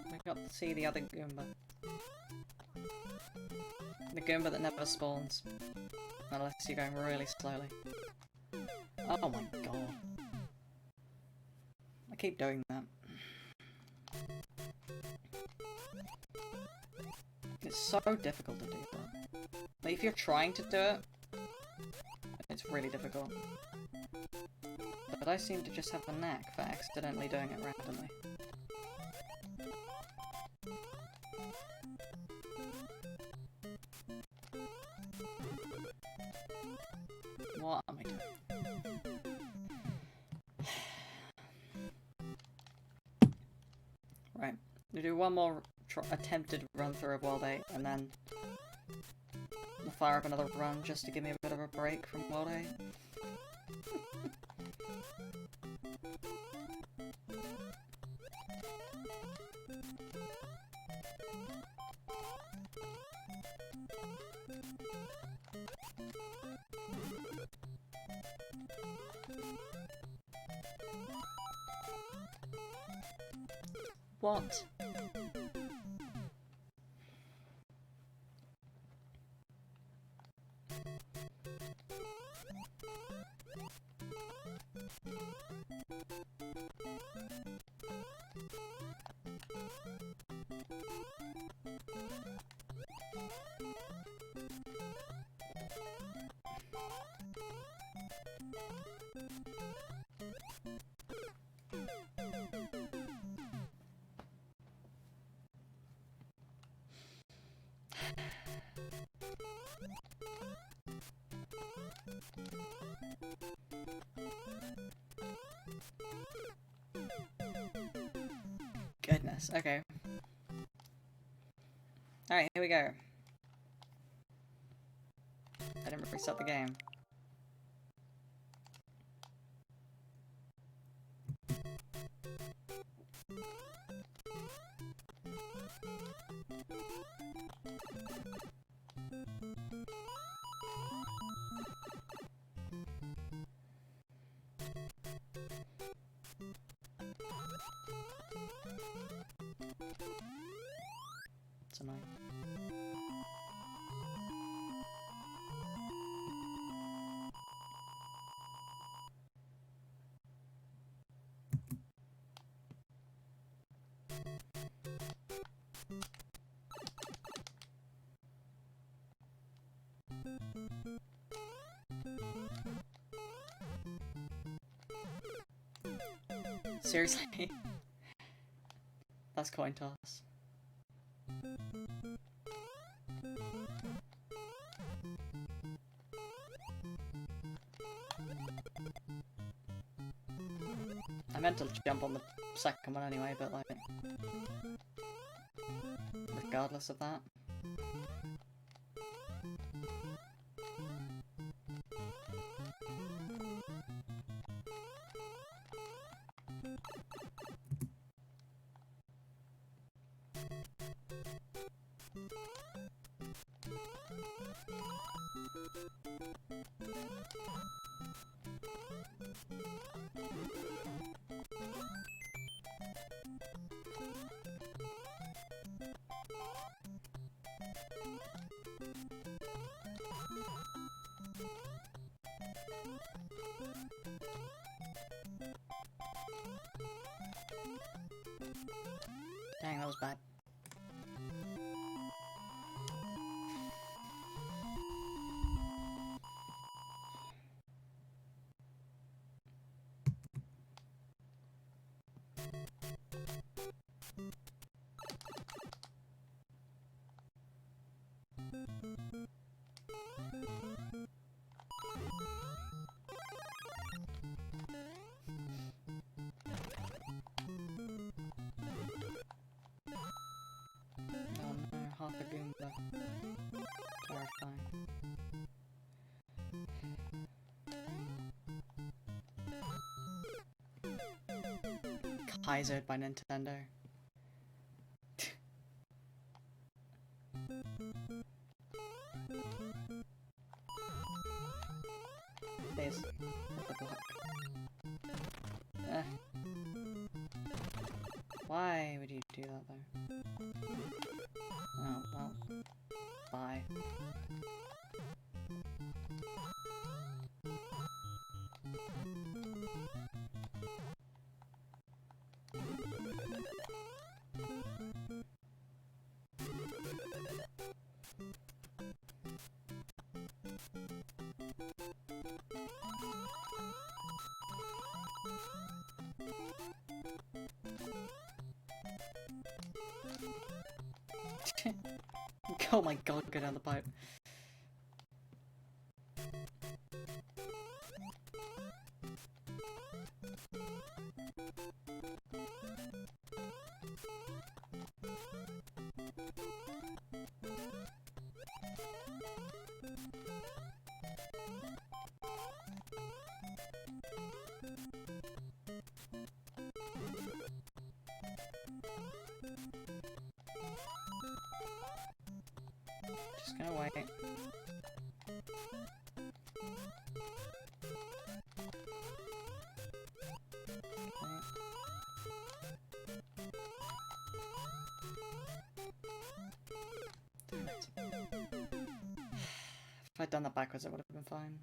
I got to see the other Goomba. The Goomba that never spawns. Unless you're going really slowly. Oh my god. I keep doing that. It's so difficult to do that. Like, if you're trying to do it, it's really difficult. But I seem to just have a knack for accidentally doing it randomly. What am I doing? Right, we'll do one more attempted run through of World 8, and then we'll fire up another run just to give me a bit of a break from World 8. What? Goodness, okay. Alright, here we go. I didn't restart the game. It's annoying. Seriously? That's coin toss. I meant to jump on the second one anyway, but like, regardless of that. Dang, that was bad. Oh no, half a Goomba. Terrifying. Kaisered by Nintendo. Please. Good luck. Why would you do that though? Oh, well. Bye. Oh my god, go down the pipe. Just gonna wait. If I'd done that backwards, it would have been fine.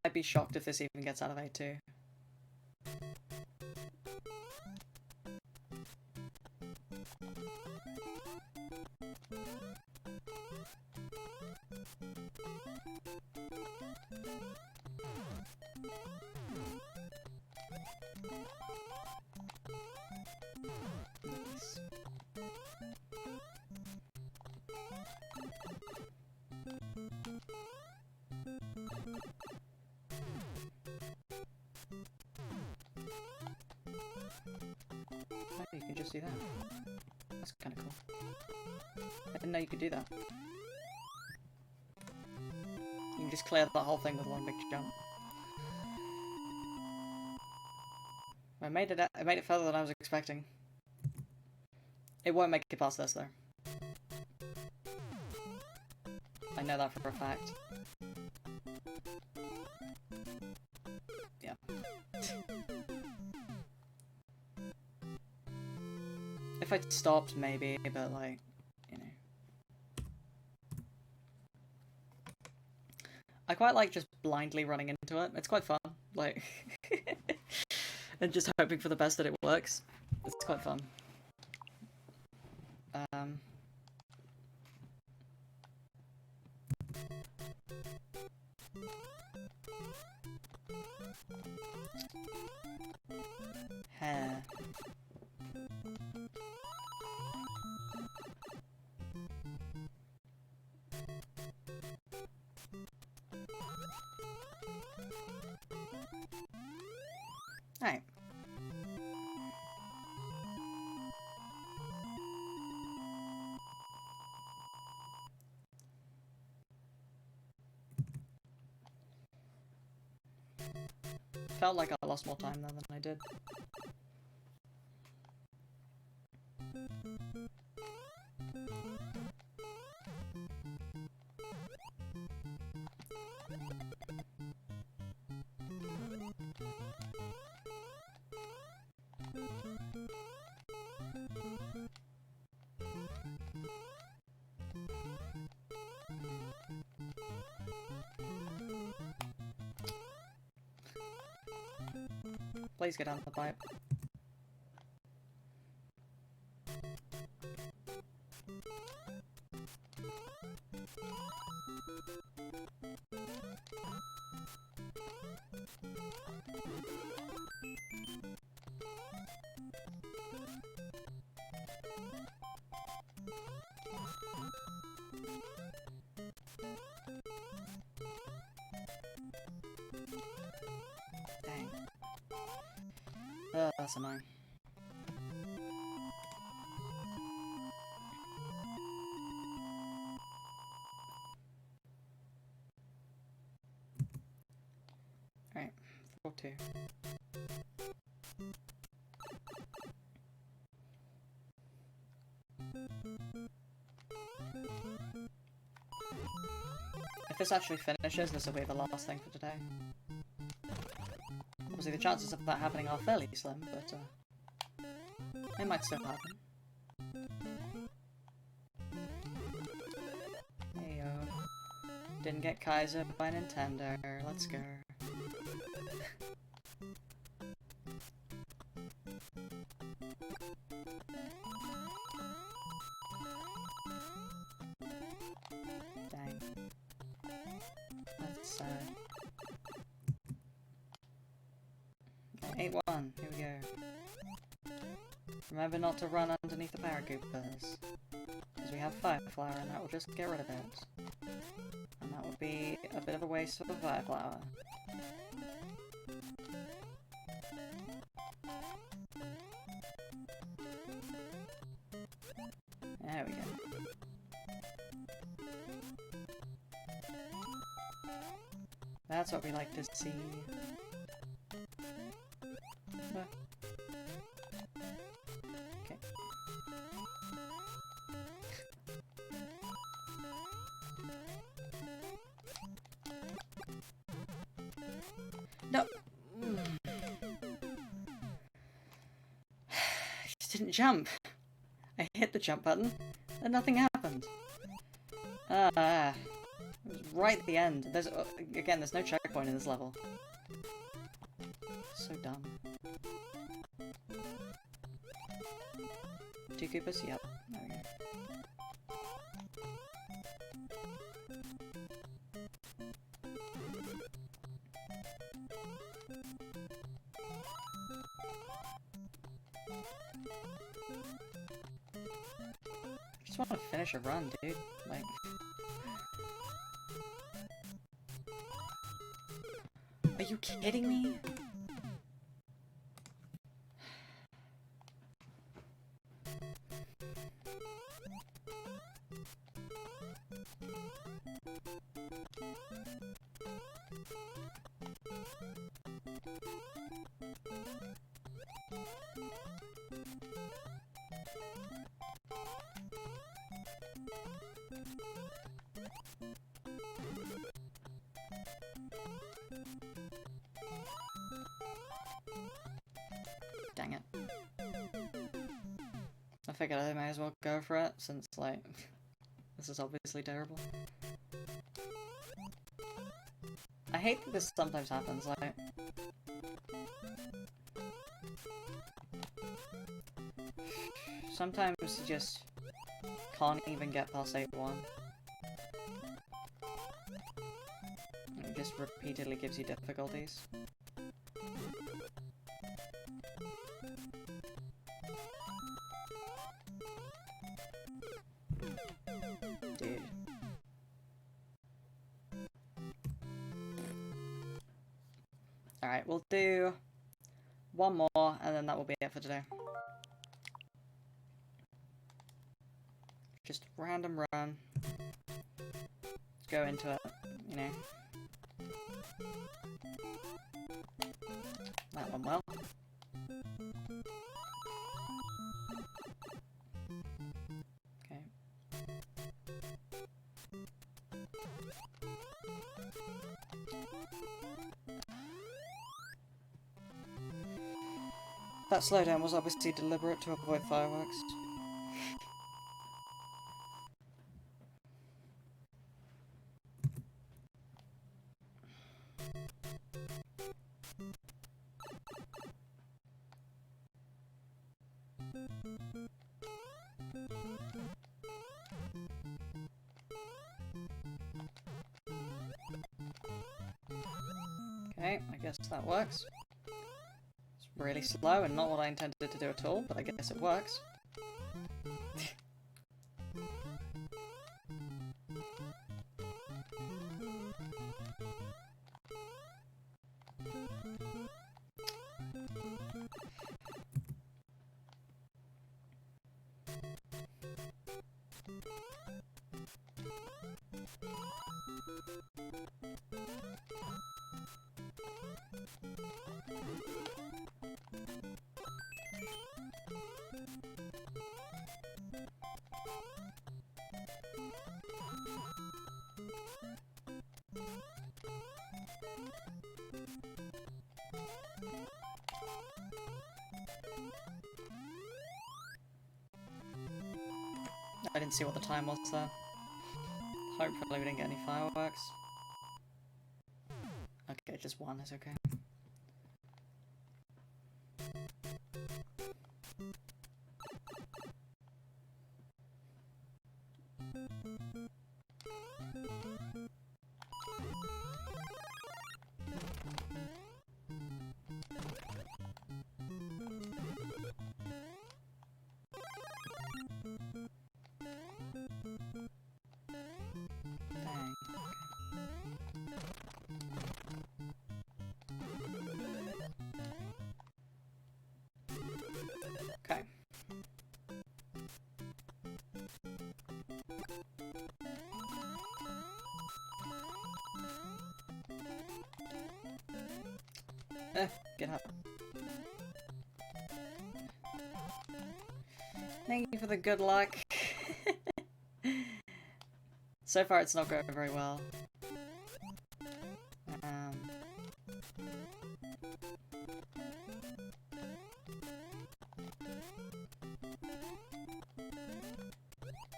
I'd be shocked if this even gets out of A2. Oh, you can just do that. That's kind of cool. I didn't know you could do that. You can just clear that whole thing with one big jump. I made it further than I was expecting. It won't make it past this though. I know that for a fact. Yeah. If I'd stopped, maybe, but like, you know. I quite like just blindly running into it. It's quite fun. Like, and just hoping for the best that it works. It's quite fun. Hair. Alright. Felt like I lost more time there than I did. Please get down the pipe. Dang. That's annoying. Alright, 4-2. If this actually finishes, this will be the last thing for today. Obviously, the chances of that happening are fairly slim, but it might still happen. Heyo. Didn't get Kaiser by Nintendo. Let's go. Dang. That's sad. 8-1, here we go. Remember not to run underneath the Paragoopers, because we have Fire Flower and that will just get rid of it. And that would be a bit of a waste of the Fire Flower. There we go. That's what we like to see. Okay. No! I just didn't jump. I hit the jump button, and nothing happened. It was right at the end. There's again, there's no checkpoint in this level. So dumb. 2 Koopas? Yep. There we go. I just want to finish a run, dude. Like... Are you kidding me? Dang it. I figured I may as well go for it, since, like, this is obviously terrible. I hate that this sometimes happens, like... Sometimes you just can't even get past 8-1. It just repeatedly gives you difficulties. Dude. Alright, we'll do one more, and then that will be it for today. Just random run. Go into it, you know. That went well. Okay. That slowdown was obviously deliberate to avoid fireworks. Okay, I guess that works. It's really slow and not what I intended to do at all, but I guess it works. I didn't see what the time was there. Hopefully we didn't get any fireworks. Okay, just one is okay. Okay. Get up. Thank you for the good luck. So far it's not going very well.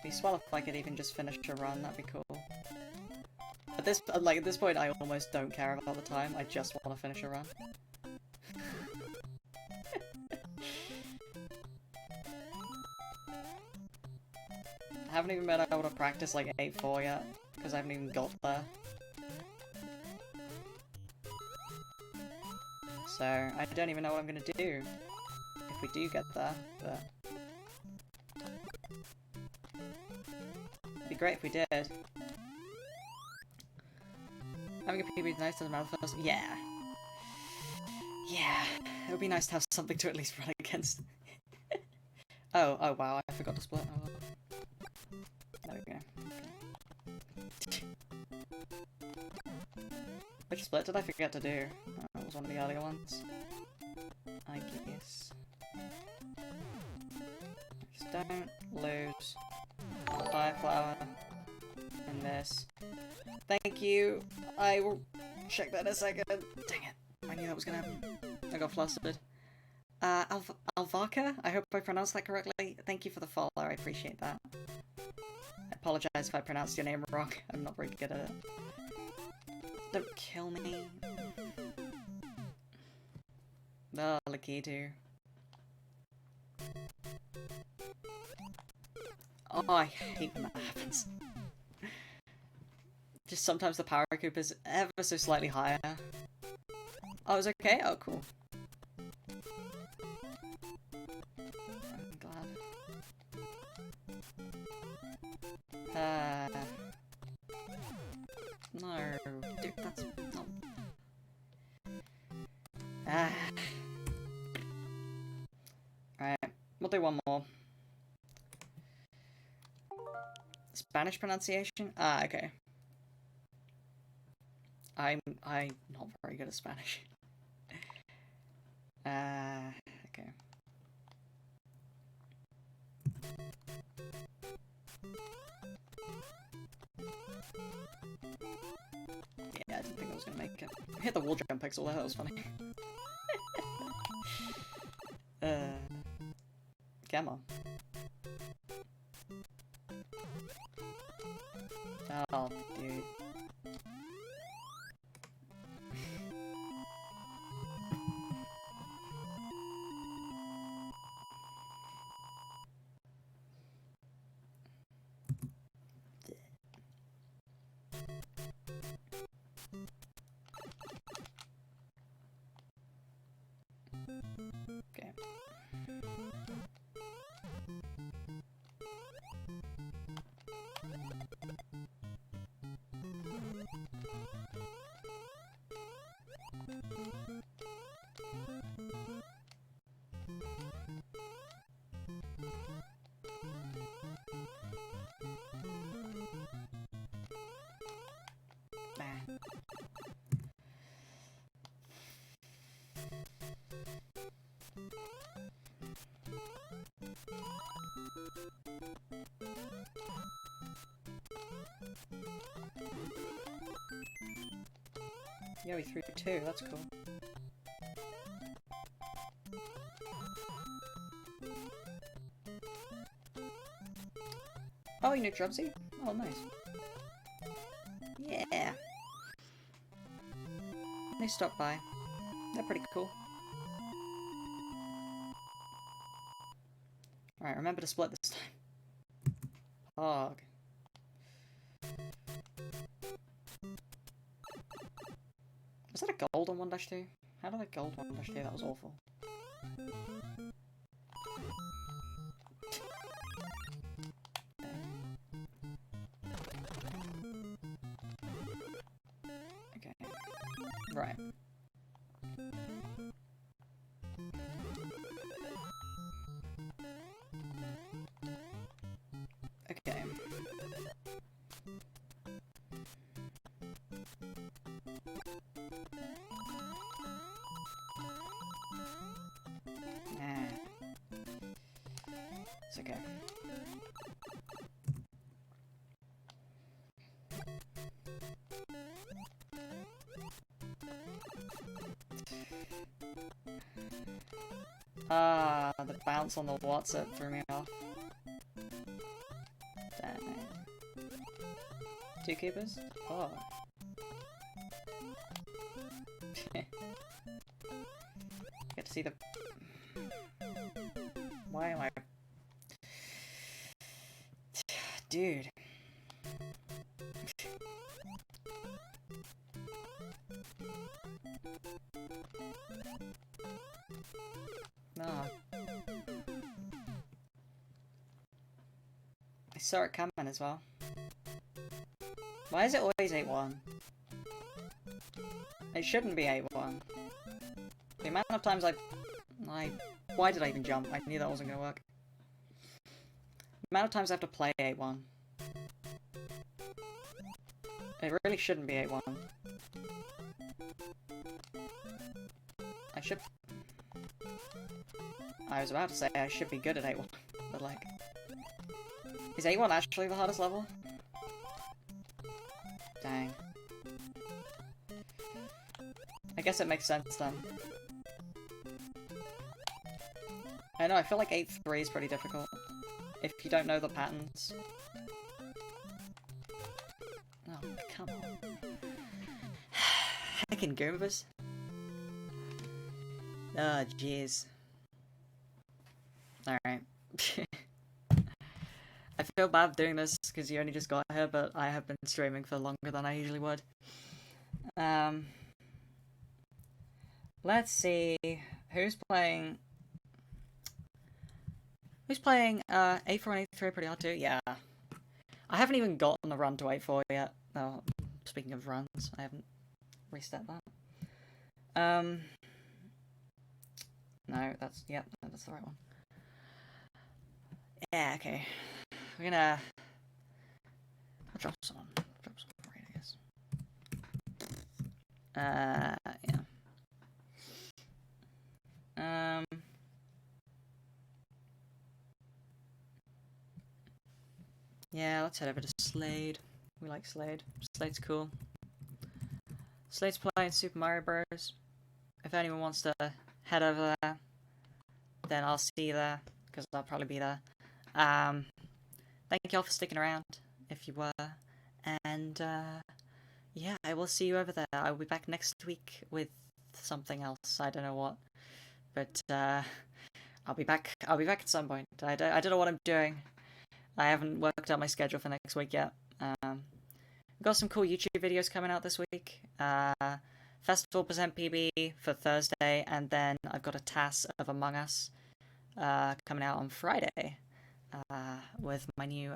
Be swell if I could even just finish a run, that'd be cool. at this point, I almost don't care about the time. I just want to finish a run. I haven't even been able to practice like 8-4 yet, because I haven't even got there. So, I don't even know what I'm gonna do if we do get there, but... It'd be great if we did. Having a PB is nice to the mouth first. Yeah. Yeah. It would be nice to have something to at least run against. Oh wow, I forgot to split. Oh, well. There we go. Okay. Which split did I forget to do? Oh, it was one of the earlier ones. I guess. Just don't lose fire flower in this. Thank you. I will check that in a second. Dang it. I knew that was gonna happen. I got flustered. Alvaka? I hope I pronounced that correctly. Thank you for the follow. I appreciate that. I apologize if I pronounced your name wrong. I'm not very good at it. Don't kill me. Oh, Lakitu. Oh, I hate when that happens. Just sometimes the power coup is ever so slightly higher. Oh, it's okay? Oh, cool. I'm glad. No, dude, that's not... Alright, we'll do one more. Spanish pronunciation? Ah, okay. I'm not very good at Spanish. Okay. Yeah, I didn't think I was gonna make it. I hit the wall jump pixel there, that was funny. Gamma. Oh, dude. Okay. Yeah, we threw 2, that's cool. Oh, you know Drubsy? Oh, nice. Yeah! They stopped by. They're pretty cool. Alright, remember to split this time. Hog. Was that a gold on 1-2? How did I gold 1-2? That was awful. Okay. Right. Okay. It's okay. Ah, the bounce on the WhatsApp threw me off. Dang. 2 keepers? Oh. see the... Why am I... Dude. No. I saw it coming as well. Why is it always 8-1? It shouldn't be 8-1. The amount of times why did I even jump? I knew that wasn't gonna work. The amount of times I have to play 8-1. It really shouldn't be 8-1. I was about to say I should be good at 8-1, but like... Is 8-1 actually the hardest level? Dang. I guess it makes sense then. I know, I feel like 8-3 is pretty difficult. If you don't know the patterns. Oh, come on. Heckin' Goombas. Oh, jeez. Alright. I feel bad doing this because you only just got here, but I have been streaming for longer than I usually would. Let's see. Who's playing 8-4 and 8-3 pretty hard too? Yeah. I haven't even gotten the run to 8-4 yet. Oh, speaking of runs, I haven't reset that. No, that's the right one. Yeah, okay. We're gonna... I'll drop some right, I guess. Yeah. Yeah, let's head over to Slade. We like Slade. Slade's cool. Slade's playing Super Mario Bros. If anyone wants to head over there, then I'll see you there, because I'll probably be there. Thank you all for sticking around, if you were. And, yeah, I will see you over there. I'll be back next week with something else. I don't know what. But, I'll be back at some point. I don't know what I'm doing. I haven't worked out my schedule for next week yet. Got some cool YouTube videos coming out this week. Festival Present PB for Thursday, and then I've got a TAS of Among Us coming out on Friday with my new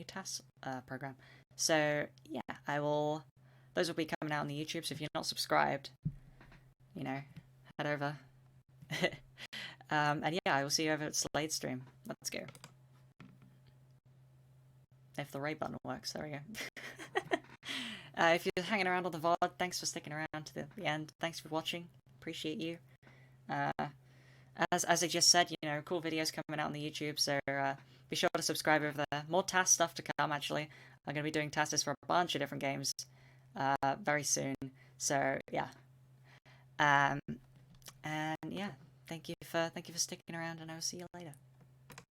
TAS program. So yeah, those will be coming out on the YouTube. So if you're not subscribed, you know, head over. And yeah, I will see you over at Slade stream. Let's go. If the raid button works, there we go. If you're hanging around on the VOD, thanks for sticking around to the end. Thanks for watching. Appreciate you. As I just said, you know, cool videos coming out on the YouTube, so be sure to subscribe over there. More TAS stuff to come, actually. I'm going to be doing TASes for a bunch of different games very soon. So, yeah. And yeah, thank you for sticking around, and I will see you later.